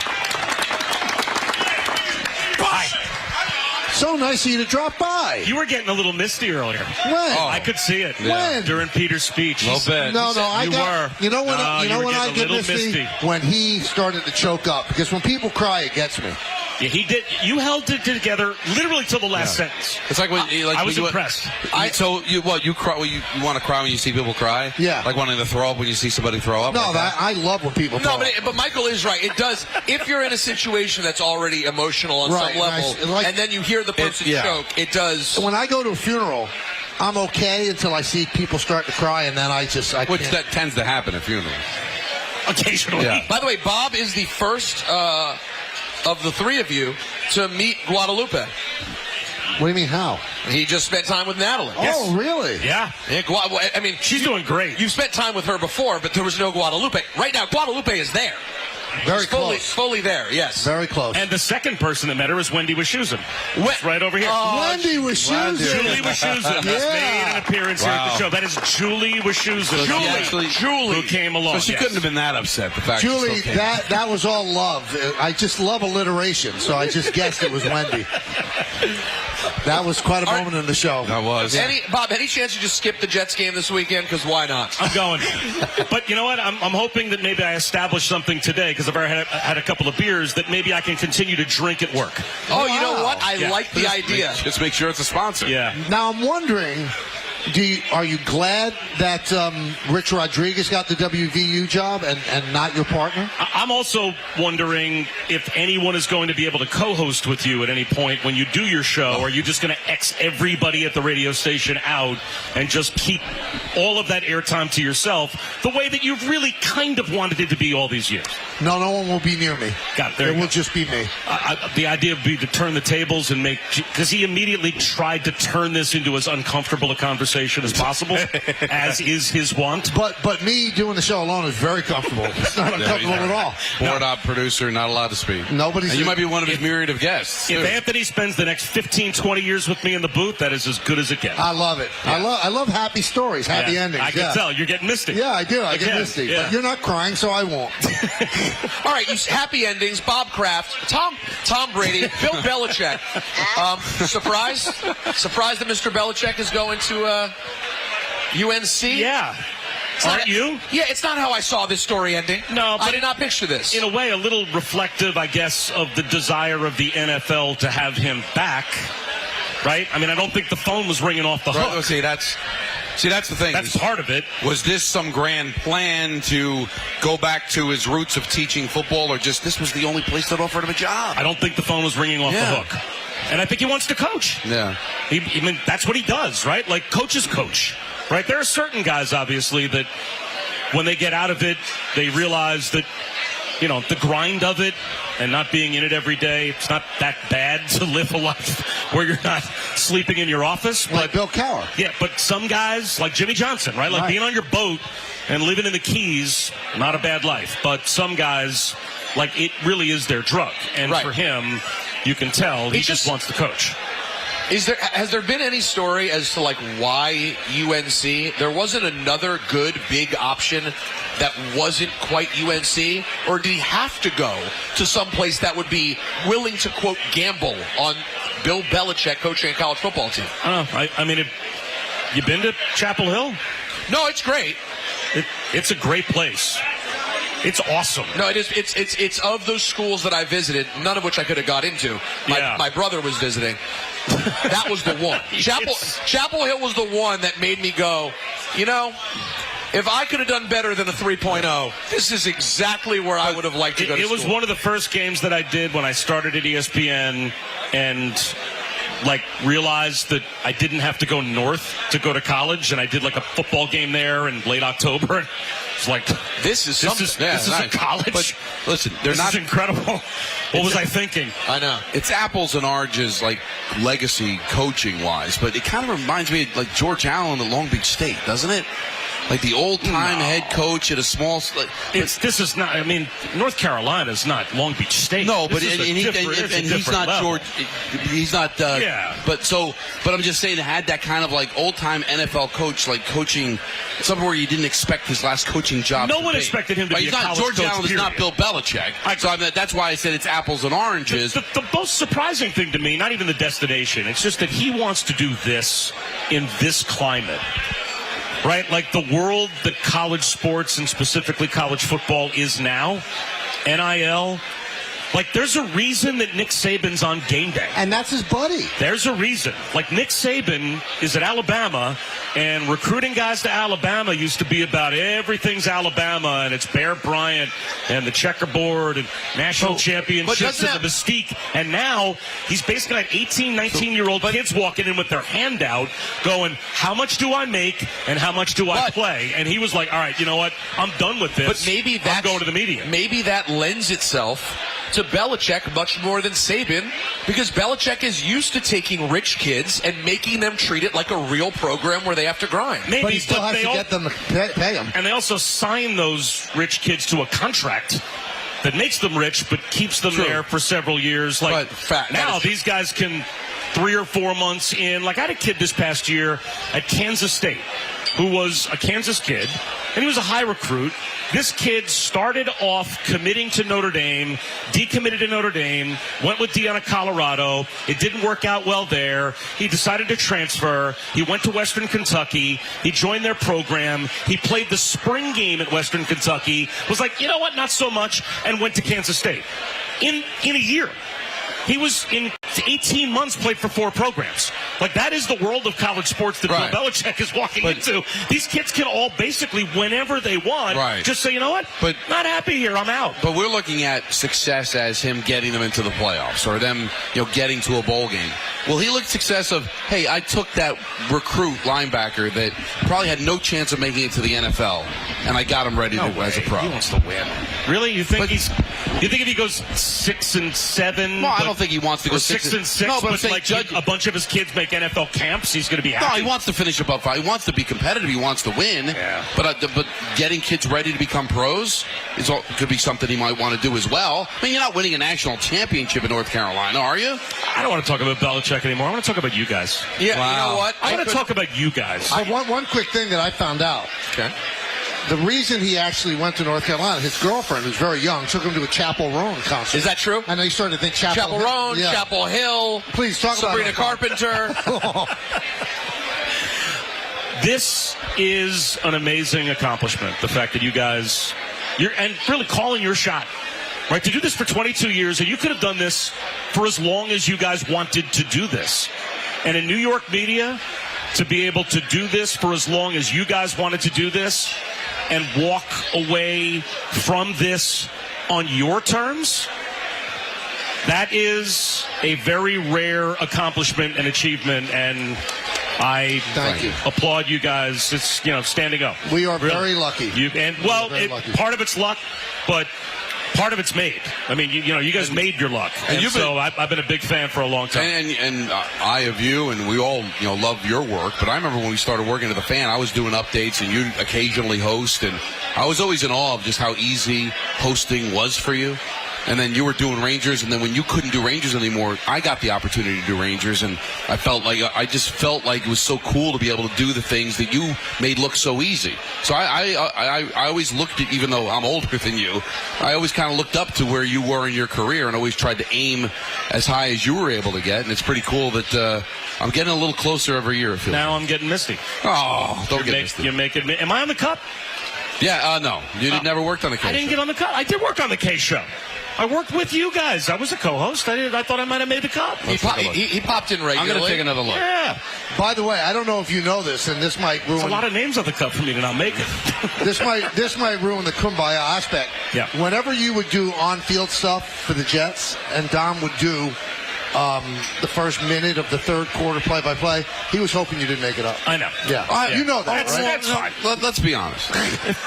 B: So nice of you to drop by.
L: You were getting a little misty earlier.
B: When?
L: I could see it.
B: When?
L: During Peter's speech.
C: No bet.
B: No, I got.
L: were.
B: You know when I get
L: a little
B: misty? When he started to choke up, because when people cry, it gets me.
L: Yeah, he did. You held it together literally till the last sentence.
C: It's like when
L: I was impressed.
C: So you cry? You want to cry when you see people cry?
B: Yeah.
C: Like wanting to throw up when you see somebody throw up?
B: No,
C: like that?
B: I love when people throw up.
D: But Michael is right. It does. If you're in a situation that's already emotional on some level, and then you hear the person choke, it does.
B: When I go to a funeral, I'm okay until I see people start to cry, and then I
C: Which
B: can't.
C: that tends to happen at funerals.
L: Occasionally.
C: Yeah.
D: By the way, Bob is the first of the three of you to meet Guadalupe.
B: What do you mean, how?
D: He just spent time with Natalie.
B: Oh, really?
L: Yeah.
D: I mean,
L: she's doing great.
D: You've spent time with her before, but there was no Guadalupe. Right now, Guadalupe is there.
B: Very close.
D: Fully there, yes.
B: Very close.
L: And the second person that met her is Wendy Wischusen. Right over here.
B: Wendy Wischusen.
L: Julie Wischusen made an appearance here at the show. That is Julie Wischusen. Julie who came along.
C: So she couldn't have been that upset. The fact
B: Julie,
C: she still came.
B: that was all love. I just love alliteration, so I just guessed it was Wendy. That was quite a moment in the show.
C: That was.
D: Bob, any chance you just skip the Jets game this weekend? Because why not?
L: I'm going. But you know what? I'm hoping that maybe I establish something today, because I've already had a couple of beers, that maybe I can continue to drink at work.
D: Oh, you know what? I like the idea.
C: Just make sure it's a sponsor.
L: Yeah.
B: Now, I'm wondering, are you glad that Rich Rodriguez got the WVU job and not your partner?
L: I'm also wondering if anyone is going to be able to co-host with you at any point when you do your show, or are you just going to X everybody at the radio station out and just keep all of that airtime to yourself, the way that you've really kind of wanted it to be all these years?
B: No one will be near me.
L: It
B: will just be me.
L: The idea would be to turn the tables and because he immediately tried to turn this into as uncomfortable a conversation as possible, as is his want.
B: But me doing the show alone is very comfortable. It's not uncomfortable at all.
C: Board-op producer, not allowed to speak. And you might be one of his myriad of guests.
L: If Anthony spends the next 15, 20 years with me in the booth, that is as good as it gets.
B: I love it. Yeah. I love happy stories, happy endings.
L: I can tell. You're getting misty.
B: Yeah, I do. I get misty.
L: Yeah.
B: But you're not crying, so I won't.
D: All right, happy endings. Bob Kraft, Tom Brady, Bill Belichick. Surprised that Mr. Belichick is going to UNC?
L: Yeah. Aren't you?
D: Yeah, it's not how I saw this story ending.
L: No, but
D: I did not picture this.
L: In a way, a little reflective, I guess, of the desire of the NFL to have him back. Right? I mean, I don't think the phone was ringing off the hook.
C: See, that's the thing.
L: That's part of it.
C: Was this some grand plan to go back to his roots of teaching football, or just this was the only place that offered him a job?
L: I don't think the phone was ringing off the hook. And I think he wants to coach.
C: Yeah.
L: I mean, that's what he does, right? Like, coaches coach. Right? There are certain guys, obviously, that when they get out of it, they realize that, the grind of it and not being in it every day, it's not that bad to live a life where you're not sleeping in your office.
B: Like Bill Cowher.
L: Yeah, but some guys, like Jimmy Johnson, right? Like being on your boat and living in the Keys, not a bad life. But some guys, like, it really is their drug. And for him, you can tell he just wants to coach.
D: Has there been any story as to, like, why UNC? There wasn't another good big option that wasn't quite UNC? Or did he have to go to some place that would be willing to, quote, gamble on Bill Belichick coaching a college football team?
L: I don't know. I mean, you been to Chapel Hill?
D: No, it's great.
L: It's a great place. It's awesome.
D: No, it is. It's of those schools that I visited, none of which I could have got into. My brother was visiting. That was the one. Chapel Hill was the one that made me go, if I could have done better than a 3.0, this is exactly where I would have liked to go to school.
L: It was one of the first games that I did when I started at ESPN and realized that I didn't have to go north to go to college, and I did a football game there in late October. It's like, this is a college.
C: But listen,
L: this is incredible. What was I thinking?
D: I know.
C: It's apples and oranges, legacy coaching wise, but it kind of reminds me of George Allen at Long Beach State, doesn't it? Like the old-time head coach at a small...
L: This is not... I mean, North Carolina's not Long Beach State.
C: No, but he's not
L: level.
C: George... He's not... But I'm just saying, it had that kind of old-time NFL coach, coaching somewhere where you didn't expect his last coaching job.
L: No one expected him to be a college
C: George
L: coach,
C: Allen is not Bill Belichick. That's why I said it's apples and oranges.
L: The most surprising thing to me, not even the destination, it's just that he wants to do this in this climate. Right? Like the world that college sports and specifically college football is now, NIL, Like, there's a reason that Nick Saban's on game day.
B: And that's his buddy.
L: There's a reason. Like, Nick Saban is at Alabama, and recruiting guys to Alabama used to be about everything's Alabama, and it's Bear Bryant and the checkerboard and national championships and the mystique. And now he's basically got 18, 19-year-old kids walking in with their hand out going, how much do I make and how much do I play? And he was like, all right, you know what? I'm done with this.
D: But maybe
L: I'm going to the media.
D: Maybe that lends itself to Belichick much more than Saban, because Belichick is used to taking rich kids and making them treat it like a real program where they have to grind.
L: Maybe,
B: but he still has to get them to pay them.
L: And they also sign those rich kids to a contract that makes them rich but keeps them there for several years. Like, now these guys can 3 or 4 months in. Like, I had a kid this past year at Kansas State who was a Kansas kid, and he was a high recruit. This kid started off committing to Notre Dame, decommitted to Notre Dame, went with Deion at Colorado. It didn't work out well there. He decided to transfer. He went to Western Kentucky. He joined their program. He played the spring game at Western Kentucky, was like, you know what, not so much, and went to Kansas State. In a year. He was in 18 months played for 4 programs. Like, that is the world of college sports that Bill Belichick is walking into. These kids can all basically, whenever they want, just say, you know what, not happy here, I'm out.
C: But we're looking at success as him getting them into the playoffs or them, getting to a bowl game. Well, he looked at success of, hey, I took that recruit linebacker that probably had no chance of making it to the NFL, and I got him ready to as a pro.
L: He wants to win. Really? You think you think if he goes 6-7?
C: Well, I don't think he wants to go
L: 6-6.
C: No, but
L: like a bunch of his kids make NFL camps, he's going to be happy.
C: No, he wants to finish above 5. He wants to be competitive. He wants to win.
L: Yeah.
C: But getting kids ready to become pros could be something he might want to do as well. I mean, you're not winning a national championship in North Carolina, are you?
L: I don't want to talk about Belichick anymore. I want to talk about you guys.
D: Yeah, You know what?
L: I want to talk about you guys.
B: One quick thing that I found out.
D: Okay.
B: The reason he actually went to North Carolina, his girlfriend, who's very young, took him to a Chapel Roan concert.
D: Is that true?
B: I know you started to think
D: Chapel Roan, Chapel Hill.
B: Please talk
D: Sabrina
B: about
D: Carpenter.
L: This is an amazing accomplishment. The fact that you guys, and really calling your shot, right? To do this for 22 years, and you could have done this for as long as you guys wanted to do this. And in New York media, to be able to do this for as long as you guys wanted to do this and walk away from this on your terms, that is a very rare accomplishment and achievement, and I applaud you guys. It's, standing up.
B: We are very lucky.
L: Part of it's luck, but part of it's made. I mean, you guys made your luck, and I've been a big fan for a long time.
C: And I of you, and we all love your work. But I remember when we started working at the Fan, I was doing updates, and you occasionally host, and I was always in awe of just how easy hosting was for you. And then you were doing Rangers, and then when you couldn't do Rangers anymore, I got the opportunity to do Rangers, and I just felt like it was so cool to be able to do the things that you made look so easy. So I always looked at, even though I'm older than you, I always kind of looked up to where you were in your career and always tried to aim as high as you were able to get, and it's pretty cool that I'm getting a little closer every year. It feels
L: now I'm getting misty.
C: Oh, don't get misty.
L: You're making. Am I on the Cup?
C: Yeah, no. You never worked on the K Show.
L: I didn't get on the Cup. I did work on the K Show. I worked with you guys. I was a co-host. I thought I might have made the Cup.
D: He popped in regularly.
C: I'm going to take another look.
L: Yeah.
B: By the way, I don't know if you know this, and this might ruin.
L: There's a lot of names on the Cup for me to not make it.
B: this might ruin the kumbaya aspect.
L: Yeah.
B: Whenever you would do on-field stuff for the Jets, and Dom would do the first minute of the third quarter play-by-play, he was hoping you didn't make it up.
L: I know.
B: Yeah. You know that, right?
L: That's fine.
C: Let's be honest.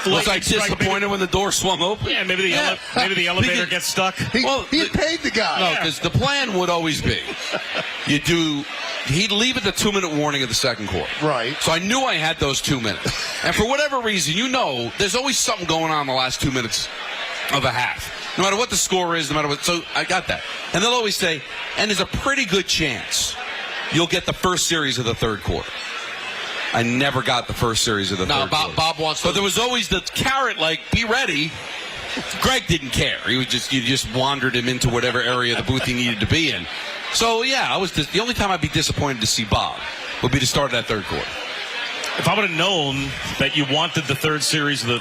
C: Was I disappointed when the door swung open?
L: Yeah, maybe the elevator gets stuck.
B: He paid the guy.
C: No, because the plan would always be he'd leave at the 2-minute warning of the second quarter.
B: Right.
C: So I knew I had those 2 minutes. And for whatever reason, there's always something going on in the last 2 minutes of a half. No matter what the score is, no matter what. So I got that. And they'll always say, and there's a pretty good chance you'll get the first series of the third quarter. I never got the first series of the third quarter.
D: Bob wants to.
C: But there was always the carrot, like, be ready. Greg didn't care. You just wandered him into whatever area of the booth he needed to be in. So, yeah, the only time I'd be disappointed to see Bob would be to start that third quarter.
L: if I would have known that you wanted the third series or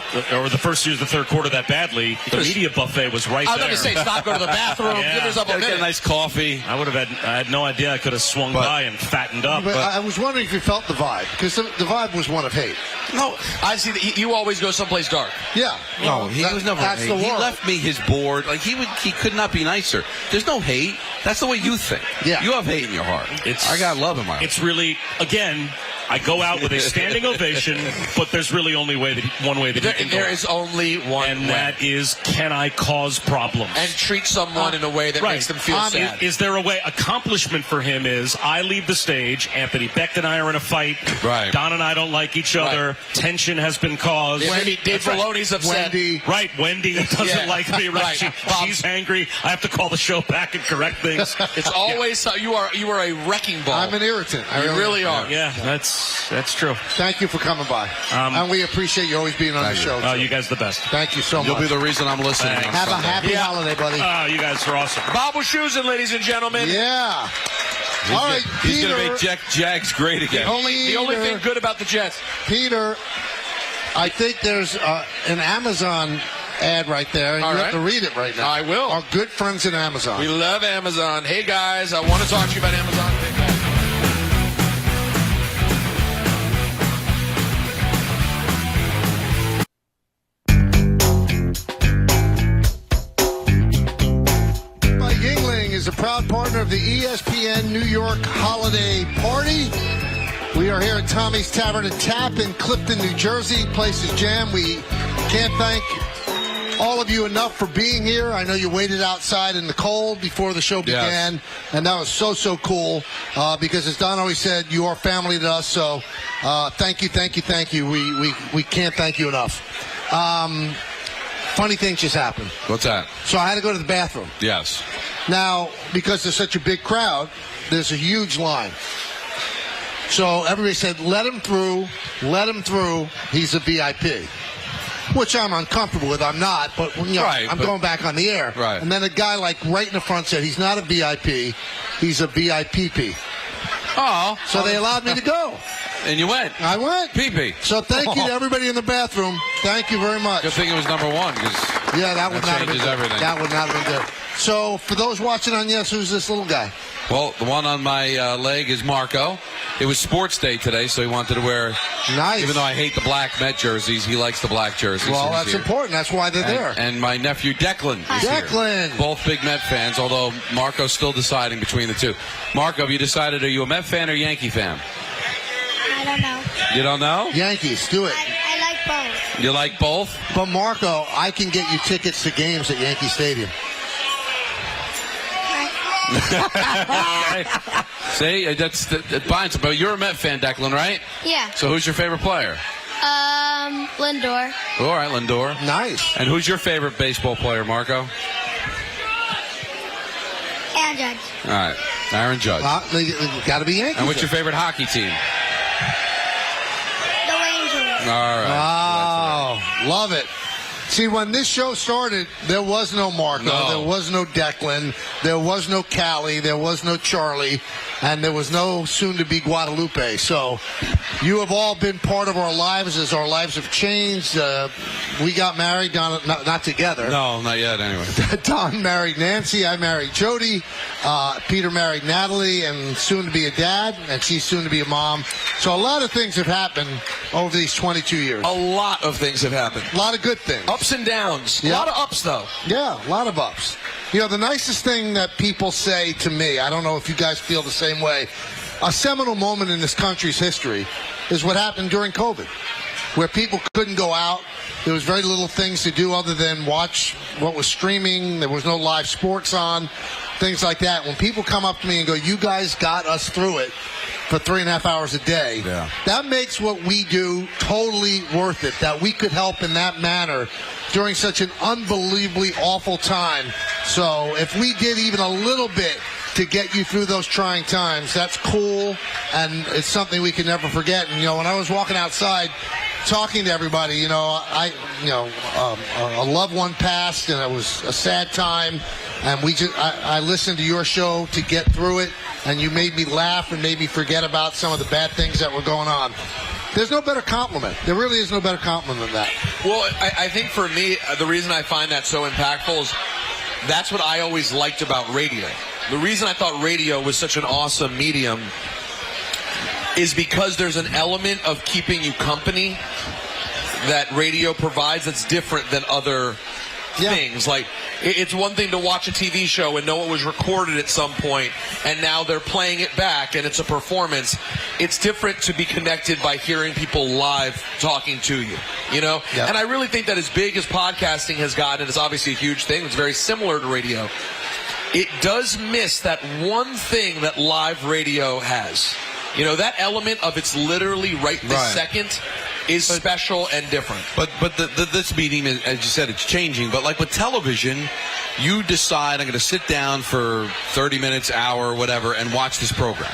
L: the first series of the third quarter that badly, the media buffet was right there.
D: I was going to say, stop, go to the bathroom, give yourself a minute.
C: Get a nice coffee.
L: I had no idea I could have swung by and fattened up.
B: But I was wondering if you felt the vibe, because the vibe was one of hate.
D: No, I see that you always go someplace dark.
B: Yeah.
C: No, he was never
B: that's
C: hate.
B: the
C: He
B: word.
C: left me his board. Like he could not be nicer. There's no hate. That's the way you think.
B: Yeah.
C: You have hate in your heart. I got love in my heart.
L: It's really, again, I go out with a standing ovation, but there's really only one way that you can go.
D: There is only one
L: and
D: way.
L: that is, can I cause problems?
D: And treat someone in a way that makes them feel sad.
L: Is there a way? Accomplishment for him is, I leave the stage, Anthony Becht and I are in a fight,
C: Right.
L: Don and I don't like each other, tension has been caused.
D: Maybe Dave Filoni's upset.
L: Wendy doesn't like me, right? She's angry. I have to call the show back and correct things.
D: It's always you are a wrecking ball.
B: I'm an irritant.
D: You really are.
L: Yeah, that's true.
B: Thank you for coming by. And we appreciate you always being on the show.
L: Oh, you guys are the best.
B: Thank you so much.
C: You'll be the reason I'm listening.
L: Thanks.
B: Have a happy holiday, buddy.
L: Oh, you guys are awesome.
D: Bob Wischusen, ladies and gentlemen.
B: Yeah. All right,
C: He's
B: Peter.
C: going to make Jags great again.
D: The only thing good about the Jets.
B: Peter, I think there's an Amazon ad right there. And
D: All
B: you
D: right.
B: have to read it right now.
D: I will.
B: Our good friends at Amazon.
D: We love Amazon. Hey, guys, I want to talk to you about Amazon.
B: Mike Yingling is a proud partner of the ESPN New York Holiday Party. We are here at Tommy's Tavern and Tap in Clifton, New Jersey. Place is jammed. We can't thank all of you enough for being here. I know you waited outside in the cold before the show began, and that was so cool because, as Don always said, you are family to us. So thank you. We can't thank you enough. Funny thing just happened.
C: What's that?
B: So I had to go to the bathroom.
C: Yes.
B: Now, because there's such a big crowd, there's a huge line. So everybody said, let him through, he's a VIP. Which I'm uncomfortable with. I'm not, but I'm going back on the air.
C: Right.
B: And then a guy right in the front said, he's not a VIP, he's a VIPP.
C: Oh.
B: So they allowed me to go.
C: And you went.
B: I went.
C: PP.
B: So thank you to everybody in the bathroom. Thank you very much.
C: Good thing it was number one.
B: Yeah, that would not have been good.
C: Everything.
B: That would not have been good. So for those watching on Yes, who's this little guy?
C: Well, the one on my leg is Marco. It was sports day today, so he wanted to wear.
B: Nice.
C: Even though I hate the black Met jerseys, he likes the black jerseys.
B: Well,
C: so
B: that's
C: here.
B: important. That's why they're there.
C: And my nephew Declan is
B: Declan.
C: here. Both big Met fans, although Marco's still deciding between the two. Marco, have you decided, are you a Met fan or Yankee fan?
M: I don't know.
C: You don't know?
B: Yankees, do it.
M: I like both.
C: You like both?
B: But Marco, I can get you tickets to games at Yankee Stadium.
C: See, that's binds. But you're a Met fan, Declan, right?
M: Yeah.
C: So who's your favorite player?
M: Lindor.
C: All right, Lindor.
B: Nice.
C: And who's your favorite baseball player, Marco?
M: Aaron Judge.
C: All right, Aaron Judge.
B: Got to be Yankees.
C: And what's your favorite hockey team?
M: The Rangers.
C: All right.
B: Oh, love it. See, when this show started, there was no Marco, there was no Declan, there was no Callie, there was no Charlie, and there was no soon-to-be Guadalupe. So you have all been part of our lives as our lives have changed. We got married, not together.
C: No, not yet, anyway.
B: Don married Nancy, I married Jody, Peter married Natalie, and soon to be a dad, and she's soon to be a mom. So a lot of things have happened over these 22 years.
D: A lot of things have happened.
B: A lot of good things.
D: Ups and downs.
B: Yeah.
D: A lot of ups, though.
B: Yeah, a lot of ups. You know, the nicest thing that people say to me, I don't know if you guys feel the same way, a seminal moment in this country's history is what happened during COVID, where people couldn't go out. There was very little things to do other than watch what was streaming. There was no live sports on, things like that. When people come up to me and go, you guys got us through it for 3.5 hours a day, that makes what we do totally worth it, that we could help in that manner during such an unbelievably awful time. So if we did even a little bit to get you through those trying times, that's cool, and it's something we can never forget. And, you know, when I was walking outside talking to everybody, you know, a loved one passed, and it was a sad time, and I listened to your show to get through it, and you made me laugh and made me forget about some of the bad things that were going on. There's no better compliment. There really is no better compliment than that.
D: Well, I think for me, the reason I find that so impactful is that's what I always liked about radio. The reason I thought radio was such an awesome medium is because there's an element of keeping you company that radio provides that's different than other things. Like, it's one thing to watch a TV show and know it was recorded at some point, and now they're playing it back and it's a performance. It's different to be connected by hearing people live talking to you, you know?
B: Yeah.
D: And I really think that as big as podcasting has gotten, it's obviously a huge thing. It's very similar to radio. It does miss that one thing that live radio has. You know, that element of it's literally right this second is special and different.
C: But this medium, as you said, it's changing. But like with television, you decide I'm going to sit down for 30 minutes, hour, whatever, and watch this program.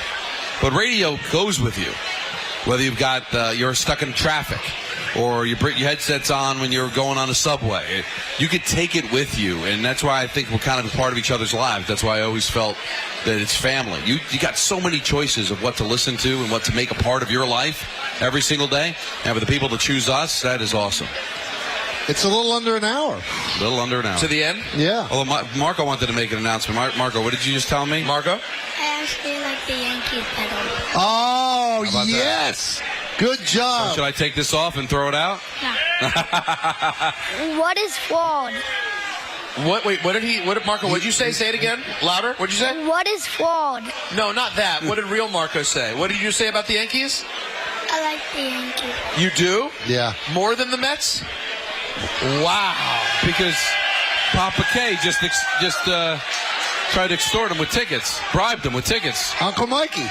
C: But radio goes with you, whether you've got you're stuck in traffic or you put your headsets on when you're going on a subway. You could take it with you, and that's why I think we're kind of a part of each other's lives. That's why I always felt that it's family. You got so many choices of what to listen to and what to make a part of your life every single day. And for the people to choose us, that is awesome.
B: It's a little under an hour.
C: A little under an hour.
D: To the end?
B: Yeah.
C: Although Marco wanted to make an announcement. Marco, what did you just tell me?
D: Marco?
M: I actually like the Yankees better.
B: Oh,
C: How about
B: yes. Good job.
C: So should I take this off and throw it out?
M: What is flawed?
D: What did Marco, what did you say? Say it again. Louder. What did you say?
M: What is flawed?
D: No, not that. What did real Marco say? What did you say about the Yankees?
M: I like the Yankees.
D: You do?
B: Yeah.
D: More than the Mets? Wow.
C: Because Papa K just tried to extort him with tickets, bribed him with tickets.
B: Uncle Mikey.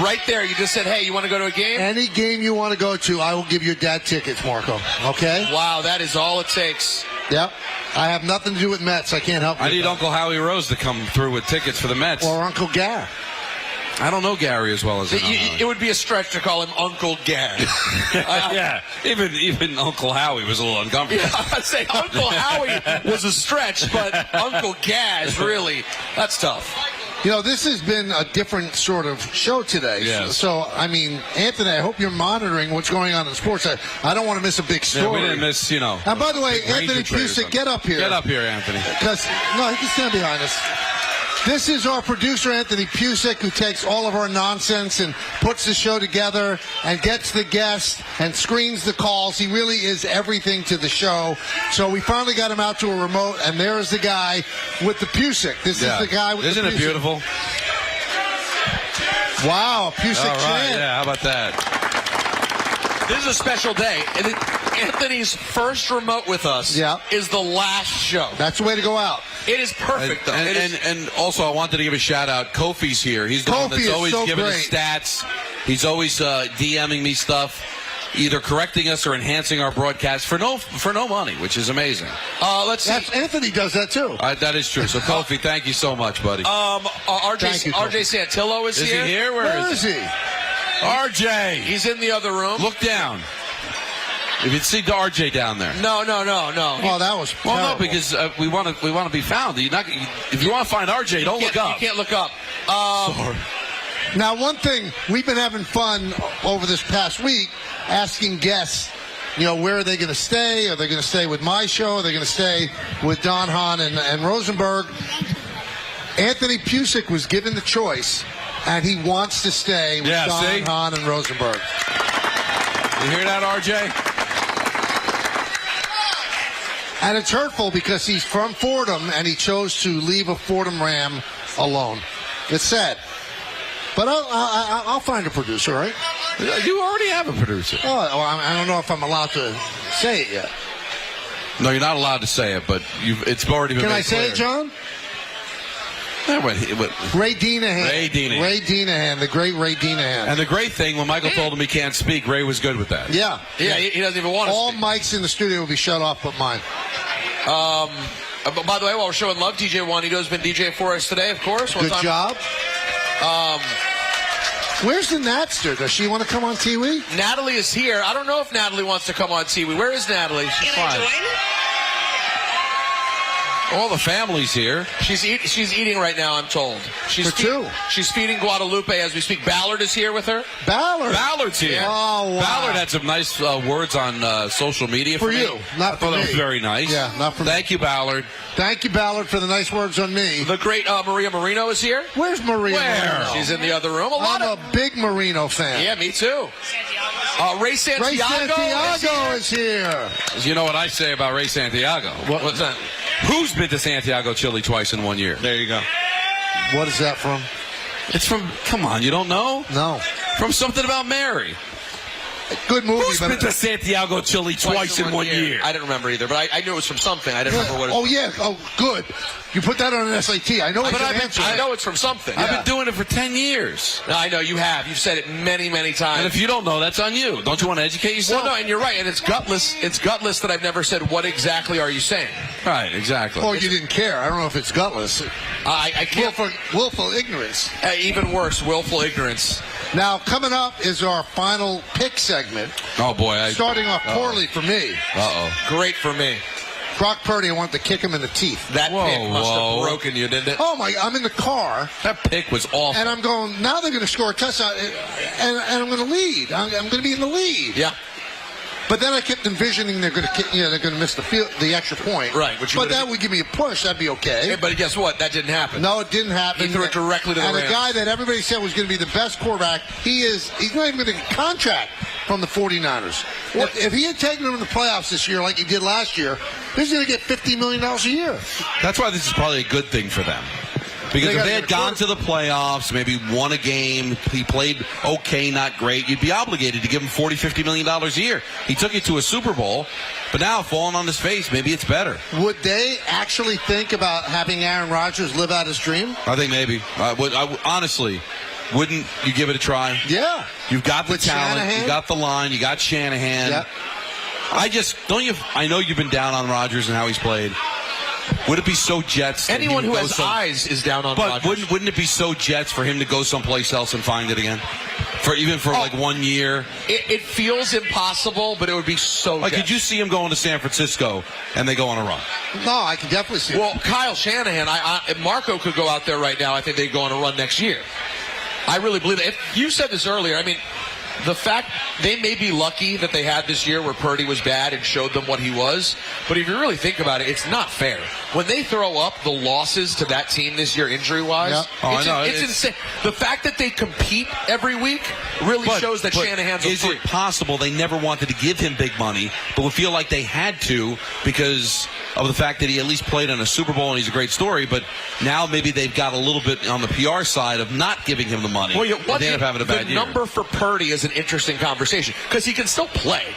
D: Right there, you just said, hey, you want to go to a game?
B: Any game you want to go to, I will give your dad tickets, Marco. Okay?
D: Wow, that is all it takes.
B: Yep. I have nothing to do with Mets. I can't help you.
C: I need Uncle Howie Rose to come through with tickets for the Mets.
B: Or Uncle Gary.
C: I don't know Gary as well as
D: It would be a stretch to call him Uncle Gary.
C: Yeah, even Uncle Howie was a little uncomfortable.
D: Yeah, I'd say Uncle Howie was a stretch, but Uncle Gaz, really, that's tough.
B: You know, this has been a different sort of show today.
C: Yes.
B: So, I mean, Anthony, I hope you're monitoring what's going on in sports. I don't want to miss a big story.
C: Yeah, we didn't miss, you know.
B: And by the way,
C: Ranger
B: Anthony
C: trade or
B: Pusick,
C: something.
B: get up here.
C: Get up here, Anthony.
B: Because, no, he can stand behind us. This is our producer, Anthony Pusick, who takes all of our nonsense and puts the show together and gets the guests and screens the calls. He really is everything to the show. So we finally got him out to a remote, and there is the guy with the Pusick. This is the guy with
C: Isn't
B: the
C: it
B: Pusick.
C: beautiful?
B: Wow, Pusick
C: All right,
B: chant.
C: yeah, how about that?
D: This is a special day. Anthony's first remote with us is the last show.
B: That's the way to go out.
D: It is perfect, though.
C: And also, I wanted to give a shout out. Kofi's here. He's the one that's always giving us stats. He's always DMing me stuff, either correcting us or enhancing our broadcast for no money, which is amazing.
D: Let's see.
B: Anthony does that too.
C: That is true. So Kofi, thank you so much, buddy.
D: RJ Santillo is here.
C: Is he here? Where is he? RJ.
D: He's in the other room.
C: Look down. If you'd see RJ down there.
D: No.
B: Oh, that was
C: well,
B: terrible.
C: no, because we want to be found. If you want to find RJ, don't look up.
D: You can't look up.
B: Now, one thing, we've been having fun over this past week asking guests, you know, where are they going to stay? Are they going to stay with my show? Are they going to stay with Don Hahn and Rosenberg? Anthony Pusick was given the choice, and he wants to stay with Don Hahn and Rosenberg.
C: You hear that, RJ?
B: And it's hurtful because he's from Fordham, and he chose to leave a Fordham Ram alone. It's sad. But I'll find a producer, right?
C: You already have a producer.
B: Oh, well, I don't know if I'm allowed to say it yet.
C: No, you're not allowed to say it, but it's already been
B: Can
C: made
B: I say
C: clear.
B: it, John?
C: Ray
B: Deenahan. Ray Deenahan, the great Ray Deenahan.
C: And the great thing, when Michael told him he can't speak, Ray was good with that.
B: Yeah.
D: He doesn't even want to
B: All
D: speak.
B: mics in the studio will be shut off but mine.
D: By the way, while we're showing love, DJ Juanito's been DJing for us today, of course.
B: Good job. Where's the Natster? Does she want to come on TV?
D: Natalie is here. I don't know if Natalie wants to come on TV. Where is Natalie? She's fine.
C: All the family's here.
D: She's eating right now, I'm told. She's feeding Guadalupe as we speak. Ballard is here with her.
C: Ballard's here.
B: Oh, wow.
C: Ballard had some nice words on social media for
B: you,
C: me.
B: not for
C: I thought
B: me.
C: That was very nice.
B: Yeah, not for me.
C: Thank you, Ballard.
B: Thank you, Ballard, for the nice words on me.
D: The great Maria Marino is here.
B: Where's Maria Marino?
D: She's in the other room.
B: I'm a big Marino fan.
D: Yeah, me too. Ray Santiago,
B: is here.
C: You know what I say about Ray Santiago?
D: What's that?
C: Who's been to Santiago, Chile twice in 1 year? There you go.
B: What is that from?
C: It's from, come on, you don't know?
B: No.
C: From Something About Mary.
B: Good movie.
C: Who's been to Santiago, Chile twice in 1 year?
D: I didn't remember either, but I knew it was from something. I didn't remember what it was.
B: Oh, yeah. Oh, good. You put that on an SAT. I know
D: I know it's from something.
C: I've been doing it for 10 years.
D: No, I know you have. You've said it many, many times.
C: And if you don't know, that's on you. Don't you want to educate yourself?
D: Well, no, and you're right. And it's gutless. It's gutless that I've never said, what exactly are you saying?
C: Right, exactly.
B: Or you didn't care. I don't know if it's gutless.
D: I can't.
B: Willful ignorance.
D: Even worse, willful ignorance.
B: Now, coming up is our final pick segment.
C: Oh, boy.
B: Starting off poorly for me.
D: Great for me.
B: Brock Purdy, I wanted to kick him in the teeth.
D: That pick must have broken you, didn't it?
B: Oh, my, I'm in the car.
C: That pick was awful.
B: And I'm going, now they're going to score a touchdown, and I'm going to lead. I'm going to be in the lead.
D: Yeah.
B: But then I kept envisioning they're going to miss the extra point.
D: Right.
B: But that would give me a push. That'd be okay.
D: Hey, but guess what? That didn't happen.
B: No, it didn't happen.
D: He threw it directly to the
B: Rams.
D: Rams.
B: The guy that everybody said was going to be the best quarterback, he's not even going to get a contract from the 49ers. If he had taken them in the playoffs this year like he did last year, he's going to get $50 million a year.
C: That's why this is probably a good thing for them. Because if they had gone to the playoffs, maybe won a game, he played okay, not great, you'd be obligated to give him $40, $50 million a year. He took you to a Super Bowl, but now falling on his face, maybe it's better.
B: Would they actually think about having Aaron Rodgers live out his dream?
C: I think maybe. Honestly, wouldn't you give it a try?
B: Yeah.
C: You've got the
B: With
C: talent,
B: Shanahan?
C: you got the line, you got Shanahan.
B: Yep.
C: I know you've been down on Rodgers and how he's played. Would it be so Jets?
D: Anyone who has eyes is down on Rodgers.
C: But wouldn't it be so Jets for him to go someplace else and find it again? For like 1 year?
D: It feels impossible, but it would be so
C: Like,
D: Jets.
C: could you see him going to San Francisco and they go on a run?
B: No, I can definitely see it.
D: Well, Kyle Shanahan, if Marco could go out there right now, I think they'd go on a run next year. I really believe that. If you said this earlier, I mean, the fact they may be lucky that they had this year where Purdy was bad and showed them what he was, but if you really think about it, it's not fair. When they throw up the losses to that team this year injury-wise, it's insane. The fact that they compete every week really shows that Shanahan's
C: is it possible they never wanted to give him big money, but would feel like they had to because of the fact that he at least played in a Super Bowl and he's a great story, but now maybe they've got a little bit on the PR side of not giving him the money.
D: Well,
C: they end up having a bad year.
D: The number for Purdy is an interesting conversation because he can still play.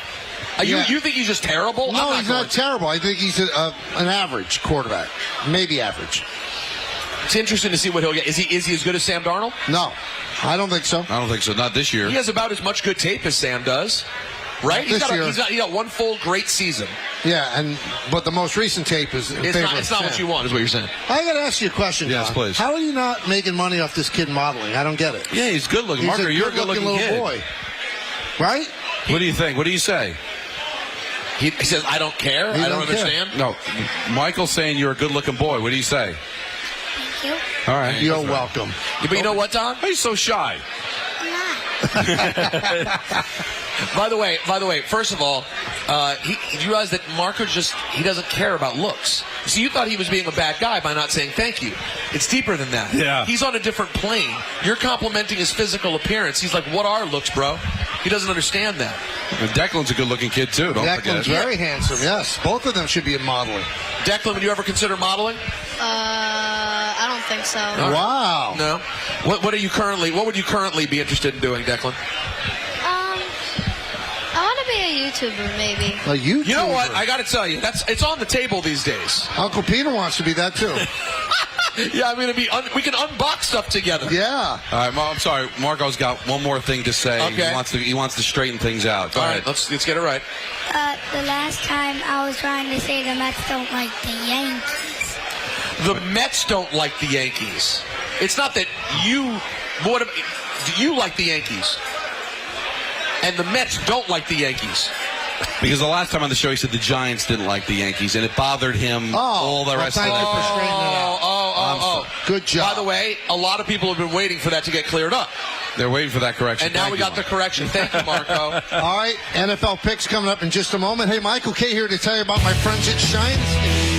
D: You think he's just terrible?
B: No, he's not terrible. I think he's an average quarterback, maybe average.
D: It's interesting to see what he'll get. Is he as good as Sam Darnold?
B: No, I don't think so.
C: I don't think so. Not this year.
D: He has about as much good tape as Sam does, right? He's got one full great season.
B: Yeah, but the most recent tape is in favor of
D: It's not
B: Sam.
D: what you want, is what you're saying.
B: I got to ask you a question.
C: Yes,
B: Don.
C: please.
B: How are you not making money off this kid modeling? I don't get it.
C: Yeah, he's good looking.
B: He's
C: Marco, you're a good looking
B: little
C: kid.
B: boy, right?
C: What do you think? What do you say?
D: He says, I don't care. I don't understand.
C: No, Michael's saying you're a good looking boy. What do you say?
M: Thank you.
C: All right.
B: You're welcome.
D: But you know what, Don?
C: Why are you so shy?
M: I'm not.
D: By the way, first of all, you realize that Marco he doesn't care about looks. So you thought he was being a bad guy by not saying thank you. It's deeper than that.
C: Yeah.
D: He's on a different plane. You're complimenting his physical appearance. He's like, what are looks, bro? He doesn't understand that.
C: And Declan's a good looking kid, too.
B: Declan's very handsome, yes. Both of them should be in modeling.
D: Declan, would you ever consider modeling?
M: I don't think so.
B: Wow.
D: No. What would you currently be interested in doing, Declan?
M: I want to be a YouTuber, maybe.
B: A YouTuber?
D: You know what? I got to tell you, it's on the table these days.
B: Uncle Peter wants to be that, too.
D: Yeah, I mean, we can unbox stuff together.
B: Yeah.
C: All right, I'm sorry. Marco's got one more thing to say.
D: Okay.
C: He wants to straighten things out. Go ahead.
D: Let's get it right.
M: The last time I was trying to say the Mets don't like the Yankees.
D: The Mets don't like the Yankees. It's not that you like the Yankees. And the Mets don't like the Yankees.
C: Because the last time on the show he said the Giants didn't like the Yankees, and it bothered him all the rest of the day.
B: Good job.
D: By the way, a lot of people have been waiting for that to get cleared up.
C: They're waiting for that correction.
D: And now we got the correction. Thank you, Marco.
B: All right, NFL picks coming up in just a moment. Hey, Michael K here to tell you about my friends at Shines.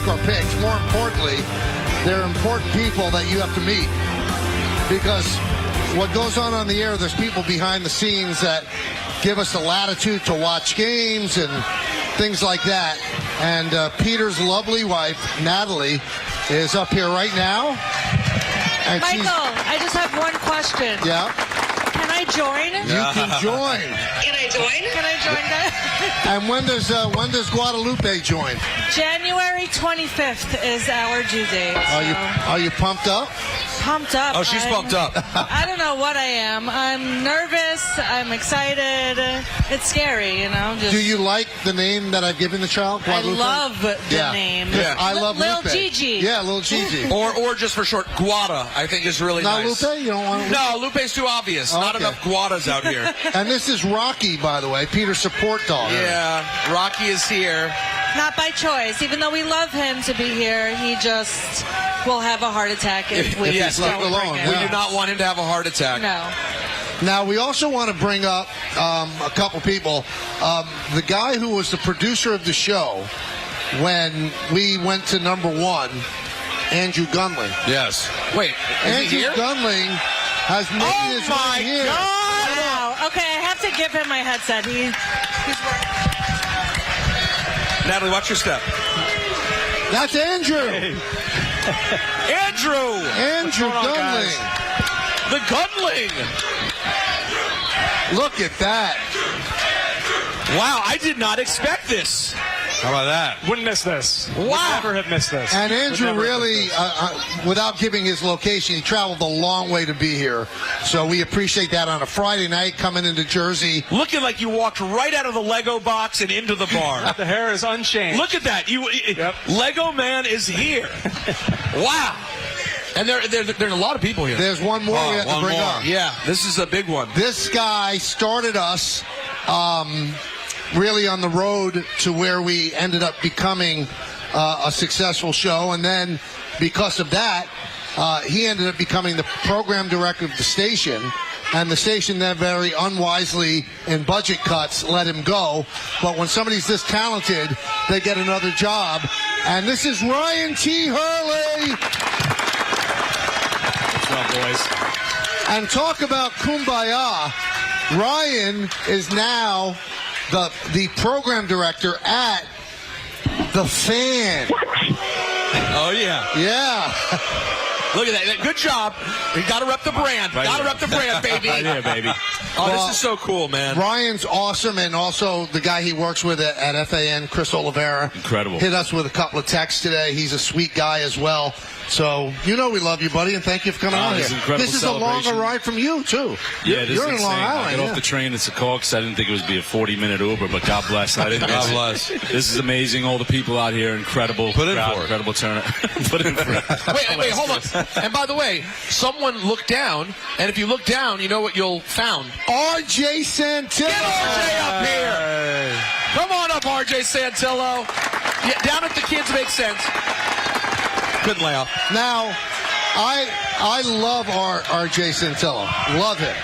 B: Our picks. More importantly, they're important people that you have to meet, because what goes on the air, there's people behind the scenes that give us the latitude to watch games and things like that. And Peter's lovely wife, Natalie, is up here right now. And
N: Michael, I just have one question.
B: Yeah.
N: Can I join?
B: You can join.
N: Can I join? Can I join, guys?
B: And when does Guadalupe join?
N: January 25th is our due date.
B: Are you pumped up?
N: Pumped up.
D: Oh, she's pumped up.
N: I don't know what I am. I'm nervous. I'm excited. It's scary, you know.
B: Do you like the name that I've given the child? Guadalupe?
N: I love the name.
B: Yeah. I love
N: Lil
B: Lupe.
N: Gigi.
B: Yeah, Lil Gigi.
D: Or just for short, Guada, I think is really
B: Not
D: nice.
B: Lupe? You don't want to?
D: No, Lupe's too obvious. Not enough Guadas out here.
B: And this is Rocky, by the way, Peter's support dog.
D: Yeah, Rocky is here.
N: Not by choice. Even though we love him to be here, he just will have a heart attack if we
B: he's left
N: don't
B: alone.
N: bring him.
D: We do not want him to have a heart attack.
N: No.
B: Now, we also want to bring up a couple people. The guy who was the producer of the show when we went to number one, Andrew Gunling.
D: Yes. Wait, is
B: Andrew
D: he here?
B: Gunling has made his way here.
N: Wow. Okay, I have to give him my headset. He's
D: Natalie, watch your step.
B: That's Andrew. Andrew Gunling.
D: The Gunling.
B: Look at that.
D: Wow, I did not expect this.
C: How about that?
F: Wouldn't miss this.
D: Wow.
F: Would never have missed this.
B: And Andrew
F: Would never have
B: really,
F: missed this.
B: without giving his location, he traveled a long way to be here. So we appreciate that on a Friday night coming into Jersey.
D: Looking like you walked right out of the Lego box and into the bar.
F: The hair is unchanged.
D: Look at that. Lego Man is here. Wow. And there's a lot of people here.
B: There's one more we have to bring up.
D: Yeah, this is a big one.
B: This guy started us really on the road to where we ended up becoming a successful show. And then because of that, he ended up becoming the program director of the station. And the station then very unwisely, in budget cuts, let him go. But when somebody's this talented, they get another job. And this is Ryan T. Hurley.
F: What's up, boys?
B: And talk about kumbaya. Ryan is now the program director at The Fan.
D: Oh, yeah.
B: Yeah.
D: Look at that. Good job. You got to rep the brand. Got to rep the brand, baby.
L: Right here, baby.
D: Oh, this is so cool, man.
B: Ryan's awesome, and also the guy he works with at FAN, Chris Oliveira.
L: Incredible.
B: Hit us with a couple of texts today. He's a sweet guy as well. So, you know we love you, buddy, and thank you for coming on here. This is a longer ride from you, too.
L: Yeah, this
B: You're
L: is
B: in Long
L: insane.
B: Island.
L: I got off the train at Secaucus. I didn't think it would be a 40-minute Uber, but God bless. I didn't
C: God bless.
L: This is amazing. All the people out here, incredible.
C: Put in
L: crowd,
C: for it.
L: incredible turnout. Put in for it.
D: Wait, hold on. And by the way, someone looked down, and if you look down, you know what you'll found.
B: R.J. Santillo.
D: Get R.J. up here. Come on up, R.J. Santillo. Yeah, down at the Kids Make Sense. Couldn't lay off.
B: Now, I love R.J. Santillo. Love him.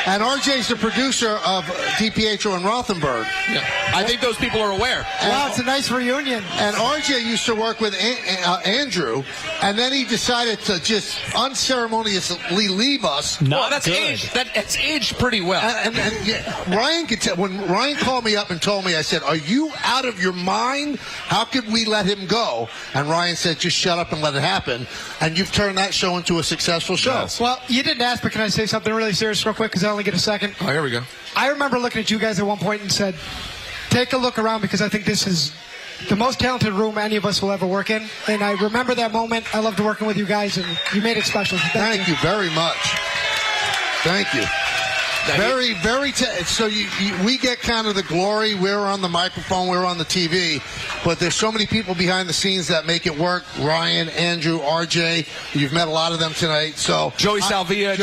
B: And R.J.'s the producer of DiPietro and Rothenberg.
D: Yeah. I think those people are aware.
B: Wow, it's a nice reunion. And R.J. used to work with Andrew, and then he decided to just unceremoniously leave us.
D: Well, that's aged. That's aged pretty well.
B: And yeah, Ryan could tell. When Ryan called me up and told me, I said, "Are you out of your mind? How could we let him go?" And Ryan said, "Just shut up and let it happen." And you've turned that show into a successful show.
O: Yes. Well, you didn't ask, but can I say something really serious real quick? Because I only get a second.
D: Oh, here we go.
O: I remember looking at you guys at one point and said, take a look around because I think this is the most talented room any of us will ever work in. And I remember that moment. I loved working with you guys, and you made it special.
B: Thank you very much. Thank you. Very. So we get kind of the glory. We're on the microphone. We're on the TV. But there's so many people behind the scenes that make it work. Ryan, Andrew, RJ. You've met a lot of them tonight. So
D: Joey Salvia,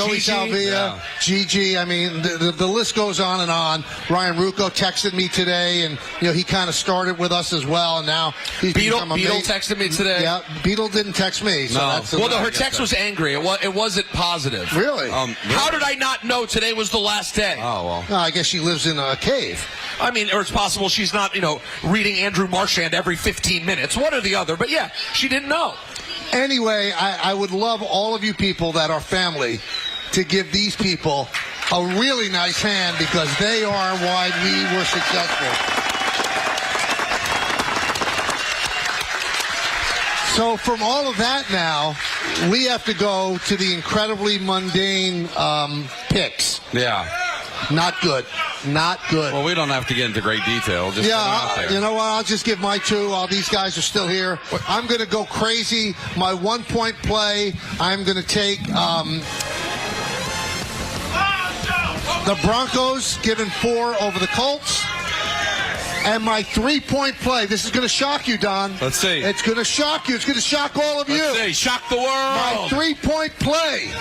B: Gigi. I mean, the list goes on and on. Ryan Rucco texted me today, and he kind of started with us as well. And now he's
D: Beetle texted me today.
B: Yeah, Beetle didn't text me. So
D: no. Her text was angry. It wasn't positive.
B: Really?
D: How did I not know today was the last day?
B: Oh, well. No, I guess she lives in a cave.
D: I mean, or it's possible she's not, reading Andrew Marchand every 15 minutes. One or the other. But, yeah, she didn't know.
B: Anyway, I would love all of you people that are family to give these people a really nice hand because they are why we were successful. So from all of that now, we have to go to the incredibly mundane picks.
C: Yeah.
B: Not good. Not good.
C: Well, we don't have to get into great detail. Just
B: you know what? I'll just give my two while these guys are still here. I'm going to go crazy. My 1-point play, I'm going to take the Broncos giving 4 over the Colts. And my 3-point play, this is going to shock you, Don.
C: Let's see.
B: It's going to shock you. It's going to shock all of you.
C: Let's see. Shock the world.
B: My 3-point play,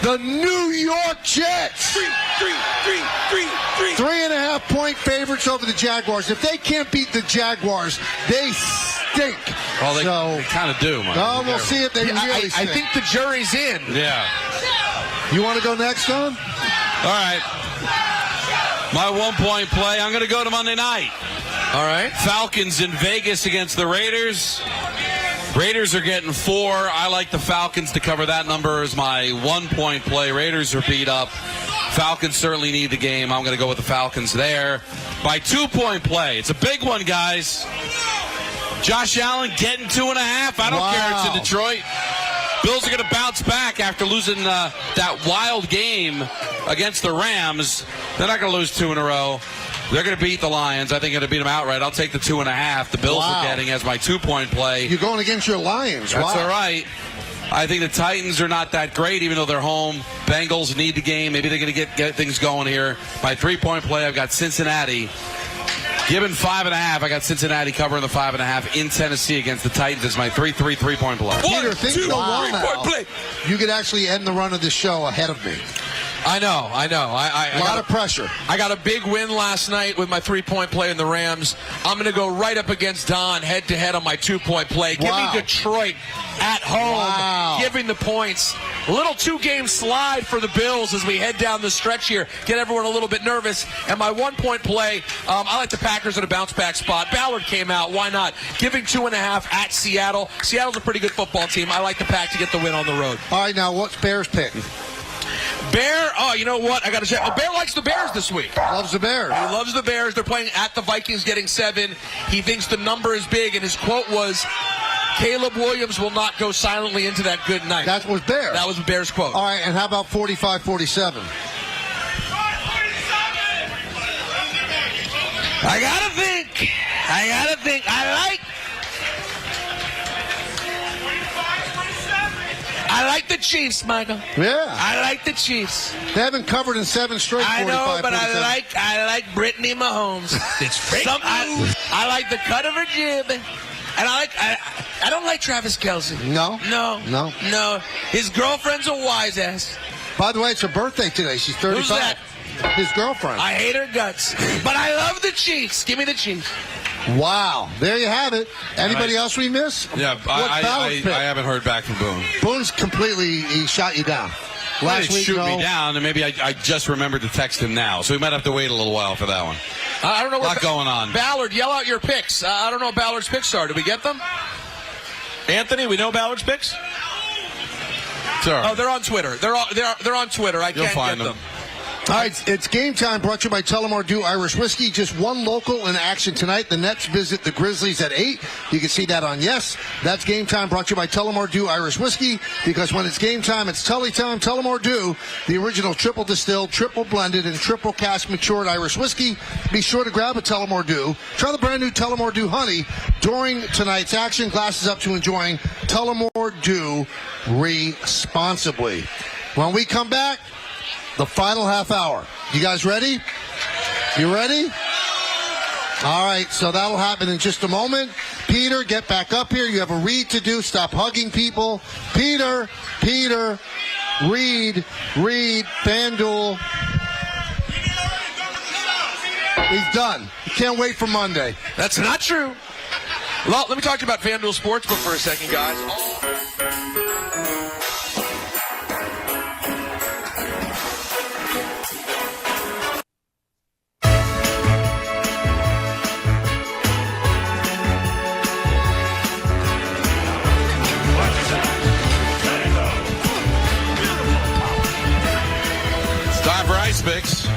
B: the New York Jets. 3.5-point favorites over the Jaguars. If they can't beat the Jaguars, they stink.
C: Well, they kind of do, man.
B: No, we'll see if they really stink.
D: I think the jury's in.
C: Yeah.
B: You want to go next, Don?
C: All right. My 1-point play, I'm going to go to Monday night.
D: All right.
C: Falcons in Vegas against the Raiders. Raiders are getting 4. I like the Falcons to cover that number as my 1-point play. Raiders are beat up. Falcons certainly need the game. I'm going to go with the Falcons there. My 2-point play, it's a big one, guys. Josh Allen getting 2.5. I don't care. It's in Detroit. Bills are going to bounce back after losing that wild game against the Rams. They're not going to lose 2 in a row. They're going to beat the Lions. I think they're going to beat them outright. I'll take the 2.5. The Bills are getting as my 2-point play.
B: You're going against your Lions.
C: That's all right. I think the Titans are not that great, even though they're home. Bengals need the game. Maybe they're going to get things going here. My 3-point play, I've got Cincinnati. Given 5.5, I got Cincinnati covering the 5.5 in Tennessee against the Titans. It's my 3-3-3-point play.
B: Peter, think you you could actually end the run of the show ahead of me.
D: I know.
B: A lot of pressure.
D: I got a big win last night with my 3-point play in the Rams. I'm going to go right up against Don head-to-head on my 2-point play. Give me Detroit at home, giving the points. A little 2-game slide for the Bills as we head down the stretch here. Get everyone a little bit nervous. And my 1-point play, I like the Packers in a bounce-back spot. Ballard came out. Why not? Giving 2.5 at Seattle. Seattle's a pretty good football team. I like the Pack to get the win on the road.
B: All right, now what's Bears pick?
D: Bear, you know what? I got to check. Bear likes the Bears this week.
B: Loves the Bears.
D: He loves the Bears. They're playing at the Vikings, getting 7. He thinks the number is big, and his quote was, Caleb Williams will not go silently into that good night.
B: That was Bears.
D: That was Bears' quote.
B: All right, and how about 45-47?
D: I gotta think. I like the Chiefs, Michael.
B: Yeah.
D: I like the Chiefs.
B: They haven't covered in 7 straight.
D: I know, but
B: 47.
D: I like Brittany Mahomes.
K: It's fake.
D: I like the cut of her jib. And I don't like Travis Kelce.
B: No.
D: His girlfriend's a wise ass.
B: By the way, it's her birthday today. She's 35.
D: Who's that?
B: His girlfriend.
D: I hate her guts. But I love the Chiefs. Give me the Chiefs.
B: Wow. There you have it. Anybody else we miss?
C: Yeah, I haven't heard back from Boone.
B: Boone's he shot you down. Last week,
C: shoot me down, and maybe I just remembered to text him now, so we might have to wait a little while for that one.
D: I don't know
C: what going on.
D: Ballard, yell out your picks. I don't know what Ballard's picks are. Did we get them? Anthony, we know Ballard's picks?
C: Sure.
D: Oh, they're on Twitter. They're on Twitter.
C: You'll
D: Can't
C: find
D: get them.
B: All right, it's game time brought to you by Tullamore Dew Irish Whiskey. Just one local in action tonight. The Nets visit the Grizzlies at 8. You can see that on Yes. That's game time brought to you by Tullamore Dew Irish Whiskey, because when it's game time, it's Tully time. Tullamore Dew, the original triple distilled, triple blended, and triple cask matured Irish whiskey. Be sure to grab a Tullamore Dew. Try the brand new Tullamore Dew Honey during tonight's action. Glasses up to enjoying Tullamore Dew responsibly. When we come back, the final half hour. You guys ready? You ready? All right, so that'll happen in just a moment. Peter, get back up here. You have a read to do. Stop hugging people. Peter, read, FanDuel. He's done. You can't wait for Monday.
D: That's not true. Well, let me talk to you about FanDuel Sportsbook for a second, guys.
C: Picks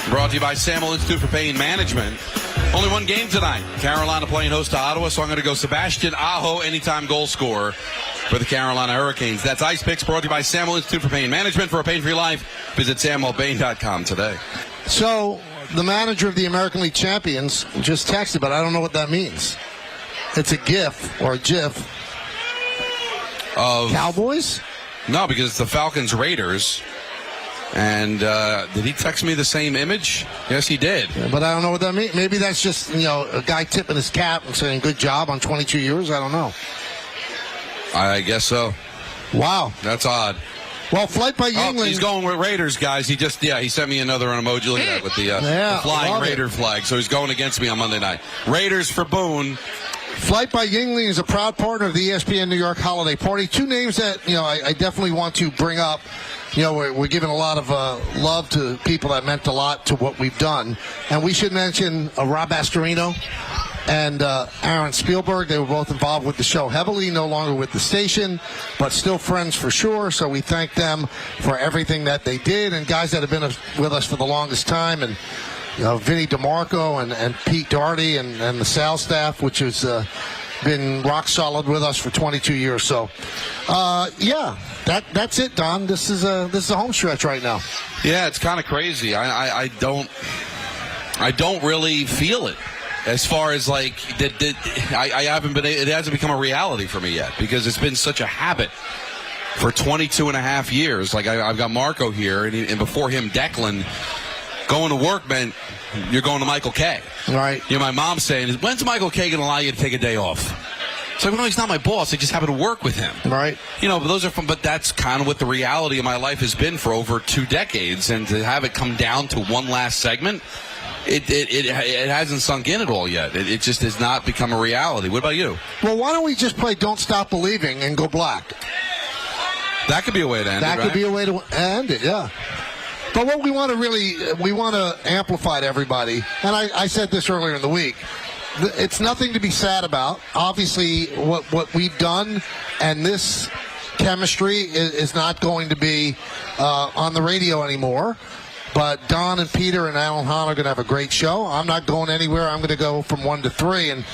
C: brought to you by Samuel Institute for Pain Management. Only one game tonight. Carolina playing host to Ottawa, so I'm going to go Sebastian Aho, anytime goal scorer for the Carolina Hurricanes. That's Ice Picks brought to you by Samuel Institute for Pain Management. For a pain-free life, visit samuelbain.com today.
B: So the manager of the American League Champions just texted, but I don't know what that means. It's a GIF or a GIF
C: of
B: Cowboys?
C: No, because it's the Falcons Raiders. And did he text me the same image? Yes, he did.
B: Yeah, but I don't know what that means. Maybe that's just, a guy tipping his cap and saying good job on 22 years. I don't know.
C: I guess so.
B: Wow.
C: That's odd.
B: Well, Flight by Yingling.
C: He's going with Raiders, guys. He sent me another emoji. Look at that with the flying Raider flag. So he's going against me on Monday night. Raiders for Boone.
B: Flight by Yingling is a proud partner of the ESPN New York Holiday Party. Two names that, I definitely want to bring up. We're giving a lot of love to people that meant a lot to what we've done. And we should mention Rob Astorino and Aaron Spielberg. They were both involved with the show heavily, no longer with the station, but still friends for sure. So we thank them for everything that they did. And guys that have been with us for the longest time. And Vinny DeMarco and Pete Doherty and the sales staff, which has been rock solid with us for 22 years. So, that's it, Don. This is a home stretch right now.
C: Yeah, it's kind of crazy. I don't really feel it as far as like that. I haven't been. It hasn't become a reality for me yet because it's been such a habit for 22 and a half years. Like I've got Marco here, and before him, Declan. Going to work meant you're going to Michael K.
B: Right.
C: My mom's saying, when's Michael K going to allow you to take a day off? It's like, no, he's not my boss. I just happen to work with him.
B: Right.
C: But that's kind of what the reality of my life has been for over 2 decades. And to have it come down to one last segment, it hasn't sunk in at all yet. It just has not become a reality. What about you?
B: Well, why don't we just play Don't Stop Believing and go black?
C: That could be a way to end it,
B: That could be a way to end it, yeah. But what we want to amplify to everybody, and I said this earlier in the week, it's nothing to be sad about. Obviously, what we've done and this chemistry is not going to be on the radio anymore. But Don and Peter and Alan Hahn are going to have a great show. I'm not going anywhere. I'm going to go from 1 to 3. And,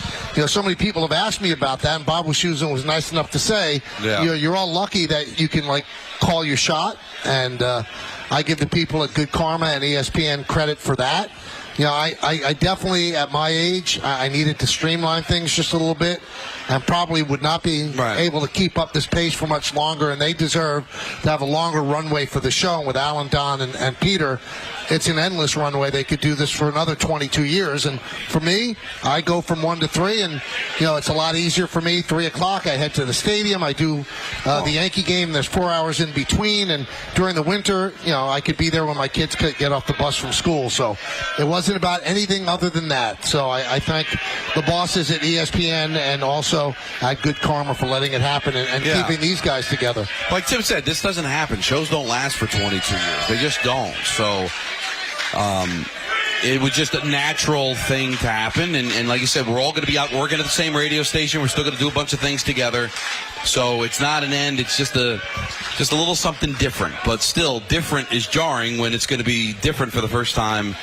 B: so many people have asked me about that. And Bob Wischusen was nice enough to say, you're all lucky that you can, call your shot. And I give the people at Good Karma and ESPN credit for that. I definitely, at my age, I needed to streamline things just a little bit and probably would not be able to keep up this pace for much longer, and they deserve to have a longer runway for the show. And with Alan, Don, and Peter, it's an endless runway. They could do this for another 22 years. And for me, I go from 1 to 3, and, it's a lot easier for me. 3 o'clock, I head to the stadium. I do the Yankee game. There's 4 hours in between, and during the winter, I could be there when my kids could get off the bus from school. So it wasn't about anything other than that. So I thank the bosses at ESPN and also at Good Karma for letting it happen and keeping these guys together.
C: Like Tim said, this doesn't happen. Shows don't last for 22 years. They just don't. So it was just a natural thing to happen. And like you said, we're all going to be out working at the same radio station. We're still going to do a bunch of things together. So it's not an end. It's just a little something different. But still, different is jarring when it's going to be different for the first time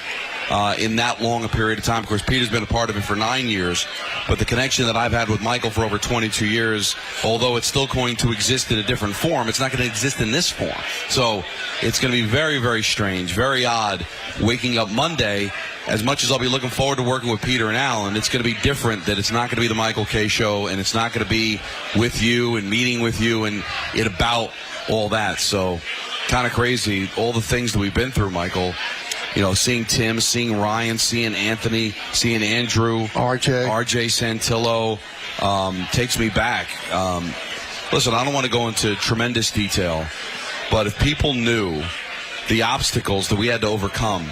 C: in that long a period of time. Of course, Peter's been a part of it for 9 years, but the connection that I've had with Michael for over 22 years, although it's still going to exist in a different form, it's not going to exist in this form. So it's going to be very, very strange, very odd waking up Monday. As much as I'll be looking forward to working with Peter and Alan, it's going to be different, that it's not going to be the Michael K. Show, and it's not going to be with you and meeting with you and it about all that. So kind of crazy, all the things that we've been through, Michael. Seeing Tim, seeing Ryan, seeing Anthony, seeing Andrew, RJ Santillo, takes me back. Listen, I don't want to go into tremendous detail, but if people knew the obstacles that we had to overcome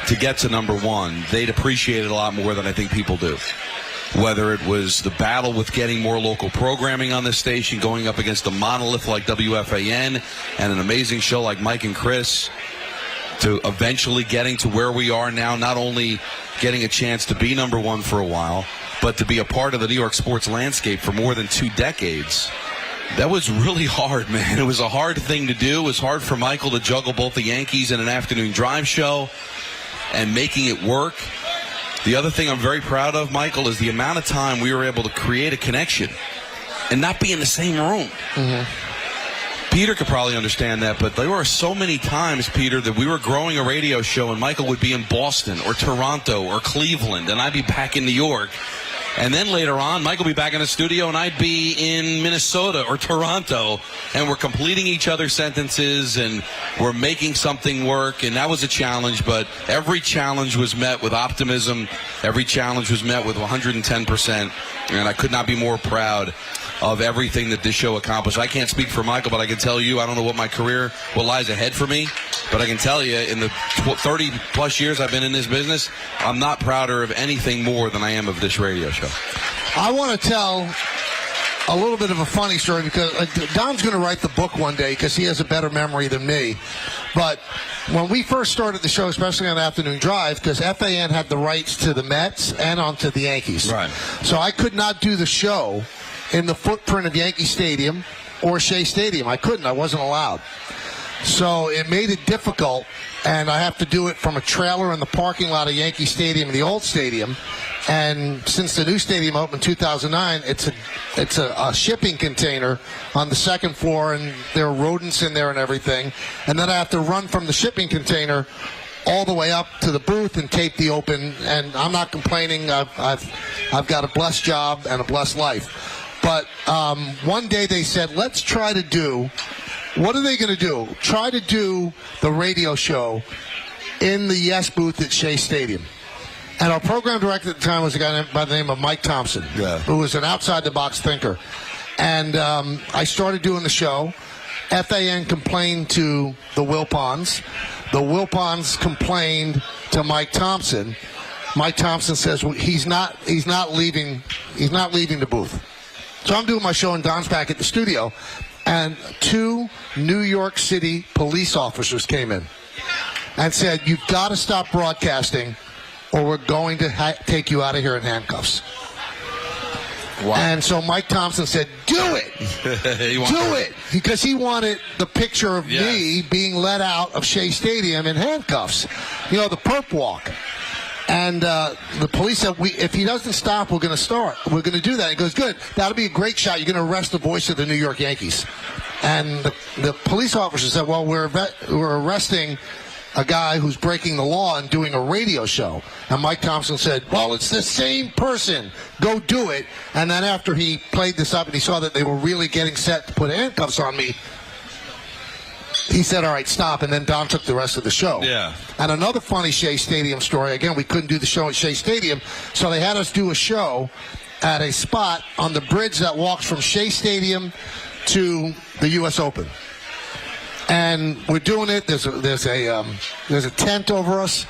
C: to get to number one, they'd appreciate it a lot more than I think people do. Whether it was the battle with getting more local programming on this station, going up against a monolith like WFAN and an amazing show like Mike and Chris, to eventually getting to where we are now, not only getting a chance to be number one for a while, but to be a part of the New York sports landscape for more than 2 decades. That was really hard, man. It was a hard thing to do. It was hard for Michael to juggle both the Yankees and an afternoon drive show and making it work. The other thing I'm very proud of, Michael, is the amount of time we were able to create a connection and not be in the same room. Mm-hmm. Peter could probably understand that, but there were so many times, Peter, that we were growing a radio show and Michael would be in Boston or Toronto or Cleveland and I'd be back in New York. And then later on, Michael would be back in the studio and I'd be in Minnesota or Toronto, and we're completing each other's sentences and we're making something work, and that was a challenge, but every challenge was met with optimism. Every challenge was met with 110%, and I could not be more proud of everything that this show accomplished. I can't speak for Michael, but I can tell you, I don't know what lies ahead for me, but I can tell you in the 30-plus years I've been in this business, I'm not prouder of anything more than I am of this radio show.
B: I want to tell a little bit of a funny story, because Don's going to write the book one day because he has a better memory than me. But when we first started the show, especially on Afternoon Drive, because FAN had the rights to the Mets and onto the Yankees. Right. So I could not do the show in the footprint of Yankee Stadium or Shea Stadium. I couldn't. I wasn't allowed. So it made it difficult, and I have to do it from a trailer in the parking lot of Yankee Stadium, the old stadium. And since the new stadium opened in 2009, it's a shipping container on the second floor, and there are rodents in there and everything. And then I have to run from the shipping container all the way up to the booth and tape the open. And I'm not complaining. I've got a blessed job and a blessed life. But one day they said, let's try to do, what are they going to do? Try to do the radio show in the Yes booth at Shea Stadium. And our program director at the time was a guy by the name of Mike Thompson, who was an outside-the-box thinker. And I started doing the show. FAN complained to the Wilpons. The Wilpons complained to Mike Thompson. Mike Thompson says, well, he's not leaving the booth. So I'm doing my show, and Don's back at the studio, and 2 New York City police officers came in and said, you've got to stop broadcasting or we're going to take you out of here in handcuffs.
C: Wow.
B: And so Mike Thompson said, do it. Do it. Because he wanted the picture of me being let out of Shea Stadium in handcuffs. You know, the perp walk. And the police said, if he doesn't stop, we're going to start. We're going to do that. He goes, good. That'll be a great shot. You're going to arrest the voice of the New York Yankees. And the police officer said, well, we're arresting a guy who's breaking the law and doing a radio show. And Mike Thompson said, well, it's the same person. Go do it. And then after he played this up and he saw that they were really getting set to put handcuffs on me, he said, all right, stop. And then Don took the rest of the show.
C: Yeah.
B: And another funny Shea Stadium story. Again, we couldn't do the show at Shea Stadium, so they had us do a show at a spot on the bridge that walks from Shea Stadium to the U.S. Open. And we're doing it. There's a tent over us.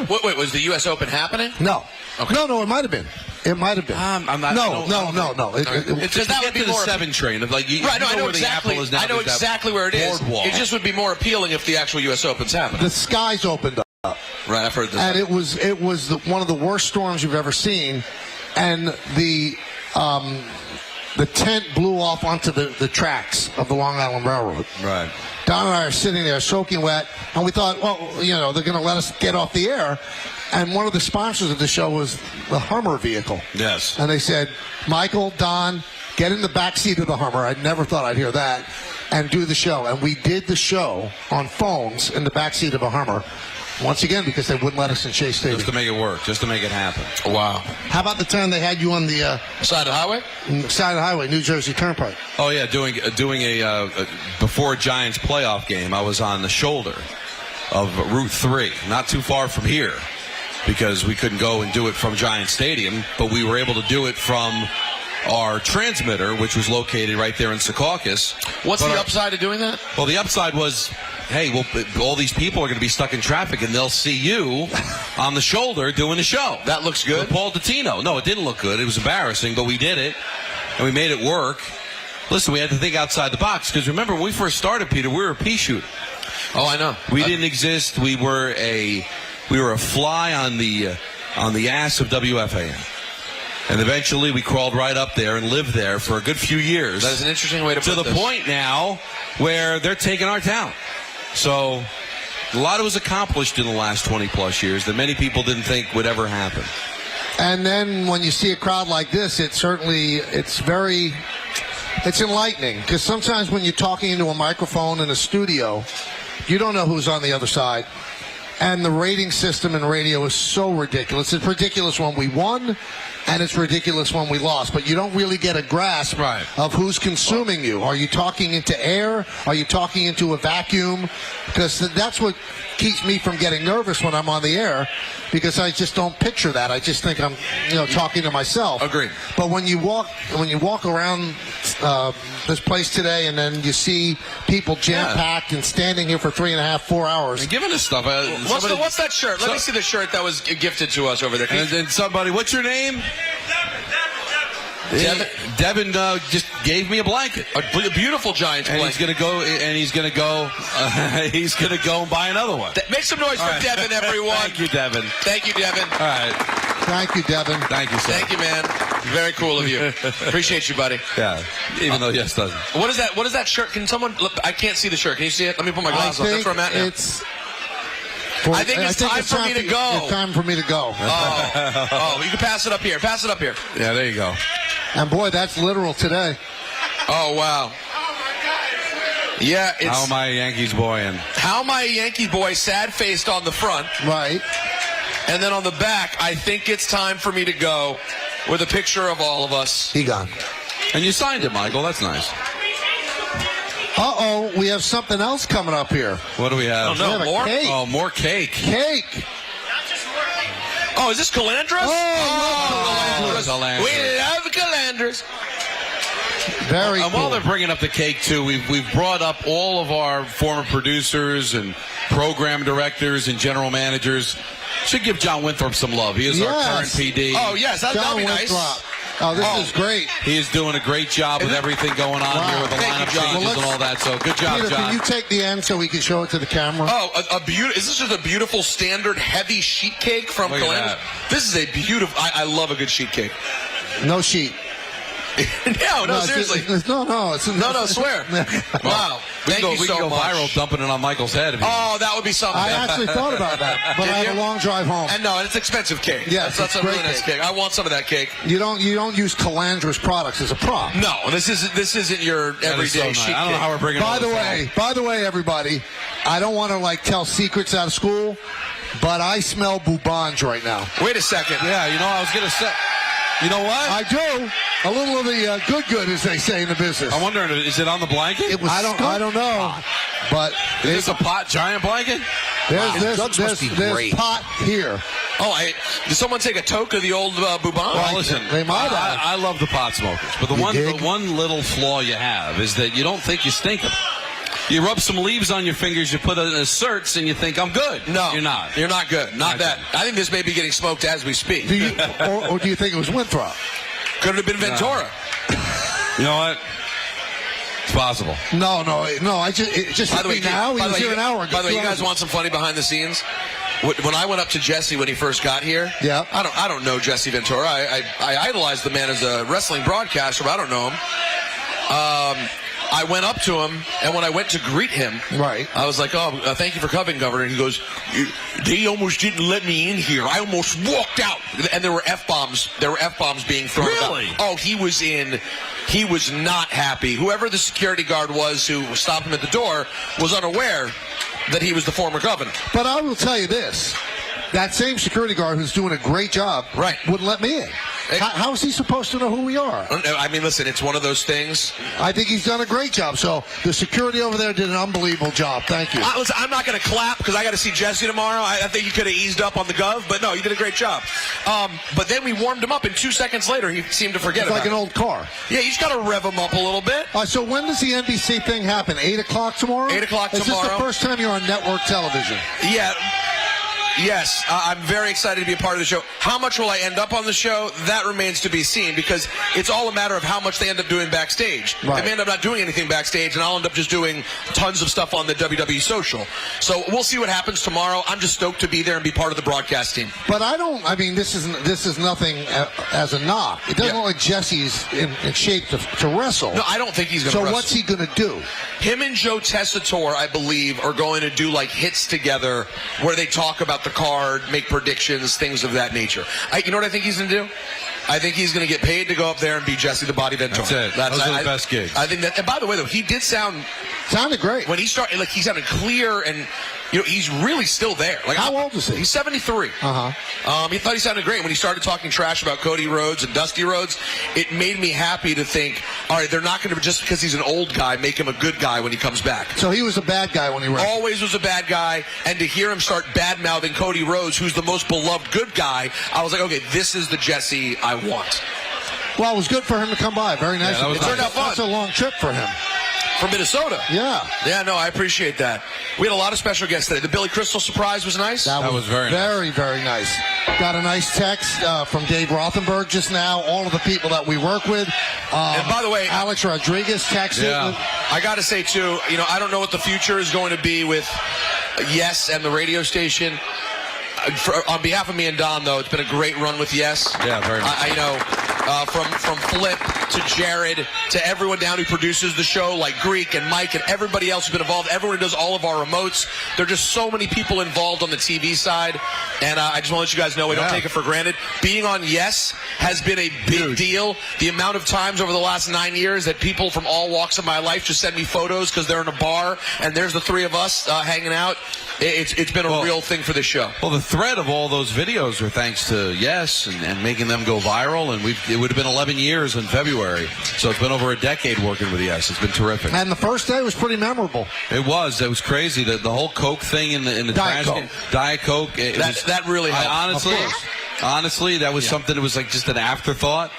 D: Wait, was the U.S. Open happening?
B: No.
D: Okay.
B: No, it might have been. It might have been.
C: I'm not.
B: No.
C: It's just that would be the 7 train. Like
D: Right, no, I know
C: where
D: exactly.
C: the Apple is now.
D: I know exactly where it is.
C: Boardwalk.
D: It just would be more appealing if the actual U.S. Open's happening.
B: The skies opened up.
C: Right, I've heard this.
B: And it was one of the worst storms you've ever seen, and the tent blew off onto the tracks of the Long Island Railroad.
C: Right.
B: Don and I are sitting there soaking wet, and we thought, well, you know, they're going to let us get off the air. And one of the sponsors of the show was the Hummer vehicle.
C: Yes.
B: And they said, Michael, Don, get in the back seat of the Hummer. I never thought I'd hear that. And do the show. And we did the show on phones in the back seat of a Hummer. Once again, because they wouldn't let us in Shea Stadium.
C: Just to make it work, just to make it happen.
D: Wow.
B: How about the time they had you on the
D: side of the highway?
B: Side of the highway, New Jersey Turnpike.
C: Oh yeah, doing a before Giants playoff game. I was on the shoulder of Route 3, not too far from here, because we couldn't go and do it from Giant Stadium, but we were able to do it from our transmitter, which was located right there in Secaucus.
D: What's the upside of doing that?
C: Well, the upside was, hey, well, all these people are going to be stuck in traffic, and they'll see you on the shoulder doing the show.
D: That looks good.
C: With Paul Dottino. No, it didn't look good. It was embarrassing, but we did it, and we made it work. Listen, we had to think outside the box, because remember, when we first started, Peter, we were a pea shooter.
D: Oh, I know.
C: We didn't exist. We were a fly on the ass of WFAN. And eventually we crawled right up there and lived there for a good few years.
D: That is an interesting way to put
C: this. To the point now where they're taking our town. So a lot was accomplished in the last 20-plus years that many people didn't think would ever happen.
B: And then when you see a crowd like this, it's enlightening. Because sometimes when you're talking into a microphone in a studio, you don't know who's on the other side. And the rating system in radio is so ridiculous. It's ridiculous when we won, and it's ridiculous when we lost. But you don't really get a grasp of who's consuming you. Are you talking into air? Are you talking into a vacuum? Because that's what keeps me from getting nervous when I'm on the air, because I just don't picture that. I just think I'm, talking to myself.
C: Agreed.
B: But when you walk around this place today, and then you see people jam-packed and standing here for 3.5, 4 hours.
C: And giving us stuff.
D: What's that shirt? Let me see the shirt that was gifted to us over there.
C: And then somebody, what's your name? Devin just gave me a blanket,
D: a beautiful Giants blanket.
C: He's gonna go and buy another one.
D: Make some noise for Devin, everyone.
C: Thank you, Devin.
D: Thank you, Devin.
C: All right.
B: Thank you, Devin.
C: Thank you, sir.
D: Thank you, man. Very cool of you. Appreciate you, buddy.
C: Yeah. Even though yes doesn't.
D: What is that? What is that shirt? Can someone look? I can't see the shirt. Can you see it? Let me put my glasses on. That's where I'm at now. I think it's time for me to go.
B: It's time for me to go.
D: Oh, you can pass it up here. Pass it up here.
C: Yeah, there you go.
B: And boy, that's literal today.
D: Oh, wow. Yeah, it's...
C: How am I a Yankees boy?
D: How am I a Yankees boy, sad-faced on the front.
B: Right.
D: And then on the back, I think it's time for me to go with a picture of all of us.
B: He gone.
C: And you signed it, Michael. That's nice.
B: Uh-oh, we have something else coming up here.
C: What do we have?
D: Oh, no, more?
B: Cake.
C: Oh, more cake.
B: Cake.
D: Oh, is this Calandras?
B: Oh,
C: Calandras.
D: We love Calandras.
B: Very
C: cool. While they're bringing up the cake, too, we've brought up all of our former producers and program directors and general managers. Should give John Winthrop some love. He is our current PD.
D: Oh, yes, that'll be nice.
B: Oh, this is great.
C: He is doing a great job with everything going on here with the lineup changes and all that. So good job,
B: Peter,
C: John.
B: can you take the end so we can show it to the camera?
D: Oh, is this just a beautiful standard heavy sheet cake from Calandras? This is a beautiful. I love a good sheet cake.
B: No sheet.
D: No, seriously.
B: No,
D: swear. Wow. Thank you
C: we
D: so
C: can go
D: much.
C: viral dumping it on Michael's head.
D: Oh, that would be something.
B: I actually thought about that, but I have a long drive home.
D: And no, it's expensive cake.
B: Yes,
D: that's a really nice cake. I want some of that cake.
B: You don't use Calandra's products as a prop.
D: No, this isn't your everyday sheet
C: I don't know how we're bringing.
B: By the way, everybody, I don't want to tell secrets out of school, but I smell bourbons right now.
D: Wait a second.
C: Yeah, I was gonna say. You know what?
B: I do. A little of the good, as they say in the business.
C: I'm wondering, is it on the blanket?
B: It was. I don't know. But
C: is this a giant blanket?
B: There's pot here.
D: Oh, did someone take a toke of the old Bourbon?
C: Well, listen,
B: they might have.
C: I love the pot smokers, but the one little flaw you have is that you don't think you stink them. You rub some leaves on your fingers, you put it in a certs, and you think, I'm good.
D: No.
C: You're not.
D: You're not good. Not that. I think this may be getting smoked as we speak.
B: Or do you think it was Winthrop?
D: Could have been Ventura.
C: You know what? It's possible.
B: No. I just
D: by the way,
B: now. He was here an hour ago.
D: By the way, you guys want some funny behind the scenes? When I went up to Jesse when he first got here, I don't know Jesse Ventura. I idolized the man as a wrestling broadcaster, but I don't know him. I went up to him, and when I went to greet him, I was like, thank you for coming, Governor. And he goes, they almost didn't let me in here. I almost walked out. And there were F-bombs. There were F-bombs being thrown.
C: Really?
D: Oh, he was not happy. Whoever the security guard was who stopped him at the door was unaware that he was the former governor.
B: But I will tell you this. That same security guard who's doing a great job wouldn't let me in. How is he supposed to know who we are?
D: I mean, listen, it's one of those things.
B: I think he's done a great job. So the security over there did an unbelievable job. Thank you.
D: Listen, I'm not going to clap because I got to see Jesse tomorrow. I think you could have eased up on the gov, but no, you did a great job. But then we warmed him up, and 2 seconds later, he seemed to forget about it.
B: It's like an old car.
D: Yeah, you just got to rev him up a little bit.
B: So when does the NBC thing happen? 8 o'clock tomorrow?
D: 8 o'clock tomorrow.
B: Is this the first time you're on network television?
D: Yeah. Yes, I'm very excited to be a part of the show. How much will I end up on the show? That remains to be seen because it's all a matter of how much they end up doing backstage. They may end up not doing anything backstage, and I'll end up just doing tons of stuff on the WWE social. So we'll see what happens tomorrow. I'm just stoked to be there and be part of the broadcast team.
B: But this is nothing as a knock. It doesn't look like Jesse's in shape to wrestle.
D: No, I don't think he's going to wrestle.
B: So what's he going to do?
D: Him and Joe Tessitore, I believe, are going to do hits together where they talk about the card, make predictions, things of that nature. You know what I think he's going to do? I think he's going to get paid to go up there and be Jesse the Body Ventura.
C: That's it. Those are the best gigs.
D: I think that. And by the way, though, he did sounded
B: great
D: when he started. He sounded clear, and he's really still there.
B: How old is he?
D: He's 73. He thought he sounded great when he started talking trash about Cody Rhodes and Dusty Rhodes. It made me happy to think, all right, they're not going to just because he's an old guy make him a good guy when he comes back.
B: So he was a bad guy when he wrestled.
D: Always was a bad guy, and to hear him start bad-mouthing Cody Rhodes, who's the most beloved good guy, I was like, okay, this is the Jesse I want.
B: Well, it was good for him to come by. Very nice.
D: It turned out fun.
B: That's a long trip for him.
D: From Minnesota.
B: Yeah.
D: Yeah, no, I appreciate that. We had a lot of special guests today. The Billy Crystal surprise was nice.
B: That was very nice. Got a nice text from Dave Rothenberg just now. All of the people that we work with.
D: And by the way,
B: Alex Rodriguez texted.
D: Yeah. I got to say, too, I don't know what the future is going to be with Yes and the radio station. On behalf of me and Don, though, it's been a great run with Yes.
C: Yeah, very much.
D: From Flip to Jared to everyone down who produces the show, like Greek and Mike and everybody else who's been involved, everyone who does all of our remotes. There are just so many people involved on the TV side, and I just want to let you guys know we don't take it for granted. Being on Yes has been a big deal. The amount of times over the last 9 years that people from all walks of my life just send me photos because they're in a bar, and there's the three of us hanging out. It's been a real thing for this show.
C: Well, the thread of all those videos are thanks to Yes and making them go viral, and it would have been 11 years in February, so it's been over a decade working with Yes. It's been terrific.
B: And the first day was pretty memorable.
C: It was crazy. The whole Coke thing in the
B: Diet
C: trash
B: Coke.
C: can. Diet Coke.
D: That really helped.
C: Honestly, that was something that was like just an afterthought.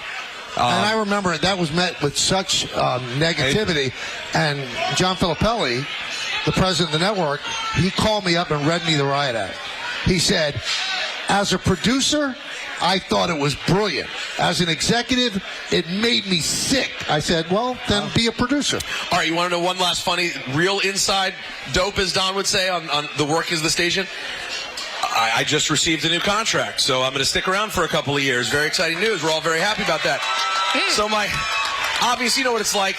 B: And I remember that was met with such negativity. And John Filippelli, the president of the network, he called me up and read me the riot act. He said, as a producer, I thought it was brilliant. As an executive, it made me sick. I said, well, then be a producer.
D: All right, you want to know one last funny, real inside dope, as Don would say, on the workings of the station? I just received a new contract, so I'm going to stick around for a couple of years. Very exciting news. We're all very happy about that. So obviously, you know what it's like.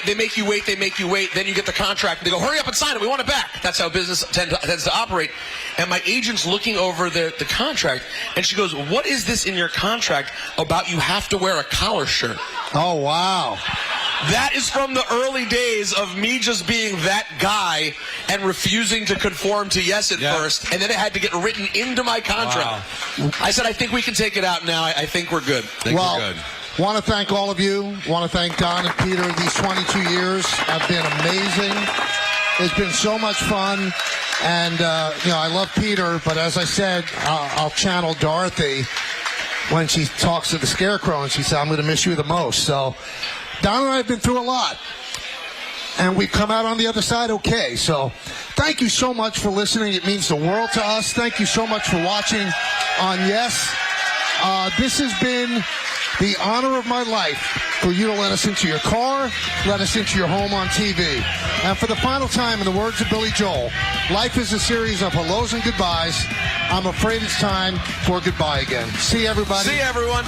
D: They make you wait, then you get the contract, and they go, hurry up and sign it, we want it back. That's how business tends to operate. And my agent's looking over the contract, and she goes, what is this in your contract about you have to wear a collar shirt?
B: Oh, wow.
D: That is from the early days of me just being that guy and refusing to conform to yes at first, and then it had to get written into my contract. Wow. I said, I think we can take it out now. I think we're good.
B: We're good. Want to thank all of you. Want to thank Don and Peter. These 22 years have been amazing. It's been so much fun. And, I love Peter, but as I said, I'll channel Dorothy when she talks to the Scarecrow, and she said, I'm going to miss you the most. So Don and I have been through a lot, and we've come out on the other side okay. So thank you so much for listening. It means the world to us. Thank you so much for watching on Yes. This has been the honor of my life for you to let us into your car, let us into your home on TV. And for the final time, in the words of Billy Joel, life is a series of hellos and goodbyes. I'm afraid it's time for goodbye again. See you, everybody.
D: See you, everyone.